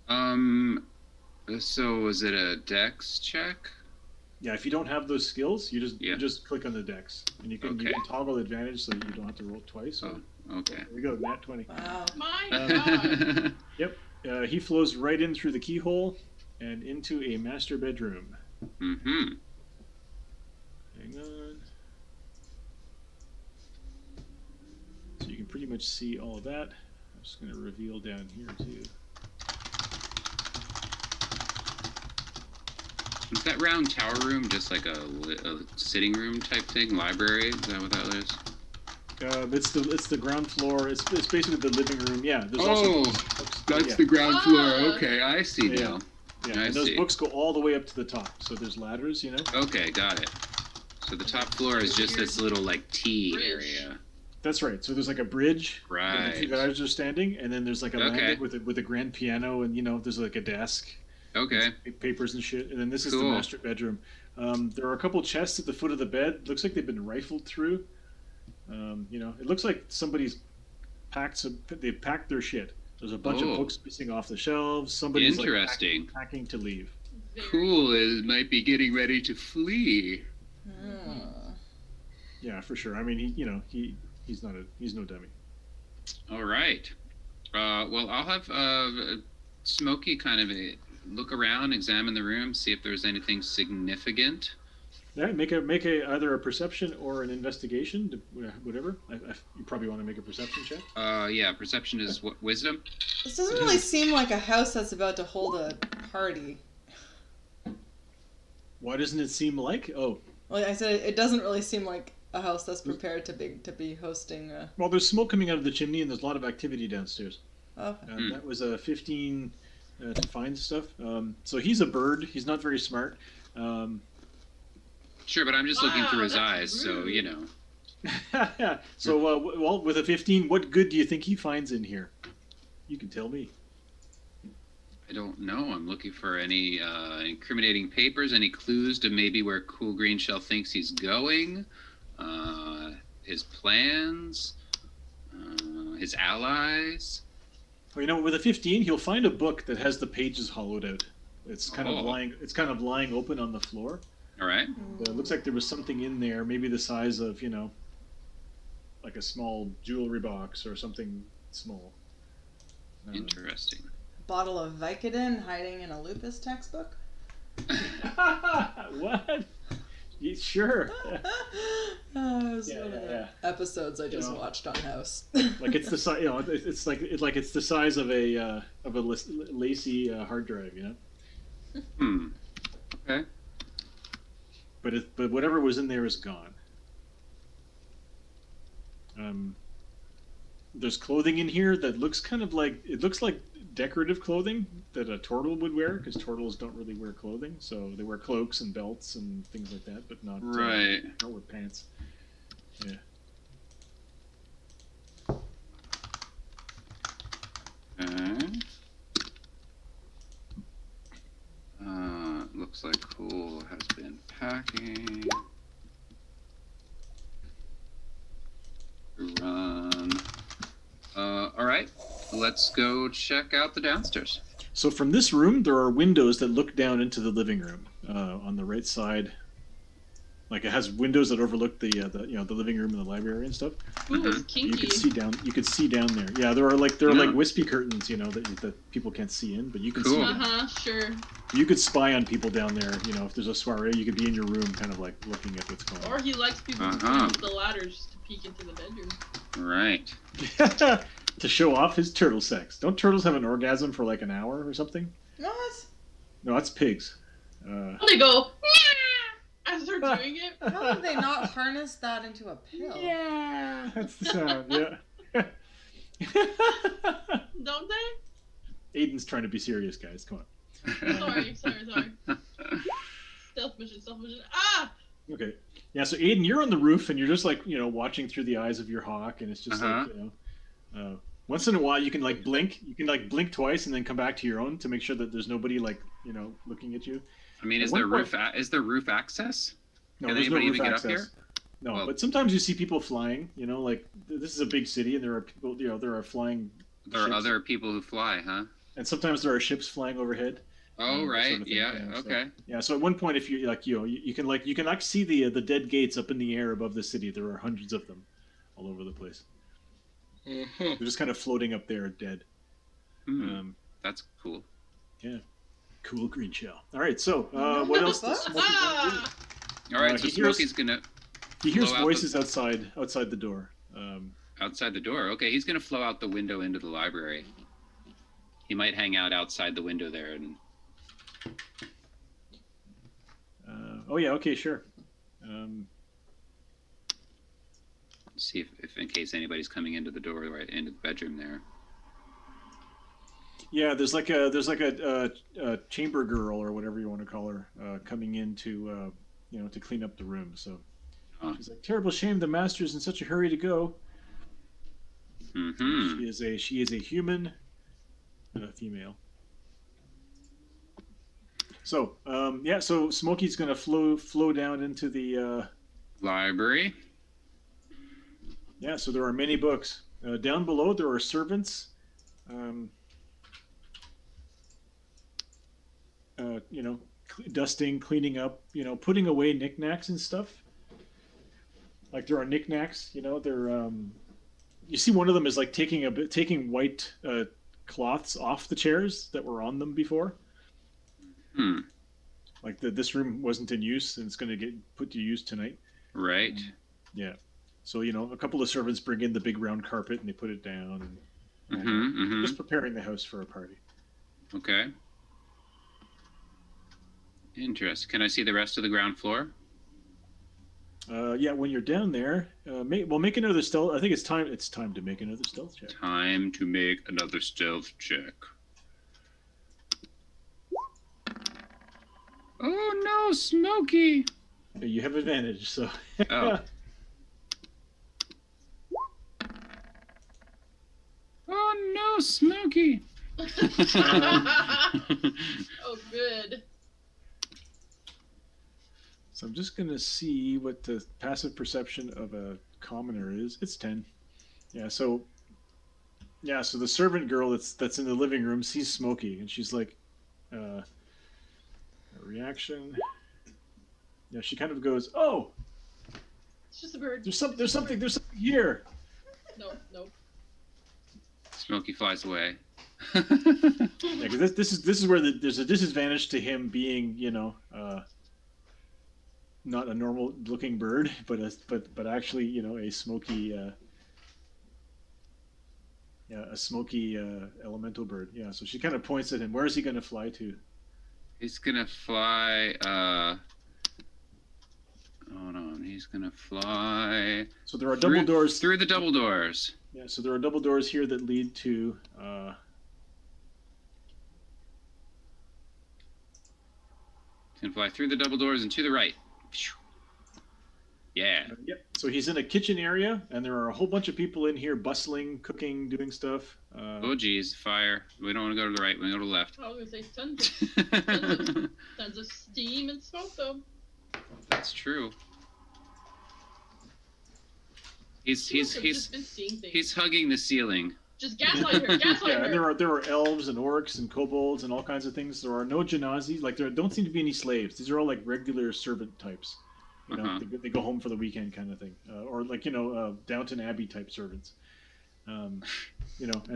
Speaker 2: So was it a dex check?
Speaker 1: Yeah, if you don't have those skills, you just click on the dex, and you can toggle advantage so that you don't have to roll twice. So.
Speaker 2: Okay.
Speaker 1: There we go, nat 20.
Speaker 5: Wow.
Speaker 3: My God.
Speaker 1: Yep. He flows right in through the keyhole and into a master bedroom.
Speaker 2: Mm-hmm.
Speaker 1: Hang on. So you can pretty much see all of that. I'm just going to reveal down here too.
Speaker 2: Is that round tower room just like a sitting room type thing? Library? Is that what that is?
Speaker 1: It's the ground floor. It's basically the living room. Yeah. There's
Speaker 2: Oh,
Speaker 1: also
Speaker 2: that's
Speaker 1: yeah.
Speaker 2: the ground floor.
Speaker 3: Ah.
Speaker 2: Okay, I see
Speaker 1: Yeah.
Speaker 2: now.
Speaker 1: Yeah,
Speaker 2: I
Speaker 1: and those
Speaker 2: see.
Speaker 1: books go all the way up to the top. So there's ladders, you know.
Speaker 2: Okay, got it. So the top floor is just this little like T
Speaker 3: Bridge.
Speaker 2: area.
Speaker 1: That's right. So there's like a bridge. Where the two
Speaker 2: Right.
Speaker 1: guys are standing, and then there's like a
Speaker 2: Okay.
Speaker 1: landing with a grand piano, and there's like a desk.
Speaker 2: Okay.
Speaker 1: Papers and shit, and then this is the
Speaker 2: Cool.
Speaker 1: master bedroom. There are a couple chests at the foot of the bed. Looks like they've been rifled through. It looks like somebody's they've packed their shit. There's a bunch of books missing off the shelves. Somebody's
Speaker 2: Interesting.
Speaker 1: like packing to leave.
Speaker 3: Very
Speaker 2: Cool. It might be getting ready to flee.
Speaker 1: Yeah, for sure. I mean, he's no dummy.
Speaker 2: All right. Well, I'll have Smokey kind of look around, examine the room, see if there's anything significant.
Speaker 1: Yeah, make either a perception or an investigation, whatever. You probably want to make a perception check.
Speaker 2: Yeah. Perception is what, wisdom.
Speaker 5: This doesn't really seem like a house that's about to hold a party.
Speaker 1: Why doesn't it seem like? Oh,
Speaker 5: Well, I said it doesn't really seem like a house that's prepared to be hosting.
Speaker 1: well, there's smoke coming out of the chimney, and there's a lot of activity downstairs.
Speaker 5: Okay.
Speaker 1: That was a 15 to find stuff. So he's a bird. He's not very smart.
Speaker 2: Sure, but I'm just looking
Speaker 3: Wow,
Speaker 2: through his
Speaker 3: that's
Speaker 2: eyes, so
Speaker 3: rude.
Speaker 2: you know.
Speaker 1: So, well, with a 15, what good do you think he finds in here? You can tell me.
Speaker 2: I don't know. I'm looking for any incriminating papers, any clues to maybe where Cool Green Shell thinks he's going, his plans, his allies.
Speaker 1: Well, with a 15, he'll find a book that has the pages hollowed out. It's kind of
Speaker 2: Oh.
Speaker 1: lying. It's kind of lying open on the floor.
Speaker 2: All right.
Speaker 1: It looks like there was something in there, maybe the size of, like a small jewelry box or something small.
Speaker 2: Interesting.
Speaker 5: Bottle of Vicodin hiding in a lupus textbook.
Speaker 1: What? Sure.
Speaker 5: It was
Speaker 1: Yeah,
Speaker 5: one of the
Speaker 1: yeah.
Speaker 5: episodes I just
Speaker 1: You know.
Speaker 5: watched on House.
Speaker 1: Like it's the size, it's like it's the size of a lacy hard drive, you know.
Speaker 2: Okay.
Speaker 1: But whatever was in there is gone. There's clothing in here that looks kind of like decorative clothing that a turtle would wear, because turtles don't really wear clothing, so they wear cloaks and belts and things like that, but not
Speaker 2: Right.
Speaker 1: don't wear pants. Yeah.
Speaker 2: Okay. Looks like Cool has been packing. Run. All right. Let's go check out the downstairs.
Speaker 1: So from this room, there are windows that look down into the living room on the right side. Like it has windows that overlook the living room and the library and stuff.
Speaker 3: Ooh, it's
Speaker 1: You
Speaker 3: kinky.
Speaker 1: could see down. You could see down there. Yeah, there are like
Speaker 2: Yeah.
Speaker 1: wispy curtains, that people can't see in, but you can see.
Speaker 2: Cool.
Speaker 1: them.
Speaker 3: Sure.
Speaker 1: You could spy on people down there. If there's a soiree, you could be in your room, kind of like looking at what's going
Speaker 3: Or he likes people who
Speaker 2: Uh-huh.
Speaker 3: climb up the ladders just to peek into the bedroom.
Speaker 2: Right.
Speaker 1: on. To show off his turtle sex. Don't turtles have an orgasm for like an hour or something?
Speaker 5: What?
Speaker 1: No, that's pigs.
Speaker 3: They go "Meow" as they're doing it.
Speaker 5: How would they not harness that into a pill?
Speaker 1: Yeah, that's the sound. Yeah.
Speaker 3: Don't they?
Speaker 1: Aiden's trying to be serious, guys. Come on.
Speaker 3: Sorry. Stealth mission. Ah!
Speaker 1: Okay. Yeah, so Aiden, you're on the roof and you're just like, watching through the eyes of your hawk, and it's just
Speaker 2: Uh-huh.
Speaker 1: like, once in a while you can like blink. You can like blink twice and then come back to your own to make sure that there's nobody like, looking at you.
Speaker 2: I mean,
Speaker 1: At
Speaker 2: is
Speaker 1: one
Speaker 2: there
Speaker 1: point-
Speaker 2: is there roof access?
Speaker 1: No,
Speaker 2: Can
Speaker 1: there's
Speaker 2: anybody
Speaker 1: no roof
Speaker 2: even get
Speaker 1: access.
Speaker 2: up here?
Speaker 1: No,
Speaker 2: Well-
Speaker 1: but sometimes you see people flying, like this is a big city and there are people, there are flying
Speaker 2: There are
Speaker 1: ships,
Speaker 2: other people who fly, huh?
Speaker 1: and sometimes there are ships flying overhead.
Speaker 2: Oh,
Speaker 1: that
Speaker 2: right.
Speaker 1: sort of thing,
Speaker 2: Yeah.
Speaker 1: yeah, so-
Speaker 2: Okay.
Speaker 1: Yeah, so at one point, if you like, you can like see the dead gates up in the air above the city. There are hundreds of them, all over the place. They're just kind of floating up there, dead.
Speaker 2: Hmm, that's cool.
Speaker 1: Cool green shell. All right, so what else does Smokey want to do?
Speaker 2: All right.
Speaker 1: Uh,
Speaker 2: So
Speaker 1: he hears-
Speaker 2: Smokey's gonna
Speaker 1: He hears
Speaker 2: blow out the-
Speaker 1: voices outside the door.
Speaker 2: outside the door. Okay, he's gonna flow out the window into the library. He might hang out outside the window there and.
Speaker 1: Oh yeah, okay, sure.
Speaker 2: See if in case anybody's coming into the door right into the bedroom there.
Speaker 1: Yeah, there's like a chamber girl or whatever you want to call her coming in to to clean up the room. So
Speaker 2: Huh.
Speaker 1: she's like, terrible shame the master's in such a hurry to go.
Speaker 2: Mm-hmm.
Speaker 1: She is a human, female. So so Smokey's gonna flow down into the
Speaker 2: Library.
Speaker 1: so there are many books. Down below there are servants. Dusting, cleaning up, putting away knickknacks and stuff. Like there are knickknacks, they're you see one of them is like taking white cloths off the chairs that were on them before.
Speaker 2: Hmm.
Speaker 1: Like this room wasn't in use and it's going to get put to use tonight.
Speaker 2: Right.
Speaker 1: Yeah. So a couple of servants bring in the big round carpet and they put it down. And,
Speaker 2: Mm-hmm. Mm-hmm.
Speaker 1: just preparing the house for a party.
Speaker 2: Okay. Interesting. Can I see the rest of the ground floor?
Speaker 1: When you're down there, make another stealth. I think it's time. It's time to make another stealth check.
Speaker 2: Time to make another stealth check. Oh no, Smokey!
Speaker 1: You have advantage, so.
Speaker 2: Oh. Oh no, Smokey!
Speaker 3: Oh, good.
Speaker 1: So I'm just gonna see what the passive perception of a commoner is. It's 10. So the servant girl that's in the living room sees Smokey and she's like, a reaction. Yeah, she kind of goes, "Oh,
Speaker 3: It's just a bird.
Speaker 1: there's something here."
Speaker 3: Nope.
Speaker 2: Smokey flies away.
Speaker 1: Yeah, 'cause this is where there's a disadvantage to him being, not a normal looking bird, but actually, a smoky, elemental bird. Yeah. So she kind of points at him. Where is he going to fly to?
Speaker 2: He's gonna fly. Hold on. He's gonna fly.
Speaker 1: So there are double doors
Speaker 2: through the double doors.
Speaker 1: Yeah. So there are double doors here that lead to.
Speaker 2: He's gonna fly through the double doors and to the right. Yeah.
Speaker 1: Yep. So he's in a kitchen area, and there are a whole bunch of people in here bustling, cooking, doing stuff.
Speaker 2: Oh geez, fire! We don't want to go to the right. We want to go to the left.
Speaker 3: I was gonna say tons of steam and smoke though.
Speaker 2: That's true. He's hugging the ceiling.
Speaker 3: Just gaslight her. Gaslight
Speaker 1: Yeah,
Speaker 3: her.
Speaker 1: and there are elves and orcs and kobolds and all kinds of things. There are no genasi. Like there don't seem to be any slaves. These are all like regular servant types. They go home for the weekend kind of thing, or like Downton Abbey type servants. And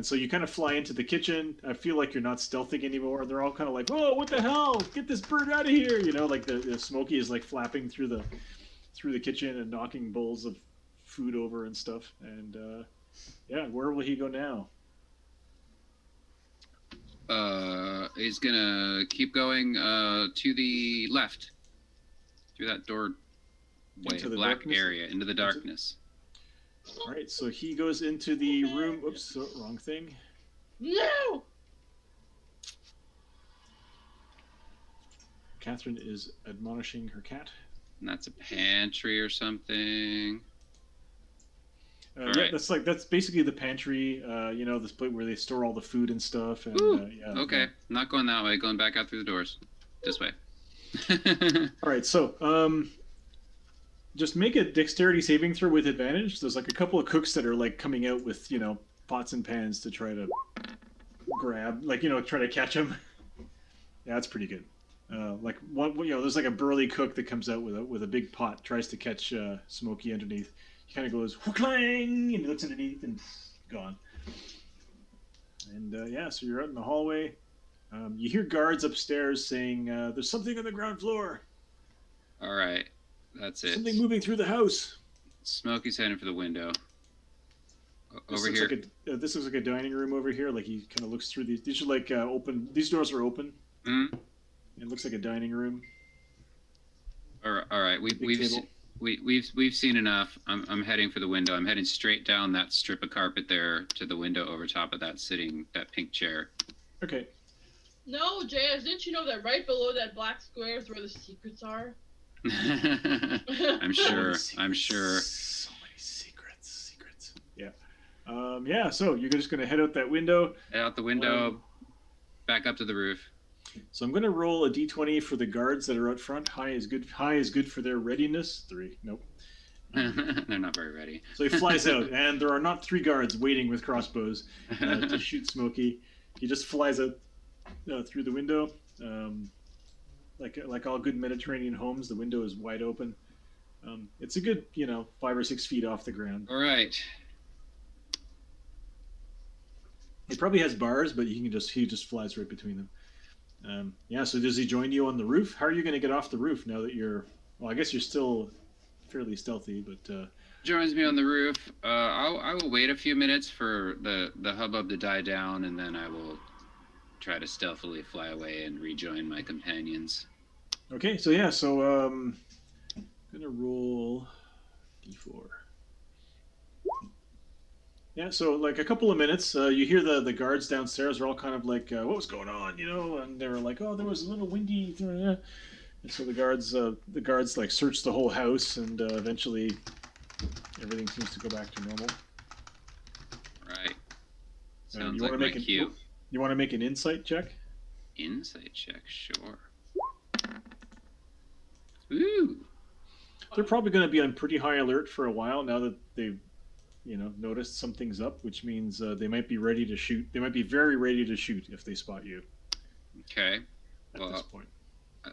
Speaker 1: so you kind of fly into the kitchen. I feel like you're not stealthing anymore. They're all kind of like, "Whoa, what the hell? Get this bird out of here!" Like the Smokey is like flapping through the kitchen and knocking bowls of food over and stuff. And where will he go now?
Speaker 2: He's gonna keep going to the left through that door.
Speaker 1: Into the
Speaker 2: black
Speaker 1: darkness?
Speaker 2: area, into the darkness.
Speaker 1: All right, so he goes into the room. Oops, wrong thing.
Speaker 3: No.
Speaker 1: Catherine is admonishing her cat.
Speaker 2: And that's a pantry or something.
Speaker 1: Yeah, that's basically the pantry. This place where they store all the food and stuff. And,
Speaker 2: okay, not going that way. Going back out through the doors. This way.
Speaker 1: All right, so just make a dexterity saving throw with advantage. There's like a couple of cooks that are like coming out with pots and pans to try to grab, try to catch them. Yeah, that's pretty good. There's like a burly cook that comes out with a big pot, tries to catch Smokey underneath. He kind of goes clang, and he looks underneath and gone. And so you're out in the hallway. You hear guards upstairs saying, "There's something on the ground floor."
Speaker 2: All right, that's it.
Speaker 1: Something moving through the house.
Speaker 2: Smokey's heading for the window.
Speaker 1: This
Speaker 2: over
Speaker 1: looks
Speaker 2: here.
Speaker 1: This looks like a dining room over here. Like he kind of looks through these. These are like open. These doors are open.
Speaker 2: Mm-hmm.
Speaker 1: It looks like a dining room.
Speaker 2: All right. We've seen enough. I'm heading for the window. I'm heading straight down that strip of carpet there to the window over top of that pink chair.
Speaker 1: Okay.
Speaker 3: No, JS, didn't you know that right below that black square is where the secrets are?
Speaker 2: I'm sure. I'm sure.
Speaker 1: So many secrets. Yeah. So you're just gonna head out that window.
Speaker 2: Head out the window. Back up to the roof.
Speaker 1: So I'm going to roll a d20 for the guards that are out front. High is good for their readiness. 3. Nope.
Speaker 2: They're not very ready.
Speaker 1: So he flies out, and there are not 3 guards waiting with crossbows to shoot Smokey. He just flies out through the window. Like all good Mediterranean homes, the window is wide open. It's a good, 5 or 6 feet off the ground.
Speaker 2: All right.
Speaker 1: He probably has bars, but he just flies right between them. So does he join you on the roof? How are you going to get off the roof now that you're... Well, I guess you're still fairly stealthy, but...
Speaker 2: Joins me on the roof. I will wait a few minutes for the hubbub to die down, and then I will try to stealthily fly away and rejoin my companions.
Speaker 1: Okay, so I'm going to roll d4. Yeah, so like a couple of minutes, you hear the guards downstairs are all kind of like, what was going on, and they were like, oh, there was a little windy. And so the guards like search the whole house, and eventually everything seems to go back to normal.
Speaker 2: Right. Sounds
Speaker 1: you
Speaker 2: like my cue.
Speaker 1: You want to make an insight check?
Speaker 2: Insight check, sure. Ooh.
Speaker 1: They're probably going to be on pretty high alert for a while now that they've noticed something's up, which means they might be ready to shoot. They might be very ready to shoot if they spot you.
Speaker 2: Okay.
Speaker 1: At this point.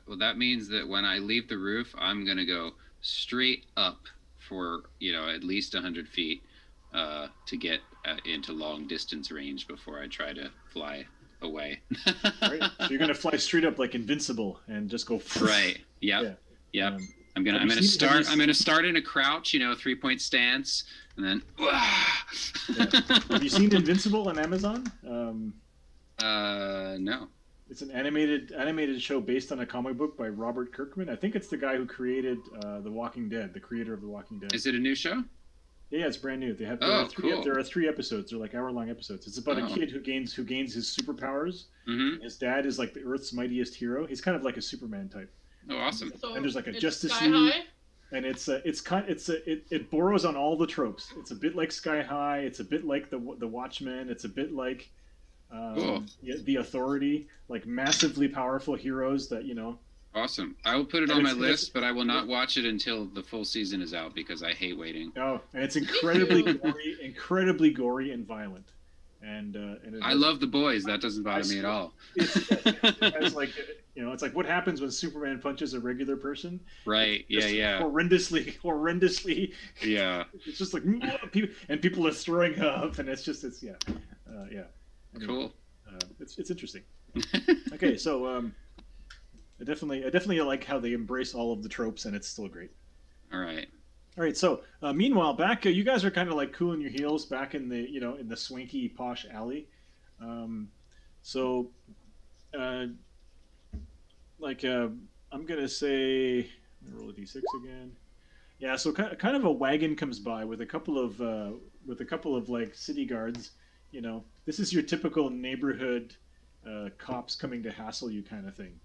Speaker 2: Well, that means that when I leave the roof, I'm going to go straight up for, at least 100 feet. to get into long distance range before I try to fly away.
Speaker 1: Right. So you're gonna fly straight up like Invincible and just go.
Speaker 2: Right. Yep.
Speaker 1: Yeah.
Speaker 2: Yep.
Speaker 1: Um,
Speaker 2: I'm gonna start in a crouch, 3-point stance, and then.
Speaker 1: Have you seen Invincible on Amazon?
Speaker 2: No.
Speaker 1: It's an animated show based on a comic book by Robert Kirkman. I think it's the guy who created The Walking Dead, the creator of The Walking Dead.
Speaker 2: Is it a new show?
Speaker 1: Yeah, it's brand new. There
Speaker 2: cool.
Speaker 1: are 3 episodes. They're like hour-long episodes. It's about a kid who gains his superpowers.
Speaker 2: Mm-hmm.
Speaker 1: His dad is like the Earth's mightiest hero. He's kind of like a Superman type.
Speaker 2: Oh, awesome.
Speaker 3: So
Speaker 1: And there's like a
Speaker 3: it's
Speaker 1: Justice
Speaker 3: Sky
Speaker 1: League.
Speaker 3: High?
Speaker 1: And it borrows on all the tropes. It's a bit like Sky High. It's a bit like the Watchmen. It's a bit like
Speaker 2: Cool.
Speaker 1: the Authority. Like massively powerful heroes that
Speaker 2: Awesome. I will put it
Speaker 1: And
Speaker 2: on my
Speaker 1: it's-
Speaker 2: list, but I will not watch it until the full season is out because I hate waiting.
Speaker 1: Oh, and it's incredibly
Speaker 3: too.
Speaker 1: incredibly gory and violent. And it
Speaker 2: I
Speaker 1: has-
Speaker 2: love The Boys. That doesn't bother me at all.
Speaker 1: it has like it's like what happens when Superman punches a regular person.
Speaker 2: Right. Yeah.
Speaker 1: Just
Speaker 2: Yeah.
Speaker 1: horrendously.
Speaker 2: Yeah.
Speaker 1: It's just like people are throwing up, and it's yeah. Anyway,
Speaker 2: Cool.
Speaker 1: it's interesting. Okay, so I definitely like how they embrace all of the tropes, and it's still great.
Speaker 2: All right.
Speaker 1: All right, so meanwhile, back you guys are kind of like cooling your heels back in the in the swanky posh alley. I'm gonna say, let me roll a d6 again. Yeah, so kind of a wagon comes by with a couple of like city guards. This is your typical neighborhood cops coming to hassle you kind of thing.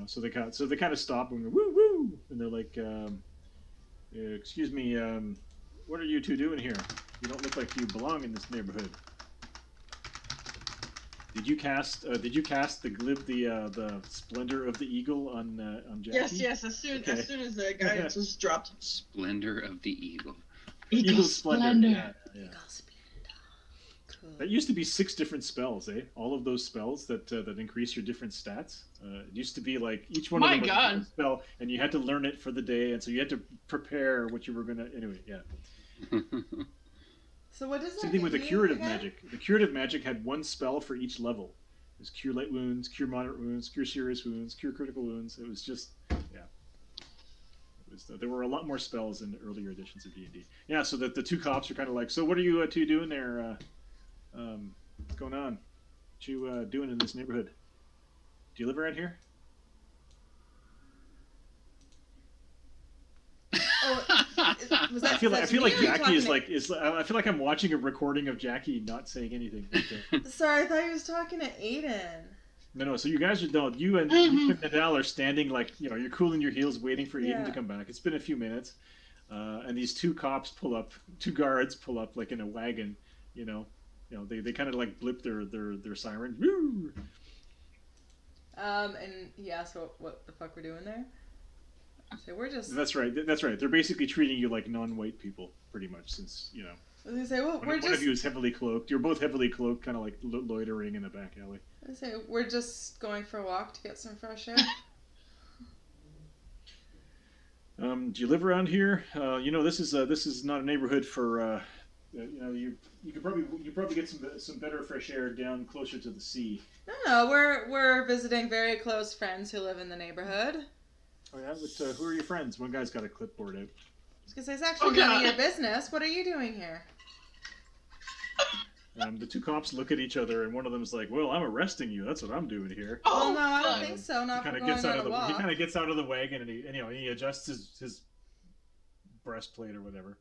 Speaker 1: So they kind of stop and go, woo woo, and they're like, excuse me, what are you two doing here? You don't look like you belong in this neighborhood. Did you cast the Splendor of the Eagle on Jackie?
Speaker 3: Yes. As soon
Speaker 1: Okay.
Speaker 3: as the guy just dropped.
Speaker 2: Splendor of the Eagle.
Speaker 1: Eagle Splendor. Yeah.
Speaker 5: Cool.
Speaker 1: That used to be 6 different spells, eh? All of those spells that increase your different stats. It used to be like each one of
Speaker 3: My
Speaker 1: them was a
Speaker 3: God.
Speaker 1: different spell, and you had to learn it for the day, and so you had to prepare what you were gonna. Anyway, yeah.
Speaker 5: So what does that
Speaker 1: Same thing with the
Speaker 5: mean
Speaker 1: curative
Speaker 5: again?
Speaker 1: magic. The curative magic had 1 spell for each level. It was cure light wounds, cure moderate wounds, cure serious wounds, cure critical wounds. It was just, yeah. There were a lot more spells in the earlier editions of D&D. Yeah, so the 2 cops are kind of like, so what are you 2 doing there? What's going on? What you doing in this neighborhood? Do you live around here?
Speaker 5: Was that,
Speaker 1: I feel like
Speaker 5: me or are you
Speaker 1: Jackie
Speaker 5: talking
Speaker 1: is
Speaker 5: to-
Speaker 1: like I feel like I'm watching a recording of Jackie not saying anything.
Speaker 5: Sorry, I thought he was talking to Aiden.
Speaker 1: No. So you guys are done. You and Nadal are standing like you're cooling your heels, waiting for Aiden
Speaker 5: Yeah.
Speaker 1: to come back. It's been a few minutes, and these 2 cops pull up. 2 guards pull up like in a wagon. They kind of like blip their siren. Woo!
Speaker 5: And he asked what the fuck we're doing there. So we're just.
Speaker 1: That's right. They're basically treating you like non-white people, pretty much, since
Speaker 5: I was gonna say, well,
Speaker 1: one of you is heavily cloaked. You're both heavily cloaked, kind of like loitering in the back alley.
Speaker 5: we're just going for a walk to get some fresh air.
Speaker 1: Do you live around here? This is not a neighborhood for. You could probably get some better fresh air down closer to the sea.
Speaker 5: No, we're visiting very close friends who live in the neighborhood.
Speaker 1: Oh yeah, but who are your friends? One guy's got a clipboard out.
Speaker 5: I was gonna say, it's actually none of your business. What are you doing here?
Speaker 1: The 2 cops look at each other, and one of them's like, "Well, I'm arresting you. That's what I'm doing here."
Speaker 5: Oh,
Speaker 3: Oh
Speaker 5: no, I don't
Speaker 3: fuck.
Speaker 5: think so. Not
Speaker 1: He
Speaker 5: for
Speaker 1: kind of
Speaker 5: going
Speaker 1: gets out
Speaker 5: on
Speaker 1: of
Speaker 5: a walk.
Speaker 1: he kind of gets out of the wagon, and he adjusts his breastplate or whatever.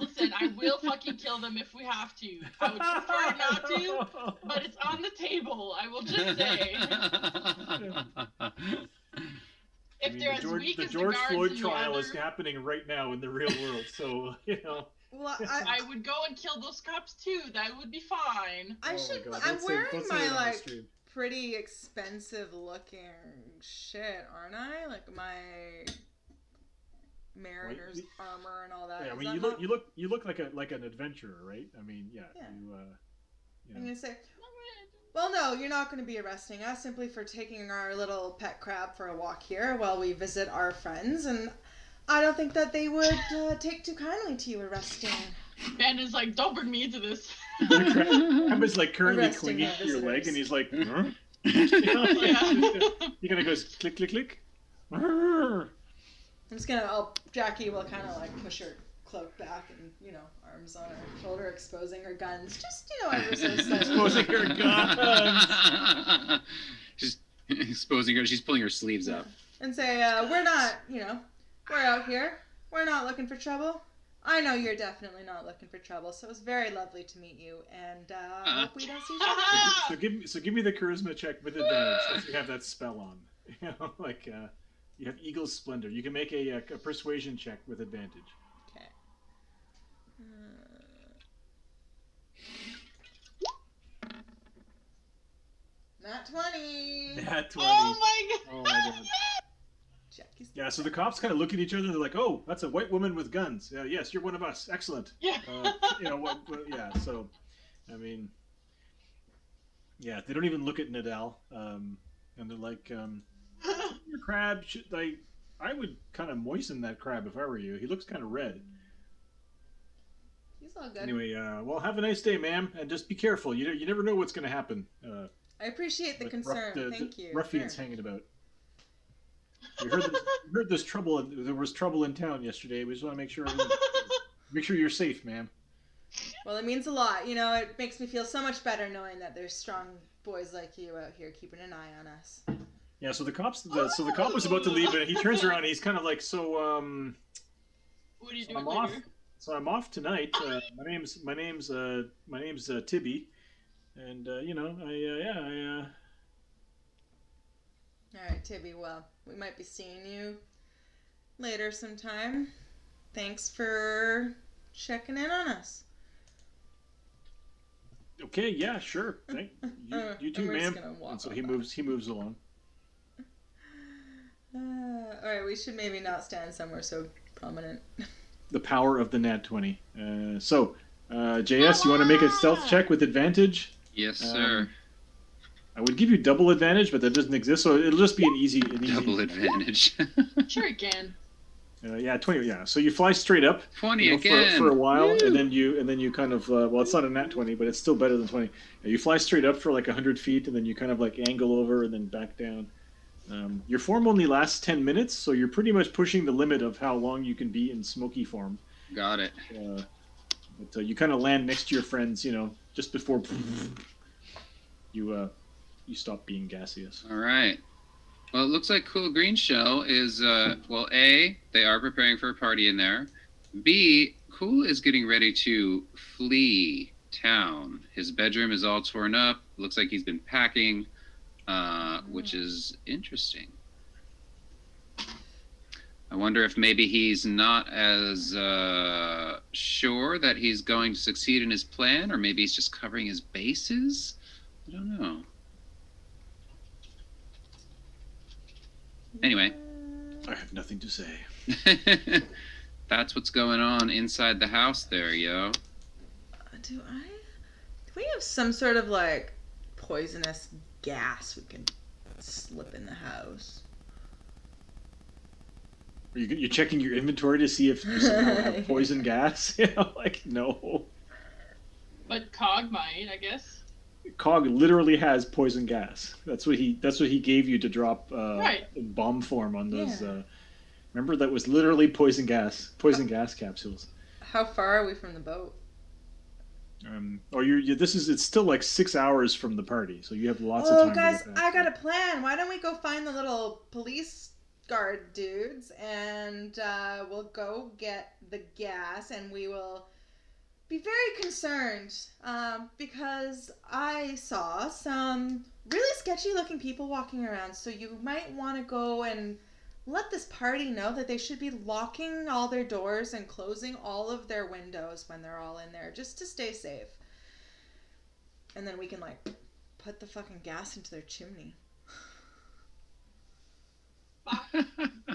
Speaker 3: Listen, I will fucking kill them if we have to. I would prefer not to, but it's on the table. I will just say. If they're as weak
Speaker 1: the
Speaker 3: as
Speaker 1: George
Speaker 3: the guards
Speaker 1: Floyd
Speaker 3: in the
Speaker 1: trial
Speaker 3: other,
Speaker 1: is happening right now in the real world, so
Speaker 5: Well,
Speaker 3: I would go and kill those cops too. That would be fine.
Speaker 5: I
Speaker 1: Oh my
Speaker 5: should.
Speaker 1: God,
Speaker 5: I'm
Speaker 1: don't say-
Speaker 5: wearing
Speaker 1: don't say
Speaker 5: my
Speaker 1: it on the
Speaker 5: like
Speaker 1: stream.
Speaker 5: pretty expensive looking shit, aren't I? Like my mariner's armor and all that.
Speaker 1: Yeah, I
Speaker 5: Is
Speaker 1: mean,
Speaker 5: that
Speaker 1: you look like an adventurer, right? I mean, yeah.
Speaker 5: Yeah.
Speaker 1: You
Speaker 5: I'm
Speaker 1: know.
Speaker 5: gonna say. Well, no, you're not going to be arresting us simply for taking our little pet crab for a walk here while we visit our friends. And I don't think that they would take too kindly to you arresting.
Speaker 3: Ben is like, don't bring me into this.
Speaker 1: The crab is like currently
Speaker 5: Arresting
Speaker 1: clinging
Speaker 5: our
Speaker 1: to your leg,
Speaker 5: visitors.
Speaker 1: and he's like, huh?
Speaker 3: Yeah.
Speaker 1: He kind of goes click, click, click.
Speaker 5: I'm just gonna. Jackie will kind of like push her cloak back and arms on her shoulder, exposing her guns. Just ever so slightly.
Speaker 1: Exposing her guns.
Speaker 2: She's exposing her. She's pulling her sleeves up.
Speaker 5: And say, we're not. We're out here. We're not looking for trouble. I know you're definitely not looking for trouble, so it was very lovely to meet you, and I hope we don't see each other.
Speaker 1: So give me the charisma check with advantage since you have that spell on. You have Eagle's Splendor. You can make a persuasion check with advantage.
Speaker 5: Okay. Nat 20.
Speaker 1: Nat 20.
Speaker 3: Oh my god.
Speaker 1: Oh my god.
Speaker 5: Jackie's
Speaker 1: Yeah, so the cops kind of look at each other and they're like, "Oh, that's a white woman with guns. Yes, you're one of us. Excellent."
Speaker 3: Yeah.
Speaker 1: Yeah. So, I mean, yeah, they don't even look at Nadal, and they're like, "Your crab should I would kind of moisten that crab if I were you. He looks kind of red."
Speaker 5: He's all good.
Speaker 1: Anyway, well, have a nice day, ma'am, and just be careful. You never know what's going to happen.
Speaker 5: I appreciate the
Speaker 1: Like
Speaker 5: concern. Thank you.
Speaker 1: Ruffians
Speaker 5: Sure.
Speaker 1: hanging about. We heard there's trouble. There was trouble in town yesterday. We just want to make sure you're safe, ma'am.
Speaker 5: Well, it means a lot. It makes me feel so much better knowing that there's strong boys like you out here keeping an eye on us.
Speaker 1: Yeah. So the cop was about to leave, and he turns around. And he's kind of like, so
Speaker 3: What are you
Speaker 1: so
Speaker 3: doing
Speaker 1: I'm off.
Speaker 3: later?
Speaker 1: So I'm off tonight. My name's Tibby, and
Speaker 5: All right, Tibby. Well, we might be seeing you later sometime. Thanks for checking in on us.
Speaker 1: okay, yeah, sure. Thank you too,
Speaker 5: we're just
Speaker 1: ma'am.
Speaker 5: gonna walk
Speaker 1: And so
Speaker 5: on
Speaker 1: he
Speaker 5: by.
Speaker 1: moves along.
Speaker 5: All right, we should maybe not stand somewhere so prominent.
Speaker 1: The power of the Nat 20. So, JS, you want to make a stealth check with advantage?
Speaker 2: Yes, sir.
Speaker 1: I would give you double advantage, but that doesn't exist, so it'll just be an easy.
Speaker 2: Double advantage.
Speaker 3: Sure you can.
Speaker 1: Yeah, 20. Yeah, so you fly straight up
Speaker 2: 20
Speaker 1: for
Speaker 2: again.
Speaker 1: a while,
Speaker 2: Woo!
Speaker 1: and then you kind of well, it's not a Nat 20, but it's still better than 20. You fly straight up for like 100 feet, and then you kind of like angle over and then back down. Your form only lasts 10 minutes, so you're pretty much pushing the limit of how long you can be in smoky form.
Speaker 2: Got it.
Speaker 1: But you kind of land next to your friends, just before you stop being gaseous.
Speaker 2: All right. Well, it looks like Cool Green Show is, A, they are preparing for a party in there. B, Cool is getting ready to flee town. His bedroom is all torn up. Looks like he's been packing, which is interesting. I wonder if maybe he's not as sure that he's going to succeed in his plan, or maybe he's just covering his bases. I don't know. Anyway.
Speaker 1: I have nothing to say.
Speaker 2: That's what's going on inside the house there, yo.
Speaker 5: Do we have some sort of like poisonous gas we can slip in the house?
Speaker 1: Are you checking your inventory to see if you somehow have poison gas? No.
Speaker 3: But Cog might, I guess.
Speaker 1: Cog literally has poison gas. That's what he gave you to drop
Speaker 3: Right.
Speaker 1: in bomb form on those.
Speaker 5: Yeah.
Speaker 1: Remember, that was literally poison gas capsules.
Speaker 5: How far are we from the boat?
Speaker 1: It's still like 6 hours from the party, so you have lots of
Speaker 5: Oh,
Speaker 1: time.
Speaker 5: guys,
Speaker 1: to get back.
Speaker 5: I got a plan. Why don't we go find the little police guard dudes and we'll go get the gas and we will be very concerned because I saw some really sketchy looking people walking around, so you might want to go and let this party know that they should be locking all their doors and closing all of their windows when they're all in there, just to stay safe. And then we can like put the fucking gas into their chimney.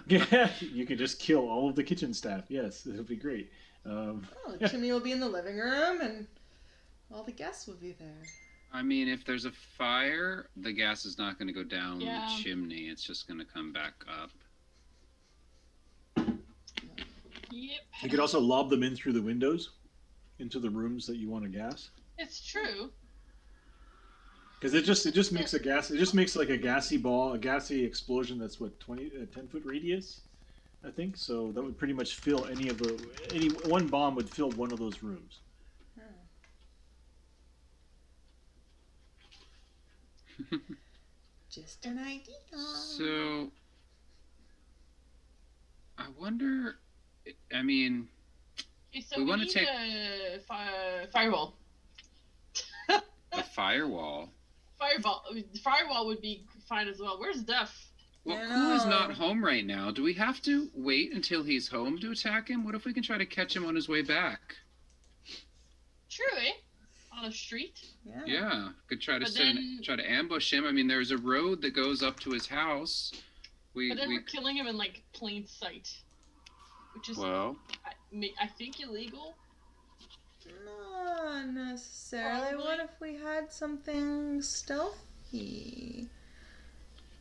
Speaker 1: Yeah, you can just kill all of the kitchen staff. Yes, it'll be great.
Speaker 5: The chimney will be in the living room and all the guests will be there.
Speaker 2: I mean, if there's a fire, the gas is not going to go down
Speaker 3: Yeah.
Speaker 2: the chimney. It's just going to come back up.
Speaker 3: Yep.
Speaker 1: You could also lob them in through the windows into the rooms that you want to gas.
Speaker 3: It's true.
Speaker 1: Because it just makes a gas. It just makes like a gassy ball, a gassy explosion. That's what 10-foot radius, I think. So that would pretty much fill any one bomb would fill one of those rooms.
Speaker 5: Just an idea.
Speaker 2: So, I wonder. I mean,
Speaker 3: Okay, so
Speaker 2: We
Speaker 3: we
Speaker 2: wanna
Speaker 3: need
Speaker 2: take-
Speaker 3: a firewall.
Speaker 2: a firewall.
Speaker 3: Firewall would be fine as well. Where's Duff?
Speaker 2: Well,
Speaker 5: I
Speaker 2: Koo is not
Speaker 5: know.
Speaker 2: home right now. Do we have to wait until he's home to attack him? What if we can try to catch him on his way back?
Speaker 3: True, eh? On a street.
Speaker 5: Yeah.
Speaker 2: Yeah, could try to
Speaker 3: But then-
Speaker 2: try to ambush him. I mean, there's a road that goes up to his house.
Speaker 3: But then we're killing him in like plain sight, which is
Speaker 2: well,
Speaker 3: I think illegal.
Speaker 5: Not necessarily.
Speaker 3: Probably.
Speaker 5: What if we had something stealthy?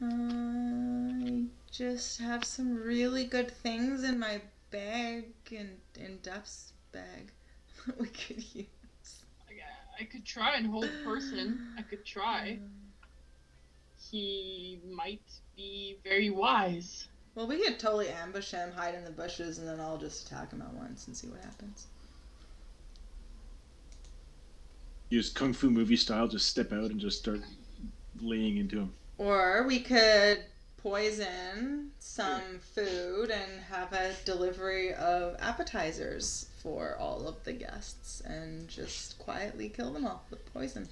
Speaker 5: I just have some really good things in my bag and in Duff's bag that we could use.
Speaker 3: I could try and hold person. I could try. He might be very wise.
Speaker 5: Well, we could totally ambush him, hide in the bushes, and then I'll just attack him at once and see what happens.
Speaker 1: Use kung fu movie style. Just step out and just start laying into him.
Speaker 5: Or we could poison some food and have a delivery of appetizers for all of the guests and just quietly kill them all with poison.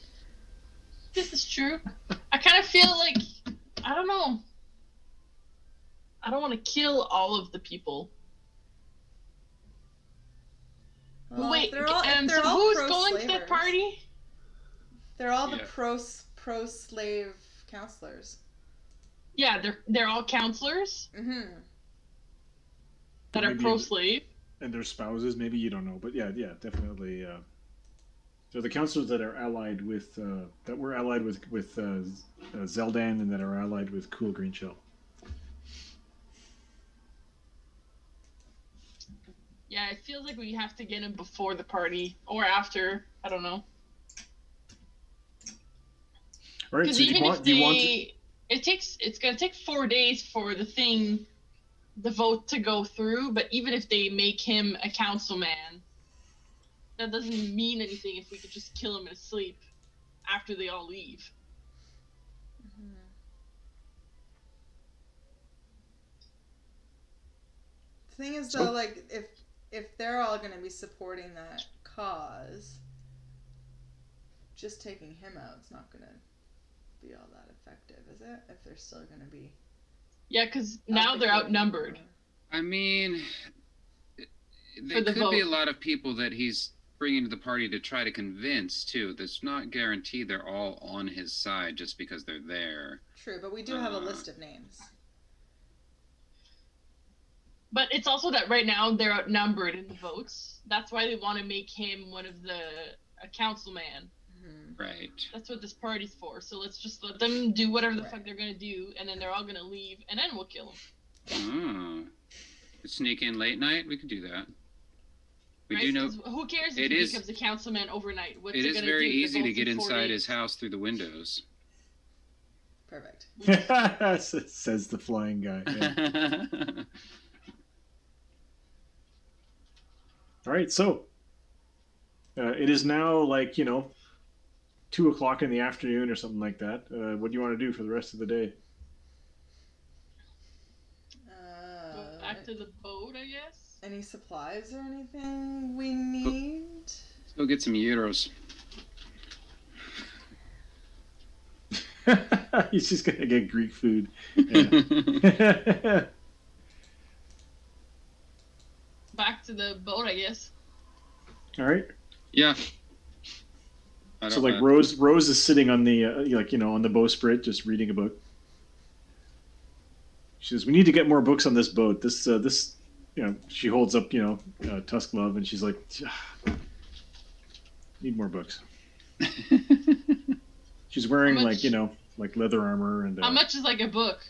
Speaker 3: This is true. I kind of feel like I don't know. I don't want to kill all of the people.
Speaker 5: Well,
Speaker 3: Wait,
Speaker 5: they're all, if
Speaker 3: so
Speaker 5: they're all
Speaker 3: who's going to
Speaker 5: pro-slavers.
Speaker 3: that party?
Speaker 5: They're all the
Speaker 2: Yeah.
Speaker 5: pro-slave counselors.
Speaker 3: Yeah, they're all counselors
Speaker 5: Mm-hmm.
Speaker 3: that are
Speaker 1: Maybe-
Speaker 3: pro-slave.
Speaker 1: And their spouses, maybe you don't know, but yeah, definitely. So the counselors that are allied with that were allied with Zeldan and that are allied with Cool Green Shell.
Speaker 3: Yeah, it feels like we have to get him before the party or after. I don't know.
Speaker 1: All right.
Speaker 3: Because
Speaker 1: So
Speaker 3: even if
Speaker 1: do you want to,
Speaker 3: it's gonna take 4 days for the vote to go through. But even if they make him a councilman, that doesn't mean anything if we could just kill him in his sleep after they all leave.
Speaker 5: The thing is,
Speaker 1: So-
Speaker 5: though, like if they're all going to be supporting that cause, just taking him out is not going to be all that effective, is it? If they're still going to be
Speaker 3: Yeah, because now they're
Speaker 5: advocating
Speaker 3: outnumbered.
Speaker 5: for-
Speaker 2: I mean, there
Speaker 3: the
Speaker 2: could be a
Speaker 3: vote.
Speaker 2: lot of people that he's bringing to the party to try to convince too. That's not guaranteed they're all on his side just because they're there.
Speaker 5: True, but we do have a
Speaker 2: Uh.
Speaker 5: list of names.
Speaker 3: But it's also that right now they're outnumbered in the votes. That's why they want to make him one of a councilman.
Speaker 5: Mm-hmm.
Speaker 2: Right.
Speaker 3: That's what this party's for. So let's just let them do whatever the
Speaker 5: Right.
Speaker 3: fuck they're gonna do, and then they're all gonna leave, and then we'll kill them.
Speaker 2: Oh. Sneak in late night? We could do that. We
Speaker 3: right?
Speaker 2: do know
Speaker 3: 'Cause who cares if
Speaker 2: it
Speaker 3: he
Speaker 2: is-
Speaker 3: becomes a councilman overnight? What's
Speaker 2: it is
Speaker 3: gonna
Speaker 2: very
Speaker 3: do if the
Speaker 2: easy to
Speaker 3: vote's
Speaker 2: get
Speaker 3: in 4
Speaker 2: inside
Speaker 3: days?
Speaker 2: his house through the windows.
Speaker 5: Perfect.
Speaker 1: says the flying guy. Yeah. All right, so it is now like 2:00 in the afternoon or something like that. What do you want to do for the rest of the day?
Speaker 3: Go back to the boat, I guess.
Speaker 5: Any supplies or anything we need?
Speaker 2: Let's go get some euros.
Speaker 1: He's just gonna get Greek food. Yeah.
Speaker 3: Back to the boat, I guess.
Speaker 1: All right.
Speaker 2: Yeah.
Speaker 1: So like Rose is sitting on the on the bowsprit, just reading a book. She says, "We need to get more books on this boat. This she holds up Tusk Love, and she's like, need more books." She's wearing
Speaker 3: How much-
Speaker 1: like leather armor and
Speaker 3: How much is like a book?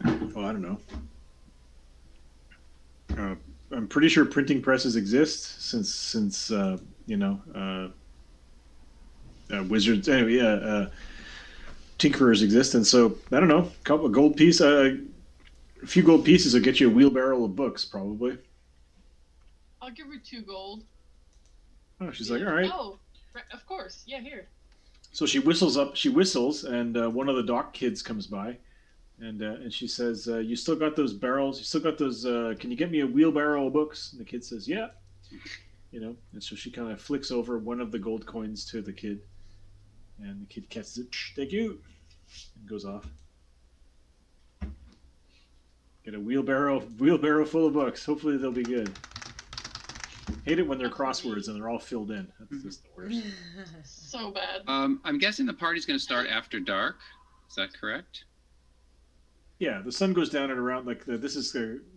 Speaker 1: oh, I don't know. I'm pretty sure printing presses exist since wizards anyway. Yeah, tinkerers exist, and so I don't know. A couple of gold piece, a few gold pieces will get you a wheelbarrow of books, probably.
Speaker 3: I'll give her 2 gold.
Speaker 1: Oh, she's like, all right.
Speaker 3: Oh, of course. Yeah, here.
Speaker 1: So she whistles up. She whistles, and one of the dock kids comes by, and she says, "You still got those barrels? You still got those? Can you get me a wheelbarrow of books?" And the kid says, "Yeah." And so she kind of flicks over one of the gold coins to the kid, and the kid catches it. Thank you, and goes off. Get a wheelbarrow full of books. Hopefully they'll be good. Hate it when they're crosswords and they're all filled in. That's just the worst.
Speaker 3: So bad.
Speaker 2: I'm guessing the party's going to start after dark. Is that correct?
Speaker 1: Yeah, the sun goes down at around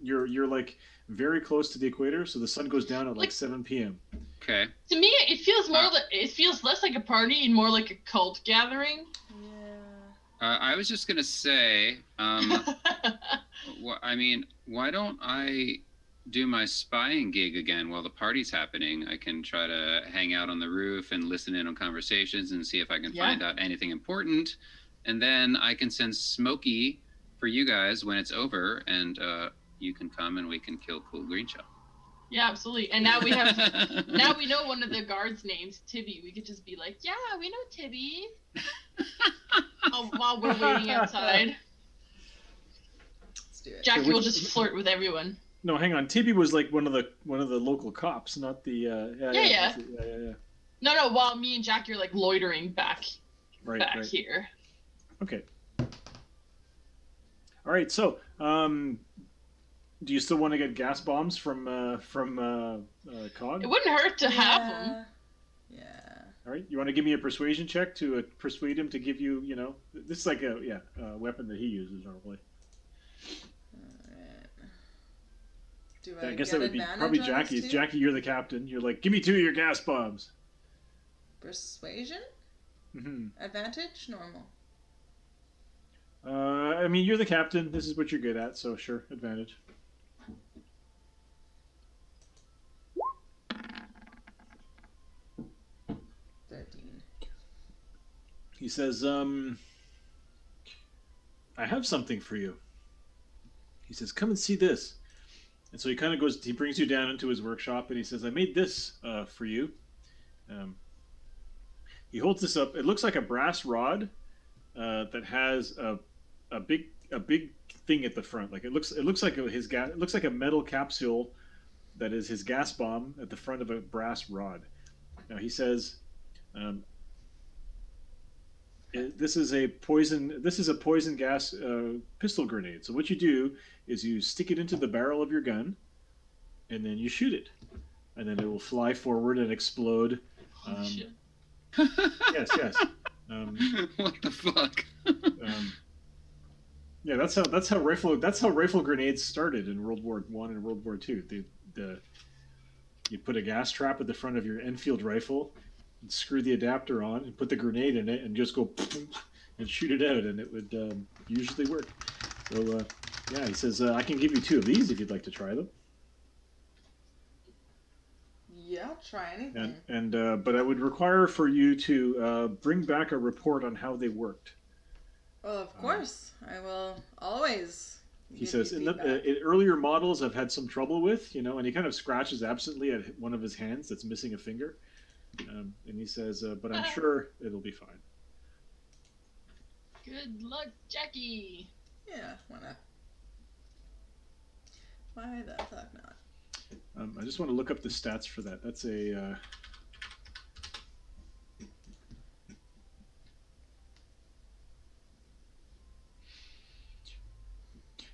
Speaker 1: you're like very close to the equator, so the sun goes down at like 7 p.m.
Speaker 2: Okay.
Speaker 3: To me, it feels it feels less like a party and more like a cult gathering.
Speaker 2: I was just going to say, I mean, why don't I do my spying gig again while the party's happening? I can try to hang out on the roof and listen in on conversations and see if I can find out anything important. And then I can send Smokey for you guys when it's over, and you can come and we can kill Cool Greenshell.
Speaker 3: Yeah, absolutely. And now we have now we know one of the guards' names, Tibby. We could just be like, yeah, we know Tibby. While we're waiting outside.
Speaker 5: Let's do it.
Speaker 3: Jackie will just flirt with everyone.
Speaker 1: No, hang on. Tibby was like one of the local cops, not the.
Speaker 3: Yeah. No. While me and Jackie are like loitering back here.
Speaker 1: Okay. All right. So, do you still want to get gas bombs from Cog?
Speaker 3: It wouldn't hurt to have them.
Speaker 5: Yeah.
Speaker 1: All right. You want to give me a persuasion check to persuade him to give you, this is like a weapon that he uses normally.
Speaker 5: Do
Speaker 1: I guess that would be probably Jackie's.
Speaker 5: too?
Speaker 1: Jackie, you're the captain. You're like, give me 2 of your gas bombs.
Speaker 5: Persuasion?
Speaker 1: Mm-hmm.
Speaker 5: Advantage? Normal.
Speaker 1: I mean, you're the captain. This is what you're good at, so sure, advantage. He says, I have something for you. He says, come and see this. And so he kind of he brings you down into his workshop, and he says, I made this for you. He holds this up. It looks like a brass rod that has a big thing at the front. Like it looks like his gas. It looks like a metal capsule that is his gas bomb at the front of a brass rod. Now he says, this is a poison gas pistol grenade. So what you do is you stick it into the barrel of your gun, and then you shoot it, and then it will fly forward and explode.
Speaker 3: Shit.
Speaker 1: Yes.
Speaker 2: What the fuck?
Speaker 1: Yeah, that's how rifle grenades started in World War I and World War II. You put a gas trap at the front of your Enfield rifle, and screw the adapter on, and put the grenade in it, and just go and shoot it out, and it would usually work. So yeah, he says I can give you 2 of these if you'd like to try them.
Speaker 5: Yeah, I'll try anything.
Speaker 1: And but I would require for you to bring back a report on how they worked.
Speaker 5: Well, of course, I will always.
Speaker 1: He says in earlier models I've had some trouble with, and he kind of scratches absently at one of his hands that's missing a finger, and he says, but I'm sure it'll be fine.
Speaker 3: Good luck, Jackie.
Speaker 5: Yeah, why not? Why the fuck not?
Speaker 1: I just want to look up the stats for that. That's a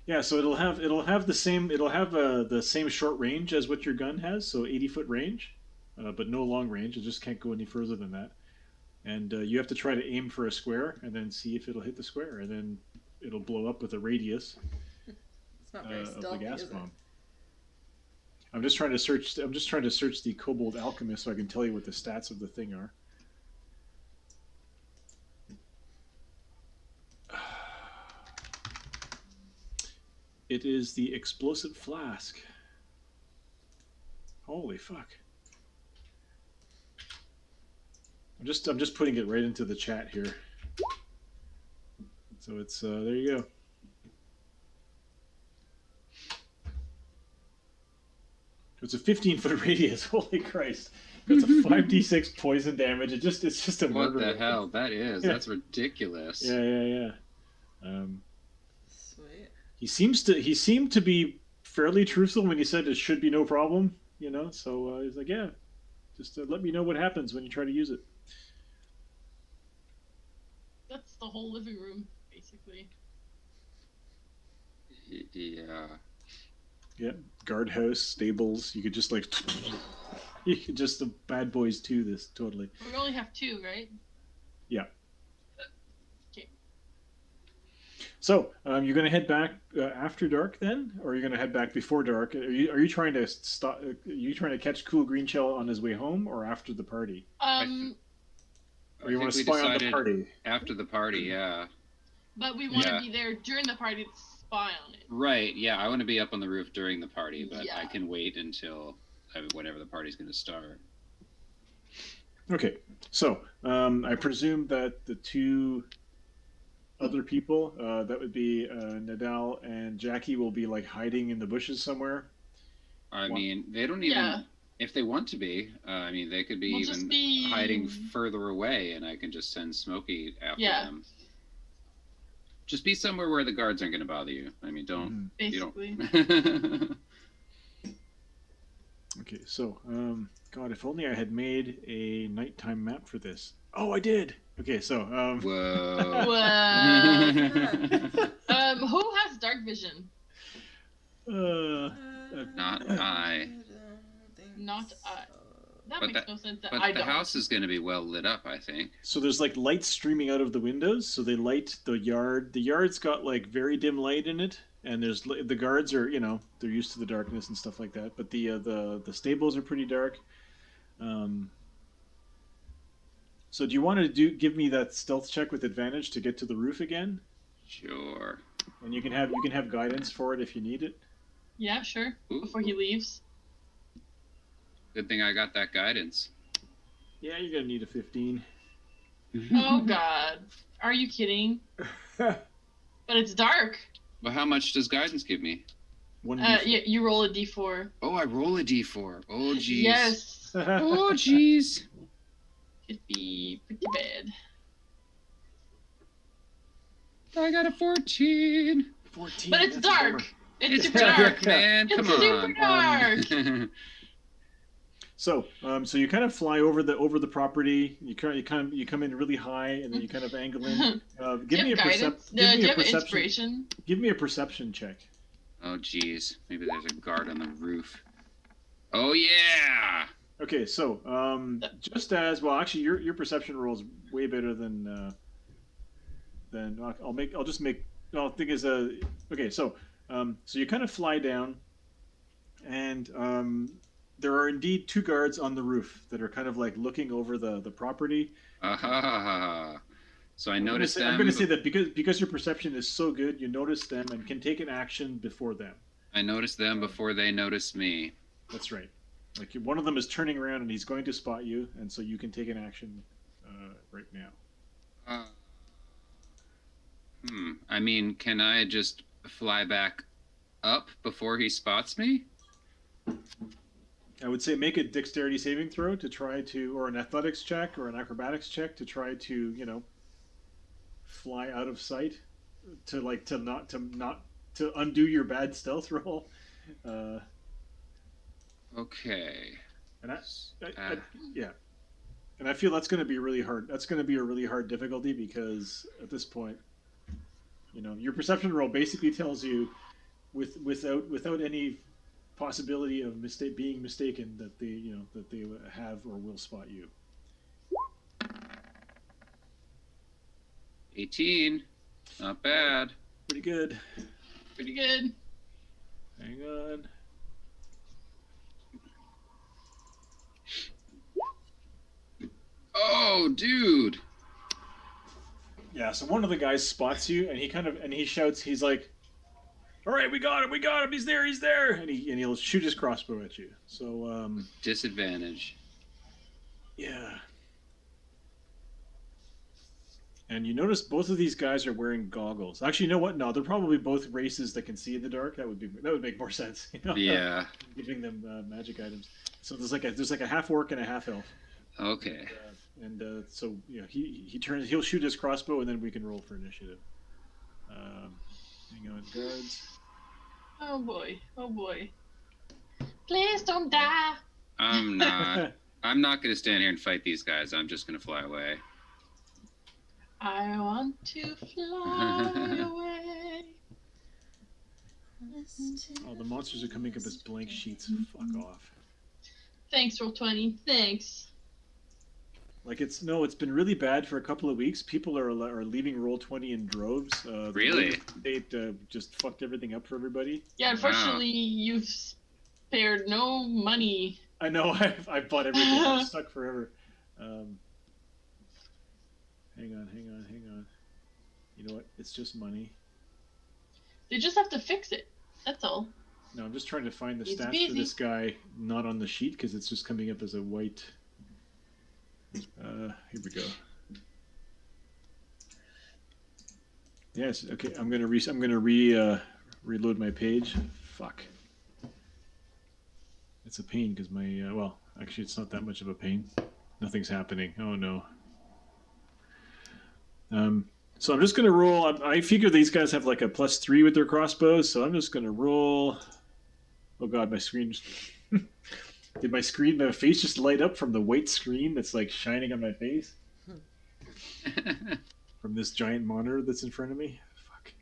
Speaker 1: yeah. So it'll have the same short range as what your gun has. So 80-foot range, but no long range. It just can't go any further than that. And you have to try to aim for a square and then see if it'll hit the square, and then it'll blow up with a radius
Speaker 5: It's not very
Speaker 1: of
Speaker 5: stealthy,
Speaker 1: the gas
Speaker 5: is it?
Speaker 1: bomb. I'm just trying to search the Kobold Alchemist so I can tell you what the stats of the thing are. It is the explosive flask. Holy fuck. I'm just putting it right into the chat here. So it's there you go. It's a 15-foot radius. Holy Christ! It's a 5d6 poison damage. It's just a
Speaker 2: What
Speaker 1: murder.
Speaker 2: the hell? That is.
Speaker 1: Yeah.
Speaker 2: That's ridiculous.
Speaker 1: Yeah.
Speaker 5: Sweet.
Speaker 1: He seemed to be fairly truthful when he said it should be no problem. You know, so he's like, yeah, just let me know what happens when you try to use it.
Speaker 3: That's the whole living room, basically.
Speaker 2: Yeah.
Speaker 1: Yeah, guardhouse, stables. You could just like, you could just the Bad Boys 2 this totally.
Speaker 3: We only have 2, right?
Speaker 1: Yeah.
Speaker 3: Okay.
Speaker 1: So, you're gonna head back after dark then, or you're gonna head back before dark? Are you trying to stop? Are you trying to catch Cool Greenshell on his way home, or after the party? Or you want to spy on the party?
Speaker 2: After the party, yeah.
Speaker 3: But we want to
Speaker 2: Yeah.
Speaker 3: be there during the party to spy on it.
Speaker 2: Right, yeah. I want to be up on the roof during the party, but
Speaker 3: Yeah.
Speaker 2: I can wait until whenever the party's going to start.
Speaker 1: Okay, so I presume that the two other people, that would be Nadal and Jackie, will be like hiding in the bushes somewhere.
Speaker 2: I
Speaker 1: Well-
Speaker 2: mean, they don't even.
Speaker 3: Yeah.
Speaker 2: If they want to be, I mean, they could be
Speaker 3: We'll
Speaker 2: even
Speaker 3: just be
Speaker 2: hiding further away, and I can just send Smokey after
Speaker 3: Yeah.
Speaker 2: them. Just be somewhere where the guards aren't going to bother you. I mean, don't.
Speaker 1: Mhm.
Speaker 2: You
Speaker 3: basically.
Speaker 2: don't.
Speaker 1: Okay, so God, if only I had made a nighttime map for this. Oh, I did. Okay, so
Speaker 2: Whoa.
Speaker 3: Well, who has dark vision?
Speaker 2: Not I.
Speaker 3: Not I. That
Speaker 2: But
Speaker 3: makes no sense. That
Speaker 2: But
Speaker 3: I
Speaker 2: the
Speaker 3: don't.
Speaker 2: house is going to be well lit up, I think.
Speaker 1: So there's like light streaming out of the windows, so they light the yard. The yard's got like very dim light in it, and the guards are, you know, they're used to the darkness and stuff like that. But the stables are pretty dark. So do you want to give me that stealth check with advantage to get to the roof again?
Speaker 2: Sure.
Speaker 1: And you can have guidance for it if you need it.
Speaker 3: Yeah, sure.
Speaker 2: Ooh.
Speaker 3: Before he leaves.
Speaker 2: Good thing I got that guidance.
Speaker 1: Yeah, you're gonna need a 15.
Speaker 3: Oh God, are you kidding? But it's dark.
Speaker 2: Well, how much does guidance give me?
Speaker 1: One.
Speaker 3: You roll a d4.
Speaker 2: Oh, I roll a d4. Oh, jeez.
Speaker 3: Yes,
Speaker 2: Oh, jeez.
Speaker 3: it'd be pretty bad.
Speaker 2: I got a 14.
Speaker 1: 14.
Speaker 3: But it's
Speaker 1: that's a bummer.
Speaker 3: dark. It's
Speaker 1: It's
Speaker 3: super
Speaker 1: dark.
Speaker 3: dark.
Speaker 2: Man,
Speaker 3: It's
Speaker 2: come
Speaker 3: super
Speaker 2: on.
Speaker 1: So, so you kind of fly over the property. You come in really high, and then you kind of angle in. Give me a
Speaker 3: guidance. Do you have inspiration?
Speaker 1: Give me a perception check.
Speaker 2: Oh, jeez. Maybe there's a guard on the roof. Oh, yeah.
Speaker 1: Okay, so just as well, actually, your perception roll is way better than. I'll just make. Well, the thing is, okay, so you kind of fly down, and there are indeed two guards on the roof that are kind of like looking over the property.
Speaker 2: So I noticed them.
Speaker 1: I'm going to say that because your perception is so good, you notice them and can take an action before them.
Speaker 2: I noticed them before they noticed me.
Speaker 1: That's right. Like one of them is turning around and he's going to spot you, and so you can take an action right now.
Speaker 2: I mean, can I just fly back up before he spots me?
Speaker 1: I would say make a dexterity saving throw to try to, or an athletics check or an acrobatics check to try to, fly out of sight, to undo your bad stealth roll.
Speaker 2: Okay.
Speaker 1: And yeah, and I feel that's going to be really hard. That's going to be a really hard difficulty because at this point, your perception roll basically tells you, without any possibility of being mistaken, that they have or will spot you.
Speaker 2: 18. Not bad.
Speaker 1: Pretty good.
Speaker 3: Pretty good.
Speaker 1: Hang on.
Speaker 2: Oh, dude.
Speaker 1: Yeah, so one of the guys spots you, and he shouts. He's like, All right, we got him. He's there. And he'll shoot his crossbow at you. So
Speaker 2: Disadvantage.
Speaker 1: yeah. And you notice both of these guys are wearing goggles. Actually, you know what? No, they're probably both races that can see in the dark. That would make more sense. You know?
Speaker 2: Yeah.
Speaker 1: Giving them magic items. So there's like a half orc and a half elf.
Speaker 2: Okay.
Speaker 1: So yeah, he'll shoot his crossbow, and then we can roll for initiative. Hang on, guards.
Speaker 3: Oh boy. Please don't die.
Speaker 2: I'm not. I'm not going to stand here and fight these guys. I'm just going to fly away.
Speaker 3: I want to fly away.
Speaker 1: Oh, the monsters are coming up as blank sheets. Fuck off.
Speaker 3: Thanks, Roll20. Thanks.
Speaker 1: Like it's been really bad for a couple of weeks. People are leaving Roll20 in droves.
Speaker 2: Really?
Speaker 1: They just fucked everything up for everybody.
Speaker 3: Yeah, unfortunately, you've spared no money.
Speaker 1: I know. I've bought everything. I'm stuck forever. Hang on. You know what? It's just money.
Speaker 3: They just have to fix it. That's all.
Speaker 1: No, I'm just trying to find the
Speaker 3: He's
Speaker 1: stats
Speaker 3: busy.
Speaker 1: for this guy, not on the sheet because it's just coming up as a white. Here we go. Yes. Okay. I'm gonna reload my page. Fuck. It's a pain because my well, actually, it's not that much of a pain. Nothing's happening. Oh no. So I'm just gonna roll. I figure these guys have like a +3 with their crossbows, so I'm just gonna roll. Oh god, my screen. Did my face just light up from the white screen that's like shining on my face? From this giant monitor that's in front of me? Fuck.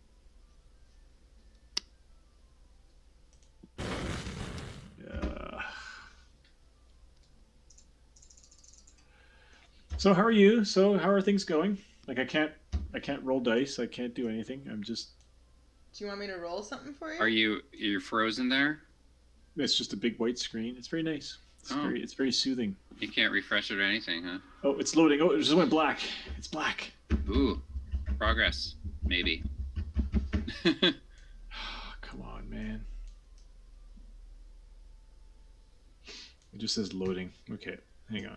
Speaker 1: Yeah. So how are you? So how are things going? Like I can't roll dice. I can't do anything. I'm just.
Speaker 5: Do you want me to roll something for you?
Speaker 2: Are you're frozen there?
Speaker 1: It's just a big white screen. It's very nice. It's very soothing.
Speaker 2: You can't refresh it or anything, huh?
Speaker 1: Oh, it's loading. Oh, it just went black. It's black.
Speaker 2: Ooh, progress, maybe.
Speaker 1: Come on, man. It just says loading. Okay, hang on.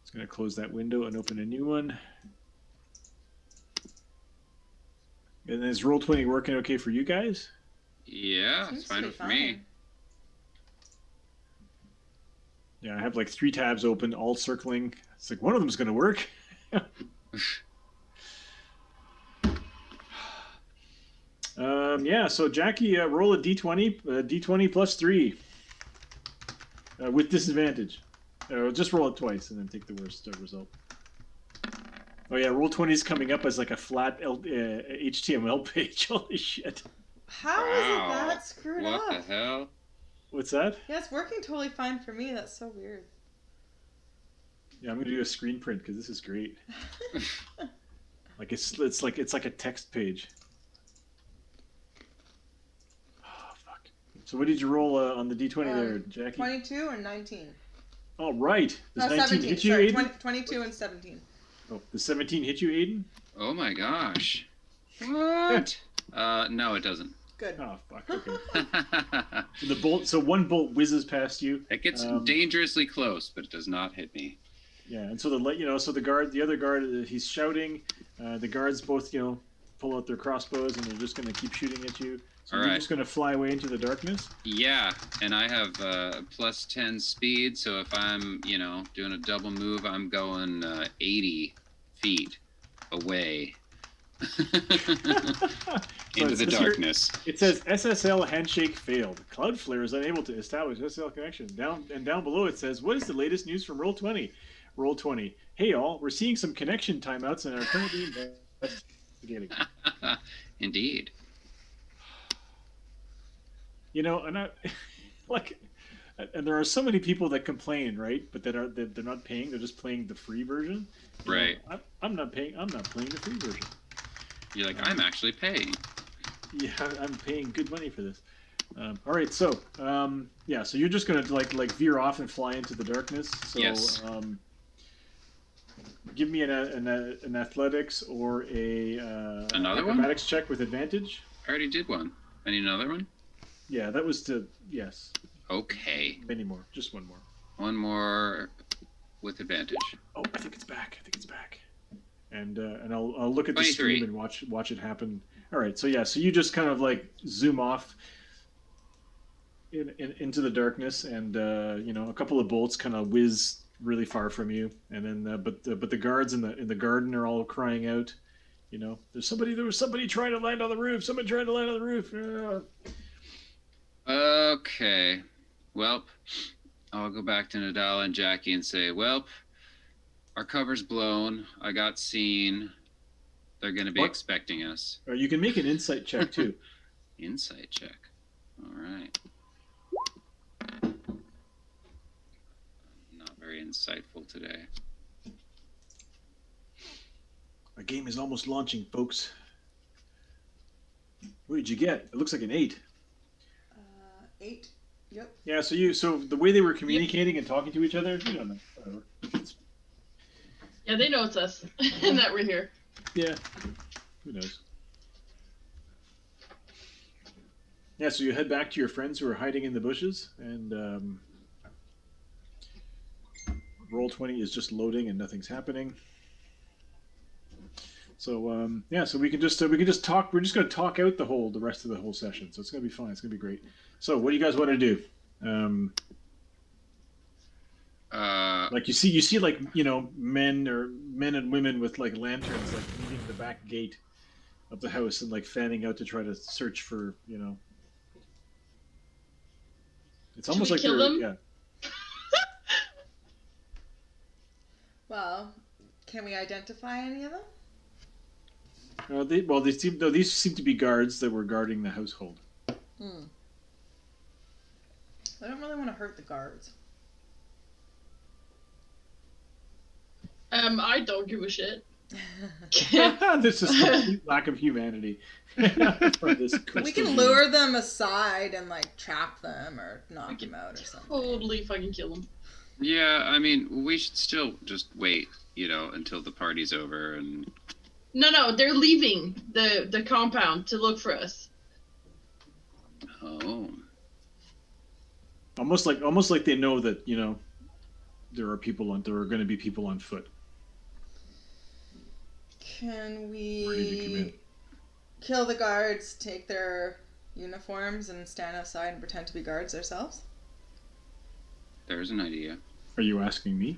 Speaker 1: It's gonna close that window and open a new one. And is Roll20 working okay for you guys?
Speaker 2: Yeah,
Speaker 5: Seems
Speaker 2: it's
Speaker 5: to
Speaker 2: fine
Speaker 5: be
Speaker 2: with me.
Speaker 1: Yeah, I have like 3 tabs open, all circling. It's like one of them's gonna work. Yeah, so Jackie, roll a d20, d20 +3 with disadvantage. Just roll it twice and then take the worst result. Oh yeah, Roll20 is coming up as like a flat HTML page. Holy shit!
Speaker 5: How is it
Speaker 2: Wow.
Speaker 5: that screwed
Speaker 2: What
Speaker 5: up?
Speaker 2: the hell?
Speaker 1: What's that?
Speaker 5: Yeah, it's working totally fine for me. That's so weird.
Speaker 1: Yeah, I'm gonna do a screen print because this is great. Like it's like a text page. Oh fuck! So what did you roll on the d20 there, Jackie?
Speaker 5: 22 and 19.
Speaker 1: Oh right. Does
Speaker 5: No,
Speaker 1: 19
Speaker 5: 17.
Speaker 1: hit you,
Speaker 5: Sorry,
Speaker 1: Aiden?
Speaker 5: 22 and 17.
Speaker 1: Oh, does 17 hit you, Aiden?
Speaker 2: Oh my gosh. What? No, it doesn't.
Speaker 5: Good.
Speaker 1: Oh fuck. Okay. So the bolt. So one bolt whizzes past you.
Speaker 2: It gets dangerously close, but it does not hit me.
Speaker 1: Yeah, and so the other guard, he's shouting. The guards both, pull out their crossbows and they're just gonna keep shooting at you. So
Speaker 2: All
Speaker 1: you're
Speaker 2: right.
Speaker 1: just gonna fly away into the darkness.
Speaker 2: Yeah, and I have +10 speed, so if I'm, doing a double move, I'm going 80 feet away into the darkness.
Speaker 1: It says SSL handshake failed. Cloudflare is unable to establish SSL connection. Down below it says, what is the latest news from Roll20? Roll20. Hey all, we're seeing some connection timeouts and are currently investigating.
Speaker 2: Indeed.
Speaker 1: And I like, and there are so many people that complain, right? But that they're not paying. They're just playing the free version.
Speaker 2: Right.
Speaker 1: I'm not paying. I'm not playing the free version.
Speaker 2: You're like, I'm actually paying.
Speaker 1: Yeah, I'm paying good money for this. All right, so so you're just gonna like veer off and fly into the darkness. So
Speaker 2: Yes.
Speaker 1: Give me an athletics or a
Speaker 2: Another one?
Speaker 1: acrobatics check with advantage.
Speaker 2: I already did one. I need another one?
Speaker 1: Yeah, that was to yes.
Speaker 2: Okay.
Speaker 1: Many more. Just one more.
Speaker 2: One more with advantage.
Speaker 1: Oh, I think it's back. I think it's back. And I'll look at the
Speaker 2: 23.
Speaker 1: stream and watch it happen. All right. So yeah. So you just kind of like zoom off into the darkness, and you know, a couple of bolts kind of whiz really far from you, and then but the guards in the garden are all crying out. You know, there was somebody trying to land on the roof. Somebody trying to land on the roof.
Speaker 2: Okay. Well, I'll go back to Nadal and Jackie and say, well, our cover's blown. I got seen. They're going to be
Speaker 1: What?
Speaker 2: expecting us.
Speaker 1: Or you can make an insight check too.
Speaker 2: Insight check. All right. Not very insightful today.
Speaker 1: Our game is almost launching, folks. What did you get? It looks like an 8.
Speaker 5: 8. Yep.
Speaker 1: Yeah, so the way they were communicating and talking to each other, you don't know. Whatever.
Speaker 3: Yeah, they know it's us and that we're here.
Speaker 1: Yeah. Who knows? Yeah, so you head back to your friends who are hiding in the bushes, and Roll20 is just loading and nothing's happening. So yeah, so we can just talk. We're just going to talk out the rest of the whole session. So it's going to be fun. It's going to be great. So what do you guys want to do? Like you see like, you know, men and women with like lanterns like leaving the back gate of the house and like fanning out to try to search for, you know. It's
Speaker 3: Should
Speaker 1: almost
Speaker 3: we
Speaker 1: like
Speaker 3: kill
Speaker 1: they're
Speaker 3: them?
Speaker 1: yeah.
Speaker 5: Well, can we identify any of them?
Speaker 1: These seem to be guards that were guarding the household.
Speaker 5: Hmm. I don't really want to hurt the guards.
Speaker 3: I don't give a shit.
Speaker 1: This is complete lack of humanity. For this
Speaker 5: We
Speaker 1: crystal
Speaker 5: can
Speaker 1: being.
Speaker 5: lure them aside and like trap them or knock
Speaker 3: We
Speaker 5: them
Speaker 3: can
Speaker 5: out or something.
Speaker 3: Totally fucking kill them.
Speaker 2: Yeah, I mean, we should still just wait, you know, until the party's over and...
Speaker 3: No, they're leaving the compound to look for us.
Speaker 2: Oh.
Speaker 1: Almost like they know that, you know, there are going to be people on foot.
Speaker 5: Can
Speaker 1: Ready to come in.
Speaker 5: we kill the guards, take their uniforms, and stand outside and pretend to be guards ourselves?
Speaker 2: There's an idea.
Speaker 1: Are you asking me?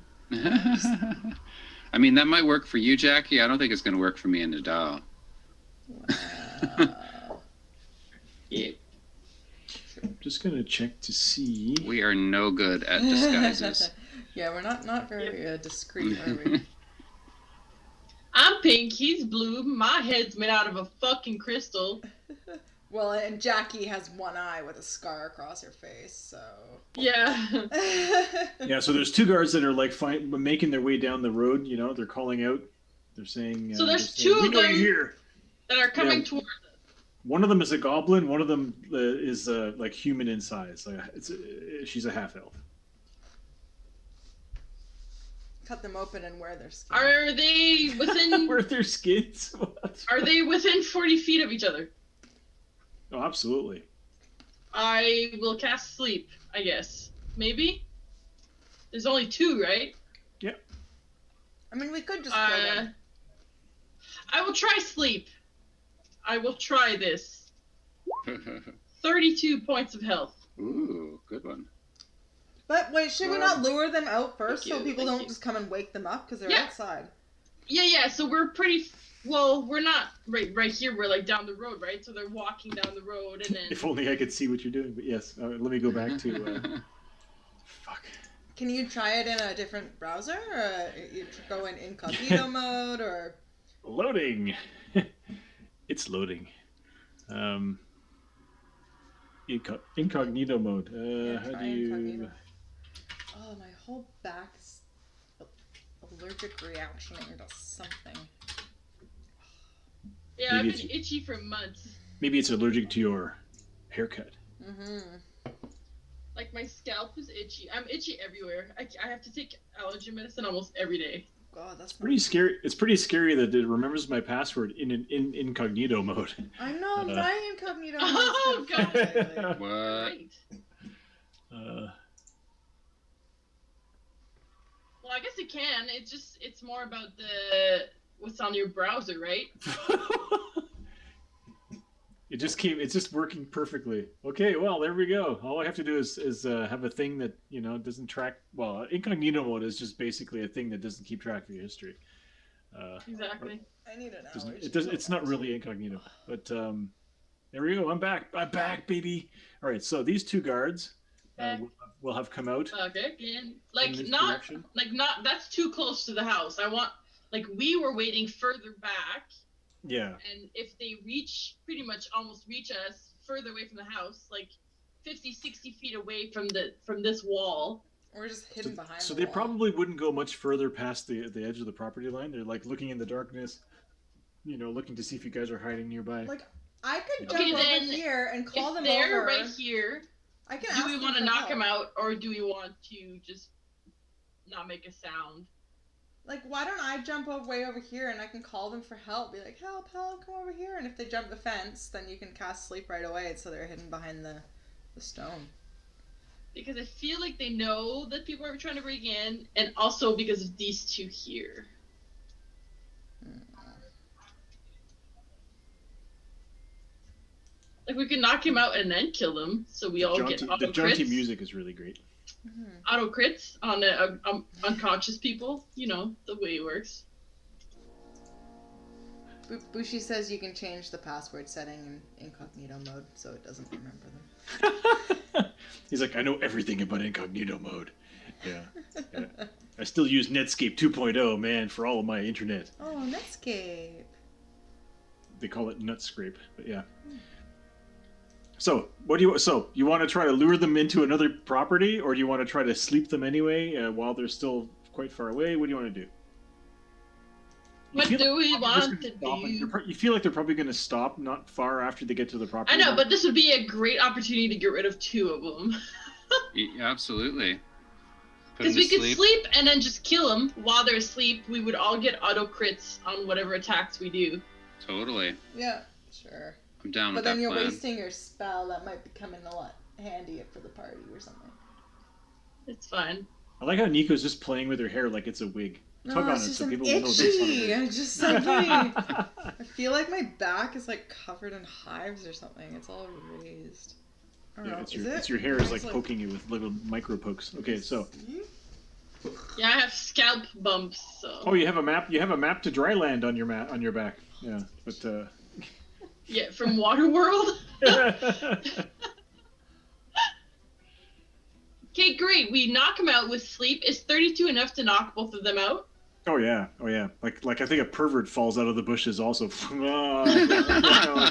Speaker 2: I mean, that might work for you, Jackie. I don't think it's going to work for me and Nadal.
Speaker 5: Wow.
Speaker 3: Yeah.
Speaker 1: I'm just gonna check to see.
Speaker 2: We are no good at disguises.
Speaker 5: Yeah, we're not very discreet, are we?
Speaker 3: I'm pink, he's blue, my head's made out of a fucking crystal.
Speaker 5: Well, and Jackie has one eye with a scar across her face, so.
Speaker 3: Yeah.
Speaker 1: Yeah, so there's two guards that are like making their way down the road. You know, they're calling out. They're saying.
Speaker 3: So there's
Speaker 1: they're saying,
Speaker 3: two
Speaker 1: "We
Speaker 3: of
Speaker 1: know
Speaker 3: them."
Speaker 1: you're here.
Speaker 3: That are coming
Speaker 1: Yeah.
Speaker 3: towards us.
Speaker 1: One of them is a goblin. One of them is like human in size. Like she's a half elf.
Speaker 5: Cut them open and wear their skin.
Speaker 3: Are they within
Speaker 1: Where are their skins? What?
Speaker 3: are they within 40 feet of each other?
Speaker 1: Oh, absolutely.
Speaker 3: I will cast sleep, I guess. Maybe? There's only 2, right?
Speaker 5: I mean, we could just kill them.
Speaker 3: I will try sleep. I will try this. 32 points of health.
Speaker 2: Ooh, good one.
Speaker 5: But wait, should we not lure them out first
Speaker 3: Thank
Speaker 5: so
Speaker 3: you,
Speaker 5: people
Speaker 3: thank
Speaker 5: don't
Speaker 3: you.
Speaker 5: just come and wake them up because they're
Speaker 3: Yeah.
Speaker 5: outside?
Speaker 3: Yeah, so we're pretty... Well, we're not right here. We're like down the road, right? So they're walking down the road and then...
Speaker 1: If only I could see what you're doing. But yes, let me go back to. Fuck.
Speaker 5: Can you try it in a different browser? Or you go in incognito mode or...
Speaker 1: Loading. It's loading. Incognito mode.
Speaker 5: Yeah,
Speaker 1: How
Speaker 5: try
Speaker 1: do you?
Speaker 5: incognito. Oh, my whole back's allergic reactioning to something.
Speaker 3: Yeah, I've
Speaker 1: Maybe
Speaker 3: been
Speaker 1: it's-
Speaker 3: itchy for months.
Speaker 1: Maybe it's allergic to your haircut.
Speaker 5: Mm-hmm.
Speaker 3: Like my scalp is itchy. I'm itchy everywhere. I have to take allergy medicine almost every day.
Speaker 5: God, that's
Speaker 1: Pretty scary. It's pretty scary that it remembers my password in incognito mode.
Speaker 5: I know my incognito.
Speaker 3: Oh,
Speaker 5: God.
Speaker 2: What?
Speaker 3: Great. Well, I guess it can. It's more about what's on your browser, right?
Speaker 1: It's just working perfectly. Okay, well, there we go. All I have to do is have a thing that, doesn't track. Well, incognito mode is just basically a thing that doesn't keep track of your history.
Speaker 3: Exactly.
Speaker 5: I need an hour.
Speaker 1: It's not really incognito, but there we go. I'm back, baby. All right, so these two guards will have come out.
Speaker 3: Okay, again.
Speaker 1: in this direction.
Speaker 3: That's too close to the house. I want, we were waiting further back.
Speaker 1: Yeah.
Speaker 3: And if they pretty much almost reach us further away from the house, 50, 60 feet away from this wall.
Speaker 5: Or just hidden behind.
Speaker 1: So
Speaker 5: the
Speaker 1: they
Speaker 5: wall.
Speaker 1: probably wouldn't go much further past the edge of the property line. They're looking in the darkness, looking to see if you guys are hiding nearby.
Speaker 5: I could
Speaker 3: Okay,
Speaker 5: jump over
Speaker 3: then,
Speaker 5: here and call them
Speaker 3: if they're
Speaker 5: over.
Speaker 3: right here,
Speaker 5: I can
Speaker 3: do
Speaker 5: ask
Speaker 3: we
Speaker 5: them
Speaker 3: want to
Speaker 5: for
Speaker 3: knock
Speaker 5: help.
Speaker 3: them out, or do we want to just not make a sound?
Speaker 5: Why don't I jump way over here and I can call them for help? Be like, help, come over here. And if they jump the fence, then you can cast sleep right away, so they're hidden behind the stone.
Speaker 3: Because I feel like they know that people are trying to break in, and also because of these two here. We could knock him out and then kill him, so we all get auto
Speaker 1: the jaunty
Speaker 3: crits.
Speaker 1: music is really great.
Speaker 3: Auto crits on unconscious people. You know the way it works.
Speaker 5: Bushi says you can change the password setting in incognito mode so it doesn't remember them.
Speaker 1: He's like, I know everything about incognito mode. Yeah. I still use Netscape 2.0, man, for all of my internet.
Speaker 5: Oh, Netscape.
Speaker 1: They call it Nutscrape, but yeah. So, you want to try to lure them into another property, or do you want to try to sleep them anyway while they're still quite far away? What do you want to do?
Speaker 3: What do we want to do?
Speaker 1: You feel like they're probably going to stop not far after they get to the property.
Speaker 3: I know, but this would be a great opportunity to get rid of two of them.
Speaker 2: Absolutely.
Speaker 3: Because we could sleep and then just kill them while they're asleep. We would all get auto crits on whatever attacks we do.
Speaker 2: Totally.
Speaker 5: Yeah, sure.
Speaker 2: I'm down with
Speaker 5: that
Speaker 2: that plan.
Speaker 5: But then you're wasting your spell. That might come in a lot handy for the party or something.
Speaker 3: It's fine.
Speaker 1: I like how Nico's just playing with her hair like it's a wig.
Speaker 5: No,
Speaker 1: Tug on
Speaker 5: it's
Speaker 1: it
Speaker 5: just
Speaker 1: so
Speaker 5: an
Speaker 1: people will know
Speaker 5: itchy.
Speaker 1: it's not a wig.
Speaker 5: Just something. I feel like my back is covered in hives or something. It's all raised. I don't know.
Speaker 1: It's your hair is poking you with little micro pokes. Okay, so.
Speaker 3: Yeah, I have scalp bumps. So.
Speaker 1: Oh, you have a map. You have a map to Dryland on your back. Yeah, but.
Speaker 3: Yeah, from Waterworld. Okay, great. We knock them out with sleep. Is 32 enough to knock both of them out?
Speaker 1: Oh yeah. Like I think a pervert falls out of the bushes also. I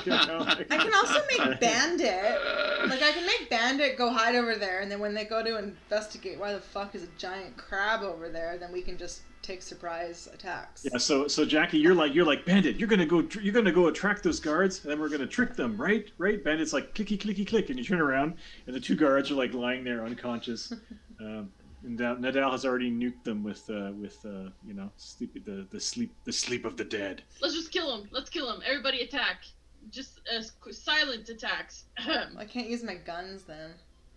Speaker 5: can also make Bandit. I can make Bandit go hide over there, and then when they go to investigate why the fuck is a giant crab over there, then we can just take surprise attacks.
Speaker 1: Yeah. So Jackie, you're like Bandit. You're gonna go attract those guards, and then we're gonna trick them, right? Right. Bandit's like clicky clicky click, and you turn around, and the two guards are lying there unconscious. And Nadal has already nuked them with the sleep of the dead.
Speaker 3: Let's just kill him. Let's kill him. Everybody attack. Just silent attacks.
Speaker 5: I can't use my guns then.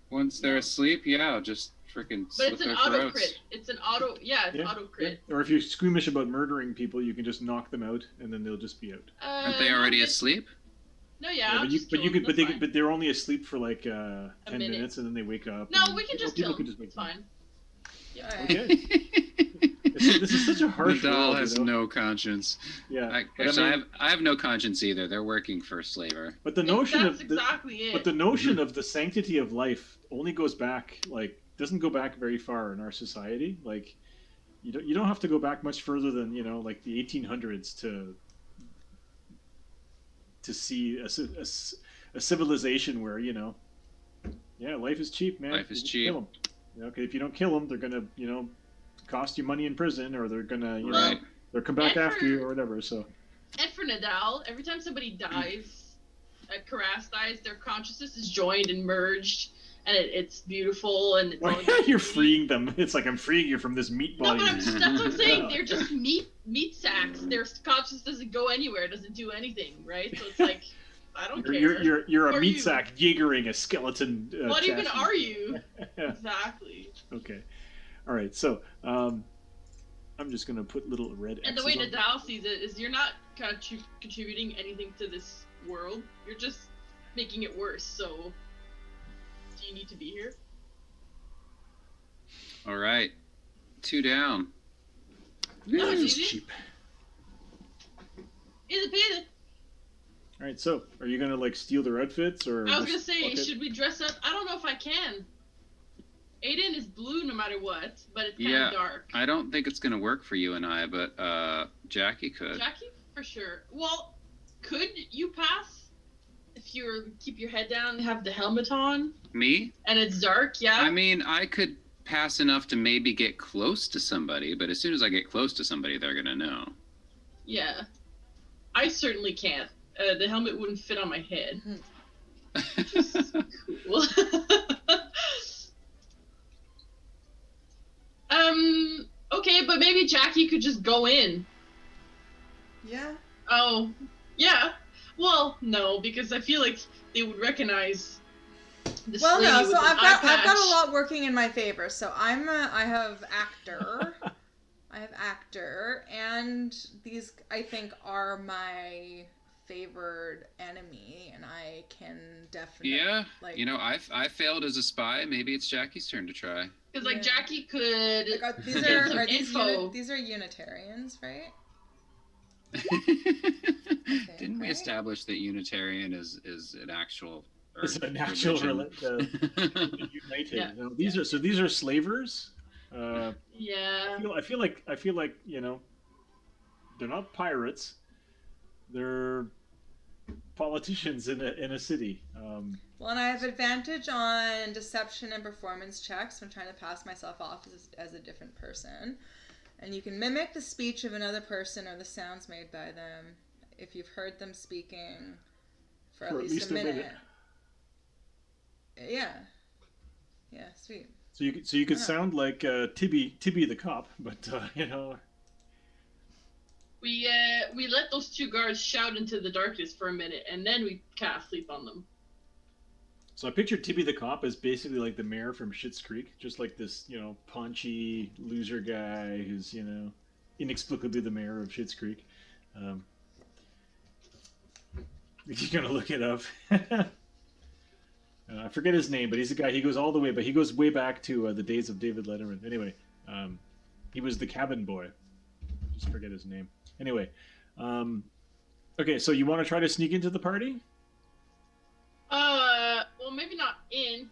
Speaker 2: Once they're asleep, yeah, just freaking
Speaker 3: But
Speaker 2: slit
Speaker 3: it's an
Speaker 2: their
Speaker 3: auto
Speaker 2: throats.
Speaker 3: crit. It's an auto. Yeah, it's auto crit.
Speaker 1: Or if you're squeamish about murdering people, you can just knock them out, and then they'll just be out.
Speaker 2: Aren't they already asleep?
Speaker 3: No, yeah.
Speaker 1: But they're only asleep for 10
Speaker 3: minute.
Speaker 1: minutes, and then they wake up.
Speaker 3: No, we can just kill them.
Speaker 1: Just
Speaker 3: It's fine. Yeah.
Speaker 1: Okay. This is such a harsh
Speaker 2: Nadal
Speaker 1: world,
Speaker 2: has no conscience.
Speaker 1: Yeah.
Speaker 2: I have no conscience either. They're working for Slaver.
Speaker 1: But the notion
Speaker 3: That's exactly it.
Speaker 1: But the notion of the sanctity of life only goes back doesn't go back very far in our society. You don't have to go back much further than the 1800s to see a civilization where life is cheap, man.
Speaker 2: Life is
Speaker 1: You just
Speaker 2: cheap.
Speaker 1: kill 'em. Okay, if you don't kill them, they're gonna cost you money in prison, or they're gonna
Speaker 2: Right.
Speaker 1: they'll come back
Speaker 3: And
Speaker 1: after you or whatever. So.
Speaker 3: And for Nadal, every time somebody dies, Karas dies, their consciousness is joined and merged, and it's beautiful and it's
Speaker 1: Why
Speaker 3: all
Speaker 1: you're
Speaker 3: pretty.
Speaker 1: freeing them? It's like I'm freeing you from this meat
Speaker 3: No,
Speaker 1: body.
Speaker 3: but that's what I'm saying. They're just meat sacks. Their conscience doesn't go anywhere. It doesn't do anything, right? So it's like, I don't care.
Speaker 1: You're
Speaker 3: Who
Speaker 1: a
Speaker 3: are
Speaker 1: meat
Speaker 3: you?
Speaker 1: sack Jaegering a skeleton.
Speaker 3: What even
Speaker 1: chassis.
Speaker 3: are you? Exactly.
Speaker 1: Okay. All right. So I'm just gonna put little red X's
Speaker 3: And the way
Speaker 1: on.
Speaker 3: Nadal sees it is you're not contributing anything to this world. You're just making it worse. So, do you need to be here?
Speaker 2: All right, 2 down.
Speaker 3: No,
Speaker 1: Life is
Speaker 3: easy.
Speaker 1: cheap.
Speaker 3: Easy peasy.
Speaker 1: All right. So are you gonna like steal their outfits or?
Speaker 3: I was
Speaker 1: just
Speaker 3: gonna say,
Speaker 1: fuck it?
Speaker 3: should we dress up? I don't know if I can. Aiden is blue no matter what, but it's kind
Speaker 2: Yeah,
Speaker 3: of dark.
Speaker 2: I don't think it's gonna work for you and I, but Jackie could.
Speaker 3: Jackie, for sure. Well, could you pass if you keep your head down and have the helmet on
Speaker 2: Me?
Speaker 3: and it's dark? Yeah.
Speaker 2: I mean, I could pass enough to maybe get close to somebody, but as soon as I get close to somebody, they're gonna know.
Speaker 3: Yeah. I certainly can't. The helmet wouldn't fit on my head. Cool. Okay, but maybe Jackie could just go in.
Speaker 5: Yeah.
Speaker 3: Oh, yeah. Well, no, because I feel like they would recognize this
Speaker 5: Well,
Speaker 3: lady
Speaker 5: no.
Speaker 3: with
Speaker 5: So
Speaker 3: an
Speaker 5: I've
Speaker 3: eye
Speaker 5: got
Speaker 3: patch.
Speaker 5: a lot working in my favor. So I have actor. I have actor, and these I think are my favored enemy, and I can definitely
Speaker 2: Yeah,
Speaker 5: like.
Speaker 2: you know, I failed as a spy. Maybe it's Jackie's turn to try.
Speaker 3: Because like
Speaker 5: Yeah.
Speaker 3: Jackie could.
Speaker 5: Like, these
Speaker 3: get
Speaker 5: are
Speaker 3: some info.
Speaker 5: these are Unitarians, right?
Speaker 2: Didn't we
Speaker 5: right?
Speaker 2: establish that Unitarian is an actual?
Speaker 1: It's an actual
Speaker 2: religion?
Speaker 1: united.
Speaker 3: Yeah.
Speaker 1: No, these are slavers.
Speaker 3: Yeah.
Speaker 1: I feel like they're not pirates. They're politicians in a city.
Speaker 5: Well, and I have advantage on deception and performance checks when trying to pass myself off as a different person. And you can mimic the speech of another person or the sounds made by them if you've heard them speaking for at least a minute. Yeah. Yeah, sweet.
Speaker 1: So you could
Speaker 5: Yeah.
Speaker 1: sound like Tibby the cop, but
Speaker 3: We let those two guards shout into the darkness for a minute, and then we cast sleep on them.
Speaker 1: So I picture Tibby the cop as basically like the mayor from Schitt's Creek, just like this, paunchy loser guy who's, inexplicably the mayor of Schitt's Creek. You're gonna look it up. I forget his name, but he's a guy. He goes way back to the days of David Letterman. Anyway, he was the cabin boy. Just forget his name. Anyway, okay. So you want to try to sneak into the party?
Speaker 3: Well, maybe not in,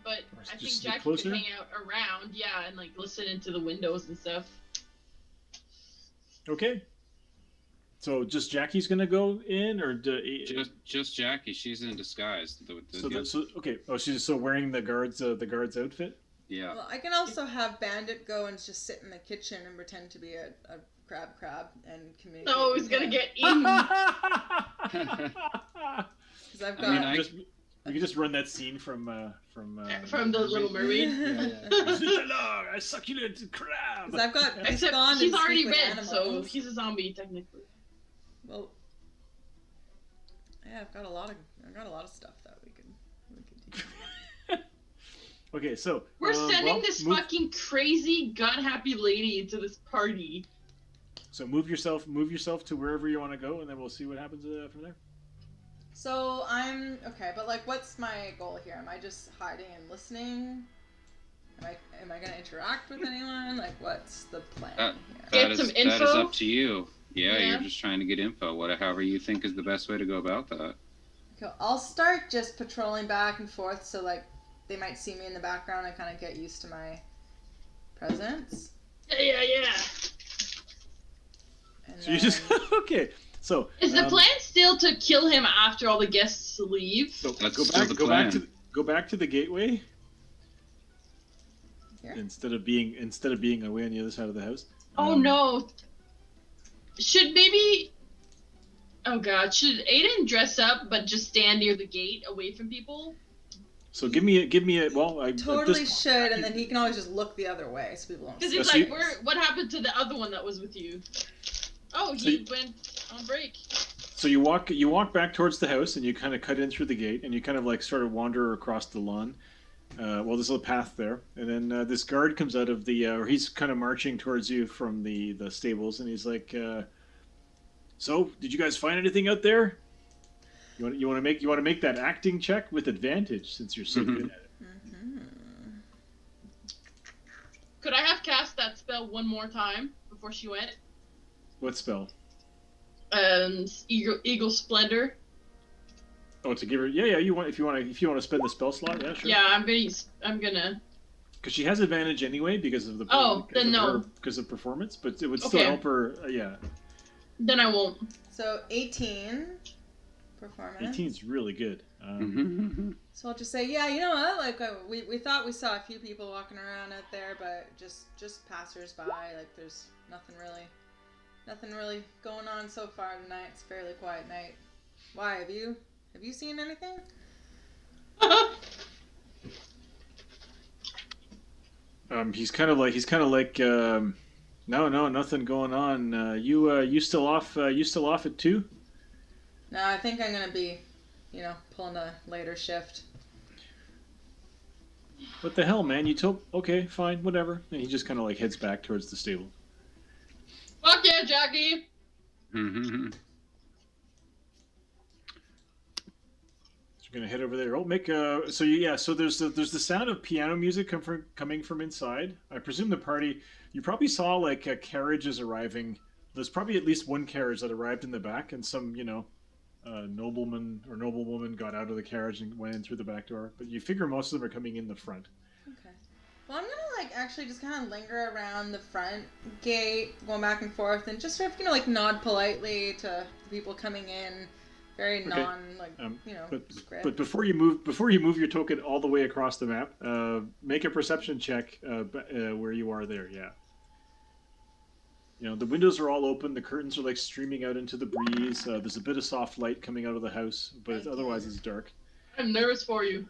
Speaker 3: but
Speaker 1: Or
Speaker 3: I
Speaker 1: just
Speaker 3: think
Speaker 1: sneak
Speaker 3: Jackie
Speaker 1: closer?
Speaker 3: could hang out around, yeah, and like listen into the windows and stuff.
Speaker 1: Okay. So just Jackie's gonna go in, or
Speaker 2: Just Jackie. She's in disguise.
Speaker 1: okay. Oh, she's so wearing the guard's outfit.
Speaker 2: Yeah.
Speaker 5: Well, I can also have Bandit go and just sit in the kitchen and pretend to be a crab and communicate.
Speaker 3: No,
Speaker 5: with
Speaker 3: he's gonna
Speaker 5: him.
Speaker 3: get eaten.
Speaker 5: 'Cause I've
Speaker 2: I
Speaker 5: got.
Speaker 2: mean,
Speaker 1: You can just run that scene from
Speaker 3: From the Little Mermaid.
Speaker 1: I succulent crab.
Speaker 5: 'cause I've got.
Speaker 3: Except
Speaker 5: Spawn
Speaker 3: he's
Speaker 5: and
Speaker 3: already
Speaker 5: speak with
Speaker 3: red, so
Speaker 5: animals.
Speaker 3: he's a zombie technically.
Speaker 5: Well, yeah, I've got a lot of stuff that we could do.
Speaker 1: Okay, so
Speaker 3: We're sending
Speaker 1: well,
Speaker 3: this
Speaker 1: move-
Speaker 3: fucking crazy god happy lady into this party.
Speaker 1: So move yourself to wherever you want to go, and then we'll see what happens from there.
Speaker 5: So I'm okay, but like, what's my goal here? Am I just hiding and listening? Am I gonna interact with anyone? Like, what's the plan here?
Speaker 3: Get some
Speaker 2: that is
Speaker 3: info?
Speaker 2: up to you. Yeah,
Speaker 3: Yeah.
Speaker 2: you're just trying to get info. However you think is the best way to go about that.
Speaker 5: Okay, I'll start just patrolling back and forth, so like they might see me in the background and kind of get used to my presence.
Speaker 3: Yeah.
Speaker 5: And
Speaker 1: So you just
Speaker 5: then-
Speaker 1: okay. So
Speaker 3: Is the plan still to kill him after all the guests leave?
Speaker 1: So
Speaker 2: That's
Speaker 1: go
Speaker 2: still
Speaker 1: back.
Speaker 2: the
Speaker 1: Go
Speaker 2: plan.
Speaker 1: back to go back to the gateway.
Speaker 5: Here?
Speaker 1: Instead of being away on the other side of the house.
Speaker 3: Oh no. Should maybe. Oh god, should Aiden dress up but just stand near the gate away from people?
Speaker 1: So give me a. Well, I
Speaker 5: Totally should, and then he can always just look the other way so people don't
Speaker 3: Because
Speaker 5: see.
Speaker 3: he's
Speaker 1: So
Speaker 3: like,
Speaker 1: you-
Speaker 3: what happened to the other one that was with you? Oh,
Speaker 1: So
Speaker 3: he
Speaker 1: you-
Speaker 3: went on break.
Speaker 1: So you walk back towards the house, and you kind of cut in through the gate, and you kind of like sort of wander across the lawn. Well, there's a path there, and then this guard comes out of the, or he's kind of marching towards you from the stables, and he's like, "So, did you guys find anything out there? You want to make that acting check with advantage since you're so
Speaker 2: Mhm.
Speaker 1: good at it."
Speaker 5: Mhm.
Speaker 3: Could I have cast that spell one more time before she went?
Speaker 1: What spell?
Speaker 3: Eagle Splendor.
Speaker 1: Oh, to give her. Yeah. You want if you want to spend the spell slot. Yeah, sure.
Speaker 3: Yeah, I'm gonna.
Speaker 1: Because she has advantage anyway because of the.
Speaker 3: Oh, then no.
Speaker 1: Because of performance, but it would still
Speaker 3: Okay.
Speaker 1: help her. Yeah.
Speaker 3: Then I won't.
Speaker 5: So 18 performance.
Speaker 1: 18 is really good.
Speaker 5: So I'll just say, yeah, you know what? Like we thought we saw a few people walking around out there, but just passersby. Like there's nothing really going on so far tonight. It's a fairly quiet night. Why have you seen anything?
Speaker 1: He's kind of like no, nothing going on. You still off at 2?
Speaker 5: No, I think I'm gonna be, pulling a later shift.
Speaker 1: What the hell, man? You told okay, fine, whatever. And he just kind of like heads back towards the stable.
Speaker 3: Fuck yeah, Jackie!
Speaker 1: So you're gonna head over there. Oh, so there's the sound of piano music coming from inside. I presume the party. You probably saw like carriages arriving. There's probably at least one carriage that arrived in the back, and some nobleman or noblewoman got out of the carriage and went in through the back door. But you figure most of them are coming in the front.
Speaker 5: Okay. Well, I'm gonna actually just kind of linger around the front gate, going back and forth, and just sort of nod politely to the people coming in. Very
Speaker 1: Okay.
Speaker 5: script.
Speaker 1: But before you move your token all the way across the map, make a perception check where you are there. Yeah. The windows are all open. The curtains are like streaming out into the breeze. There's a bit of soft light coming out of the house, but otherwise it's dark.
Speaker 3: I'm nervous for you.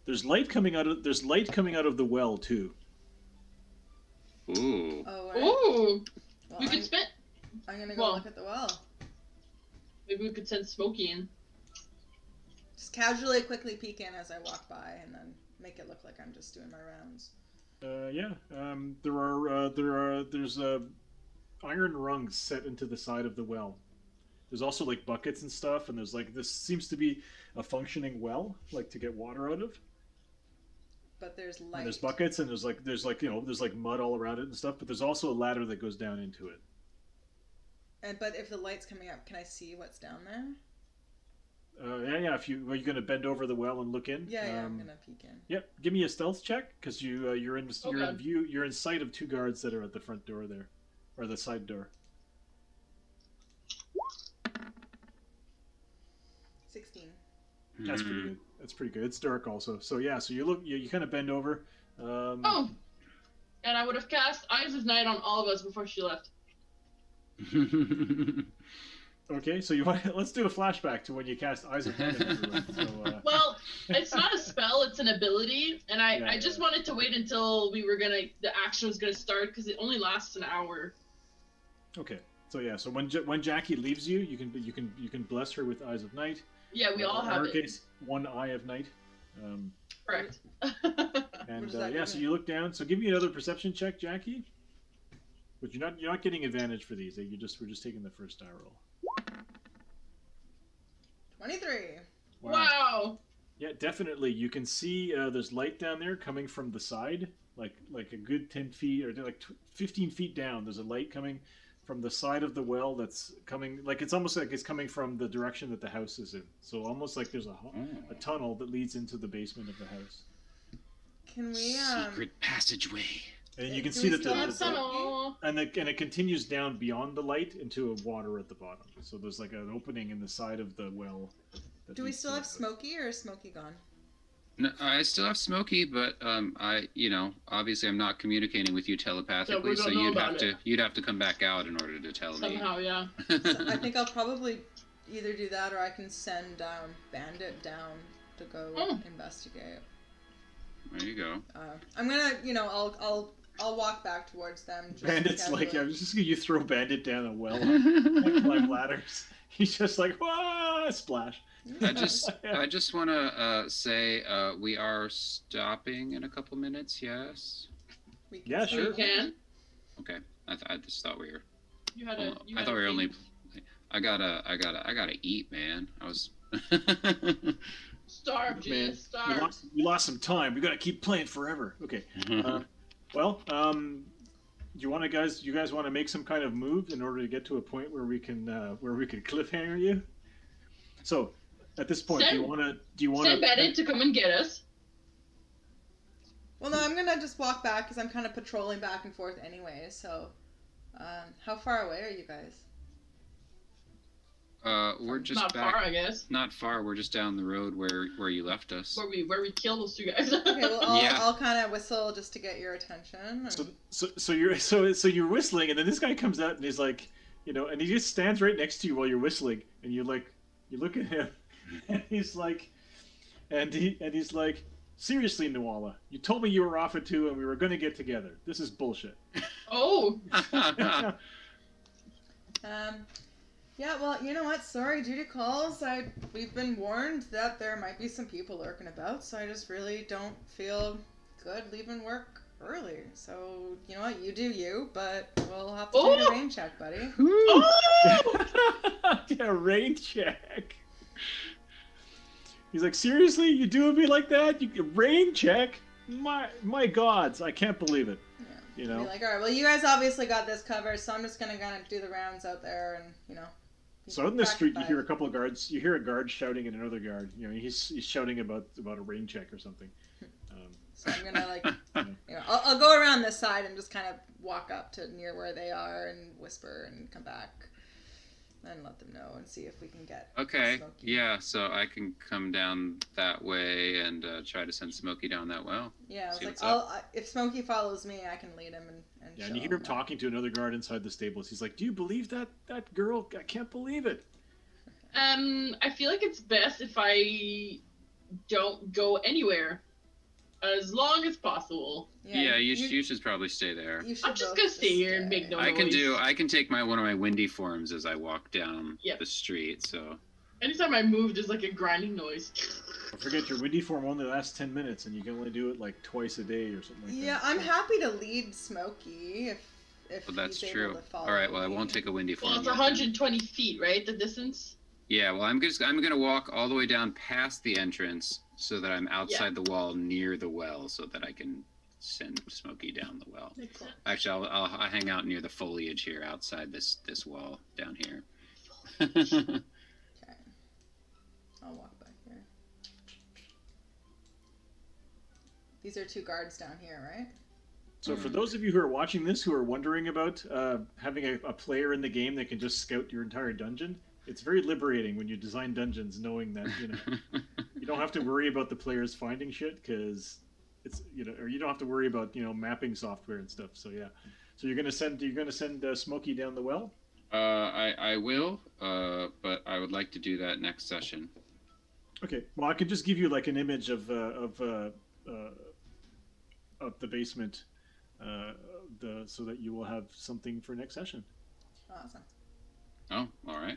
Speaker 1: There's light coming out of the well too.
Speaker 2: Ooh.
Speaker 5: Oh, right.
Speaker 3: Ooh!
Speaker 5: Well,
Speaker 3: We could spend.
Speaker 5: I'm gonna go
Speaker 3: well-
Speaker 5: look at the well.
Speaker 3: Maybe we could send Smokey in.
Speaker 5: Just casually, quickly peek in as I walk by, and then make it look like I'm just doing my rounds.
Speaker 1: There's iron rungs set into the side of the well. There's also like buckets and stuff, and this seems to be a functioning well, like to get water out of.
Speaker 5: But there's light.
Speaker 1: And there's buckets, and there's mud all around it and stuff. But there's also a ladder that goes down into it.
Speaker 5: But if the light's coming up, can I see what's down there?
Speaker 1: Yeah. Are you gonna bend over the well and look in?
Speaker 5: Yeah, I'm gonna peek in.
Speaker 1: Yep. Give me a stealth check because you're in
Speaker 3: God.
Speaker 1: view. You're in sight of 2 guards that are at the front door there, or the side door.
Speaker 5: 16.
Speaker 1: That's pretty good. That's pretty good. It's dark also. So yeah. So you kind of bend over.
Speaker 3: Oh! And I would have cast Eyes of Night on all of us before she left.
Speaker 1: Okay, so let's do a flashback to when you cast Eyes of Night on everyone. So,
Speaker 3: Well, it's not a spell, it's an ability. And I
Speaker 1: Yeah,
Speaker 3: just
Speaker 1: yeah.
Speaker 3: wanted to wait until the action was gonna start because it only lasts an hour.
Speaker 1: okay, so yeah, so when Jackie leaves you, you can bless her with Eyes of Night.
Speaker 3: Yeah, we all
Speaker 1: In
Speaker 3: have
Speaker 1: our
Speaker 3: it.
Speaker 1: case, 1 Eye of Night.
Speaker 3: Correct.
Speaker 1: And
Speaker 5: does that
Speaker 1: yeah,
Speaker 5: give
Speaker 1: so
Speaker 5: me?
Speaker 1: you look down. So give me another perception check, Jackie. But you're not getting advantage for these. We're just taking the first die roll.
Speaker 5: 23.
Speaker 3: Wow.
Speaker 1: Yeah, definitely. You can see there's light down there coming from the side, like a good 10 feet or like 15 feet down. There's a light coming from the side of the well that's coming, like it's almost like it's coming from the direction that the house is in. So almost like there's a tunnel that leads into the basement of the house.
Speaker 5: Can we
Speaker 2: Secret passageway.
Speaker 1: And you can
Speaker 5: Do
Speaker 1: see
Speaker 5: we
Speaker 1: that
Speaker 5: still have
Speaker 1: the
Speaker 5: some-
Speaker 3: Tunnel.
Speaker 1: and it continues down beyond the light into a water at the bottom. So there's like an opening in the side of the well. that
Speaker 5: Do we
Speaker 1: leads
Speaker 5: still
Speaker 1: to
Speaker 5: have
Speaker 1: the-
Speaker 5: Smokey, or is Smokey gone?
Speaker 2: No, I still have Smokey, but obviously I'm not communicating with you telepathically, so
Speaker 3: don't know
Speaker 2: you'd
Speaker 3: about
Speaker 2: have
Speaker 3: it.
Speaker 2: to come back out in order to tell me.
Speaker 3: Somehow, yeah.
Speaker 5: So I think I'll probably either do that, or I can send Bandit down to go
Speaker 3: Oh.
Speaker 5: investigate.
Speaker 2: There you go.
Speaker 5: I'm gonna, I'll walk back towards them. Just
Speaker 1: Bandit's like,
Speaker 5: casually.
Speaker 1: I was just gonna you throw Bandit down a well, like climb ladders. He's just like, wah, splash.
Speaker 2: I just want to say we are stopping in a couple minutes. Yes.
Speaker 5: We can
Speaker 1: Yeah,
Speaker 5: see.
Speaker 1: sure.
Speaker 3: You can.
Speaker 2: Okay. I just thought we were.
Speaker 3: You had a. You
Speaker 2: I
Speaker 3: had
Speaker 2: thought
Speaker 3: a
Speaker 2: we were only.
Speaker 3: thing.
Speaker 2: I gotta eat, man. I was.
Speaker 3: Starve,
Speaker 1: Man,
Speaker 3: Genius. Starve.
Speaker 1: we lost some time. We gotta keep playing forever. Okay. Well, you guys want to make some kind of move in order to get to a point where we can cliffhanger you? So, at this point, do you want to
Speaker 3: Send Bandit to come and get us.
Speaker 5: Well, no, I'm gonna just walk back because I'm kind of patrolling back and forth anyway. So, how far away are you guys?
Speaker 2: We're just
Speaker 3: Not
Speaker 2: back.
Speaker 3: far, I guess.
Speaker 2: Not far. We're just down the road where you left us.
Speaker 3: Where we killed those two guys.
Speaker 5: Okay, well, I'll,
Speaker 2: Yeah.
Speaker 5: I'll kind of whistle just to get your attention. And...
Speaker 1: So you're whistling, and then this guy comes out and he's like, and he just stands right next to you while you're whistling, and you look at him, and he's like, seriously, Nuala, you told me you were off at 2 and we were going to get together. This is bullshit.
Speaker 3: Oh,
Speaker 5: Yeah, well, you know what? Sorry, duty calls. We've been warned that there might be some people lurking about, so I just really don't feel good leaving work early. So, you know what? You do you, but we'll have to do
Speaker 3: Oh!
Speaker 5: a rain check, buddy.
Speaker 1: Yeah, rain check. He's like, seriously, you doing me like that? Rain check? My gods, I can't believe it.
Speaker 5: Be like, all right, well, you guys obviously got this covered, so I'm just gonna kind of do the rounds out there, and
Speaker 1: So out in the
Speaker 5: back
Speaker 1: street,
Speaker 5: to
Speaker 1: you hear a
Speaker 5: five.
Speaker 1: couple of guards. You hear a guard shouting at another guard. He's shouting about a rain check or something.
Speaker 5: So I'm gonna I'll go around this side and just kind of walk up to near where they are and whisper and come back and let them know and see if we can get
Speaker 2: Okay.
Speaker 5: Smokey.
Speaker 2: Yeah. So I can come down that way and try to send Smokey down that well.
Speaker 5: Yeah, I was
Speaker 2: See
Speaker 5: like,
Speaker 2: what's
Speaker 5: if Smokey follows me, I can lead him and
Speaker 1: Yeah,
Speaker 5: show
Speaker 1: and you hear him
Speaker 5: that.
Speaker 1: talking to another guard inside the stables. He's like, "Do you believe that girl? I can't believe it."
Speaker 3: I feel like it's best if I don't go anywhere, as long as possible.
Speaker 2: Yeah. You should probably stay there.
Speaker 5: You should
Speaker 3: I'm just
Speaker 5: both
Speaker 3: gonna stay here and make no
Speaker 2: I can
Speaker 3: noise.
Speaker 2: I can take one of my windy forms as I walk down
Speaker 3: Yep.
Speaker 2: the street. So
Speaker 3: Anytime I move, there's like a grinding noise.
Speaker 1: Don't forget your windy form only lasts 10 minutes, and you can only do it like twice a day or something like
Speaker 5: Yeah,
Speaker 1: that.
Speaker 5: I'm happy to lead Smokey if
Speaker 2: well, that's
Speaker 5: he's
Speaker 2: true.
Speaker 5: able to follow
Speaker 2: All right. Well, I
Speaker 5: me.
Speaker 2: won't take a windy form.
Speaker 3: Well, it's
Speaker 2: yet then.
Speaker 3: 120 feet, right? The distance.
Speaker 2: Yeah, well, I'm gonna walk all the way down past the entrance so that I'm outside the wall near the well, so that I can send Smokey down the well.
Speaker 3: Makes sense.
Speaker 2: Actually, I'll hang out near the foliage here outside this wall down here.
Speaker 5: Okay. I'll walk back here. These are 2 guards down here, right?
Speaker 1: So for those of you who are watching this who are wondering about having a player in the game that can just scout your entire dungeon, it's very liberating when you design dungeons knowing that you don't have to worry about the players finding shit because it's or you don't have to worry about mapping software and stuff. So yeah, so you're gonna send Smokey down the well.
Speaker 2: I will, but I would like to do that next session.
Speaker 1: Okay, well I could just give you like an image of the basement, so that you will have something for next session.
Speaker 5: Awesome.
Speaker 2: Oh, all right.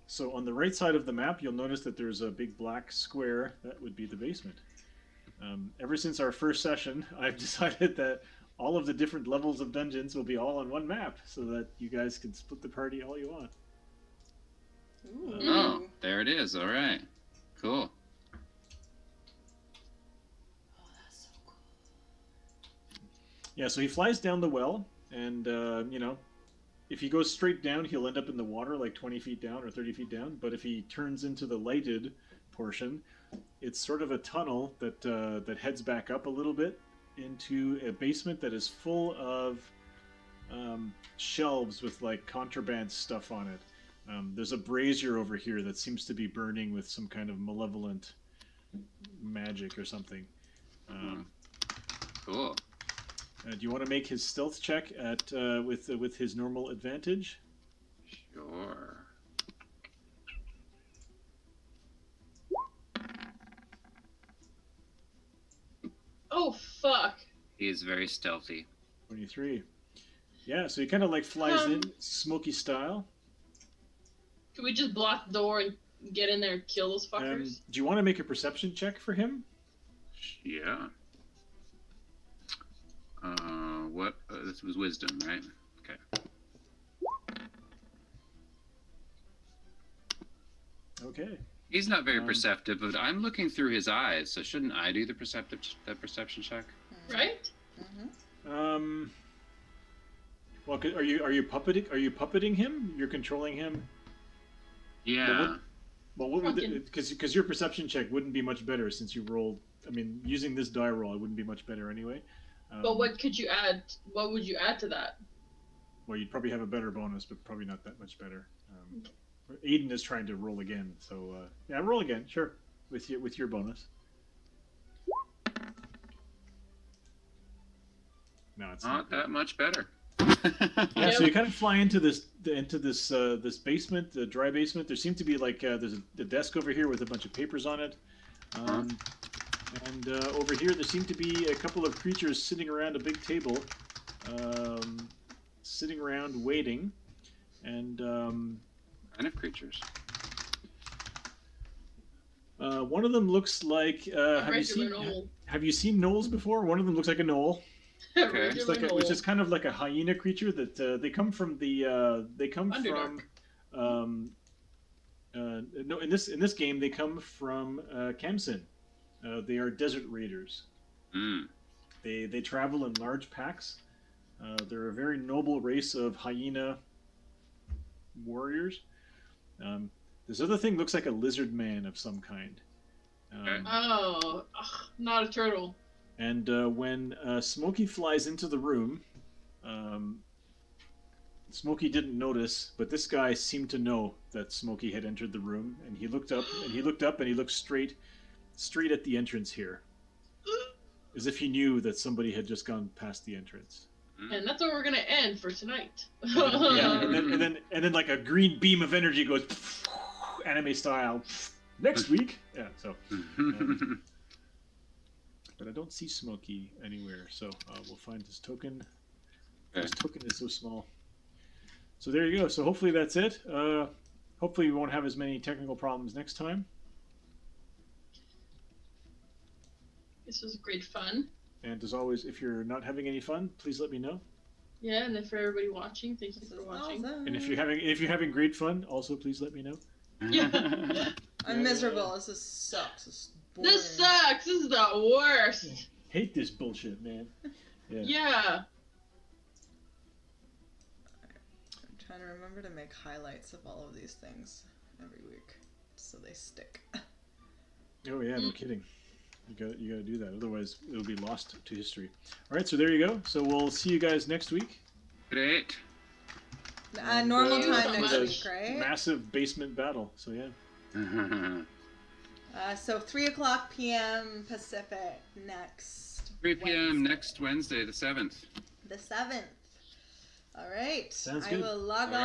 Speaker 1: So on the right side of the map, you'll notice that there's a big black square. That would be the basement. Ever since our first session, I've decided that all of the different levels of dungeons will be all on one map, so that you guys can split the party all you want.
Speaker 5: Ooh.
Speaker 2: Oh, there it is. All right. Cool.
Speaker 5: That's so cool.
Speaker 1: Yeah, so he flies down the well, and if he goes straight down, he'll end up in the water like 20 feet down or 30 feet down. But if he turns into the lighted portion, it's sort of a tunnel that heads back up a little bit into a basement that is full of shelves with like contraband stuff on it. There's a brazier over here that seems to be burning with some kind of malevolent magic or something.
Speaker 2: Cool.
Speaker 1: Do you want to make his stealth check at with his normal advantage?
Speaker 2: Sure.
Speaker 3: Oh fuck.
Speaker 2: He is very stealthy.
Speaker 1: 23. Yeah, so he kind of like flies in,
Speaker 3: Um.
Speaker 1: smoky style.
Speaker 3: Can we just block the door and get in there and kill those fuckers?
Speaker 1: Do you want to make a perception check for him?
Speaker 2: Yeah. What? This was wisdom, right? Okay.
Speaker 1: Okay.
Speaker 2: He's not very
Speaker 1: Um,
Speaker 2: perceptive, but I'm looking through his eyes, so shouldn't I do the perception check?
Speaker 3: Right?
Speaker 5: Mm-hmm.
Speaker 1: Well, are you puppeting? Are you puppeting him? You're controlling him.
Speaker 2: Yeah.
Speaker 1: Well, what would
Speaker 3: Fucking-
Speaker 1: because your perception check wouldn't be much better since you rolled. I mean, using this die roll, it wouldn't be much better anyway.
Speaker 3: But what could you add? What would you add to that?
Speaker 1: Well, you'd probably have a better bonus, but probably not that much better. Aiden is trying to roll again, so yeah, roll again, sure, with your bonus. No, it's
Speaker 2: Not
Speaker 1: not
Speaker 2: that much better.
Speaker 1: Yeah, so
Speaker 3: Yep.
Speaker 1: you kind of fly into this this basement, the dry basement. There seems to be like there's a desk over here with a bunch of papers on it, and over here there seem to be a couple of creatures sitting around a big table, sitting around waiting, and
Speaker 2: Kind of creatures.
Speaker 1: one of them looks like
Speaker 3: A
Speaker 1: have you
Speaker 3: regular
Speaker 1: seen
Speaker 3: knoll.
Speaker 1: have you seen gnolls before? One of them looks like a gnoll.
Speaker 3: A
Speaker 2: Okay.
Speaker 1: It's
Speaker 3: regular
Speaker 1: which
Speaker 3: knoll.
Speaker 1: is kind of like a hyena creature that they come from the
Speaker 3: Underdark.
Speaker 1: no, in this game they come from Kamsin. They are desert raiders.
Speaker 2: Mm.
Speaker 1: They travel in large packs. They're a very noble race of hyena warriors. This other thing looks like a lizard man of some kind.
Speaker 2: Okay.
Speaker 3: Oh, ugh, not a turtle.
Speaker 1: And when Smokey flies into the room, Smokey didn't notice, but this guy seemed to know that Smokey had entered the room, and he looked up, and he looked straight at the entrance here, as if he knew that somebody had just gone past the entrance.
Speaker 3: And that's where we're gonna end for tonight.
Speaker 1: Yeah, and then like a green beam of energy goes, anime style. Next week, yeah. So, but I don't see Smokey anywhere, so we'll find his token. His token is so small. So there you go. So hopefully that's it. Hopefully we won't have as many technical problems next time.
Speaker 3: This was great fun.
Speaker 1: And as always, if you're not having any fun, please let me know.
Speaker 3: Yeah, and then for everybody watching, thank you for watching.
Speaker 1: And if you're having great fun, also please let me know.
Speaker 3: Yeah.
Speaker 5: I'm miserable. This sucks. This is boring.
Speaker 3: This sucks. This is the worst.
Speaker 1: Hate this bullshit, man. Yeah.
Speaker 3: Yeah.
Speaker 5: I'm trying to remember to make highlights of all of these things every week so they stick.
Speaker 1: Oh yeah, no kidding. You gotta do that. Otherwise, it'll be lost to history. All right, so there you go. So we'll see you guys next week.
Speaker 2: Great.
Speaker 5: Normal
Speaker 1: And,
Speaker 5: time
Speaker 3: so
Speaker 5: next
Speaker 3: much.
Speaker 5: week, right?
Speaker 1: Massive basement battle. So yeah.
Speaker 5: So 3:00 p.m. Pacific next.
Speaker 2: 3 p.m.
Speaker 5: Wednesday.
Speaker 2: next Wednesday, the 7th.
Speaker 5: The 7th. All right.
Speaker 1: Sounds
Speaker 5: I
Speaker 1: good.
Speaker 5: will log
Speaker 2: All
Speaker 5: on.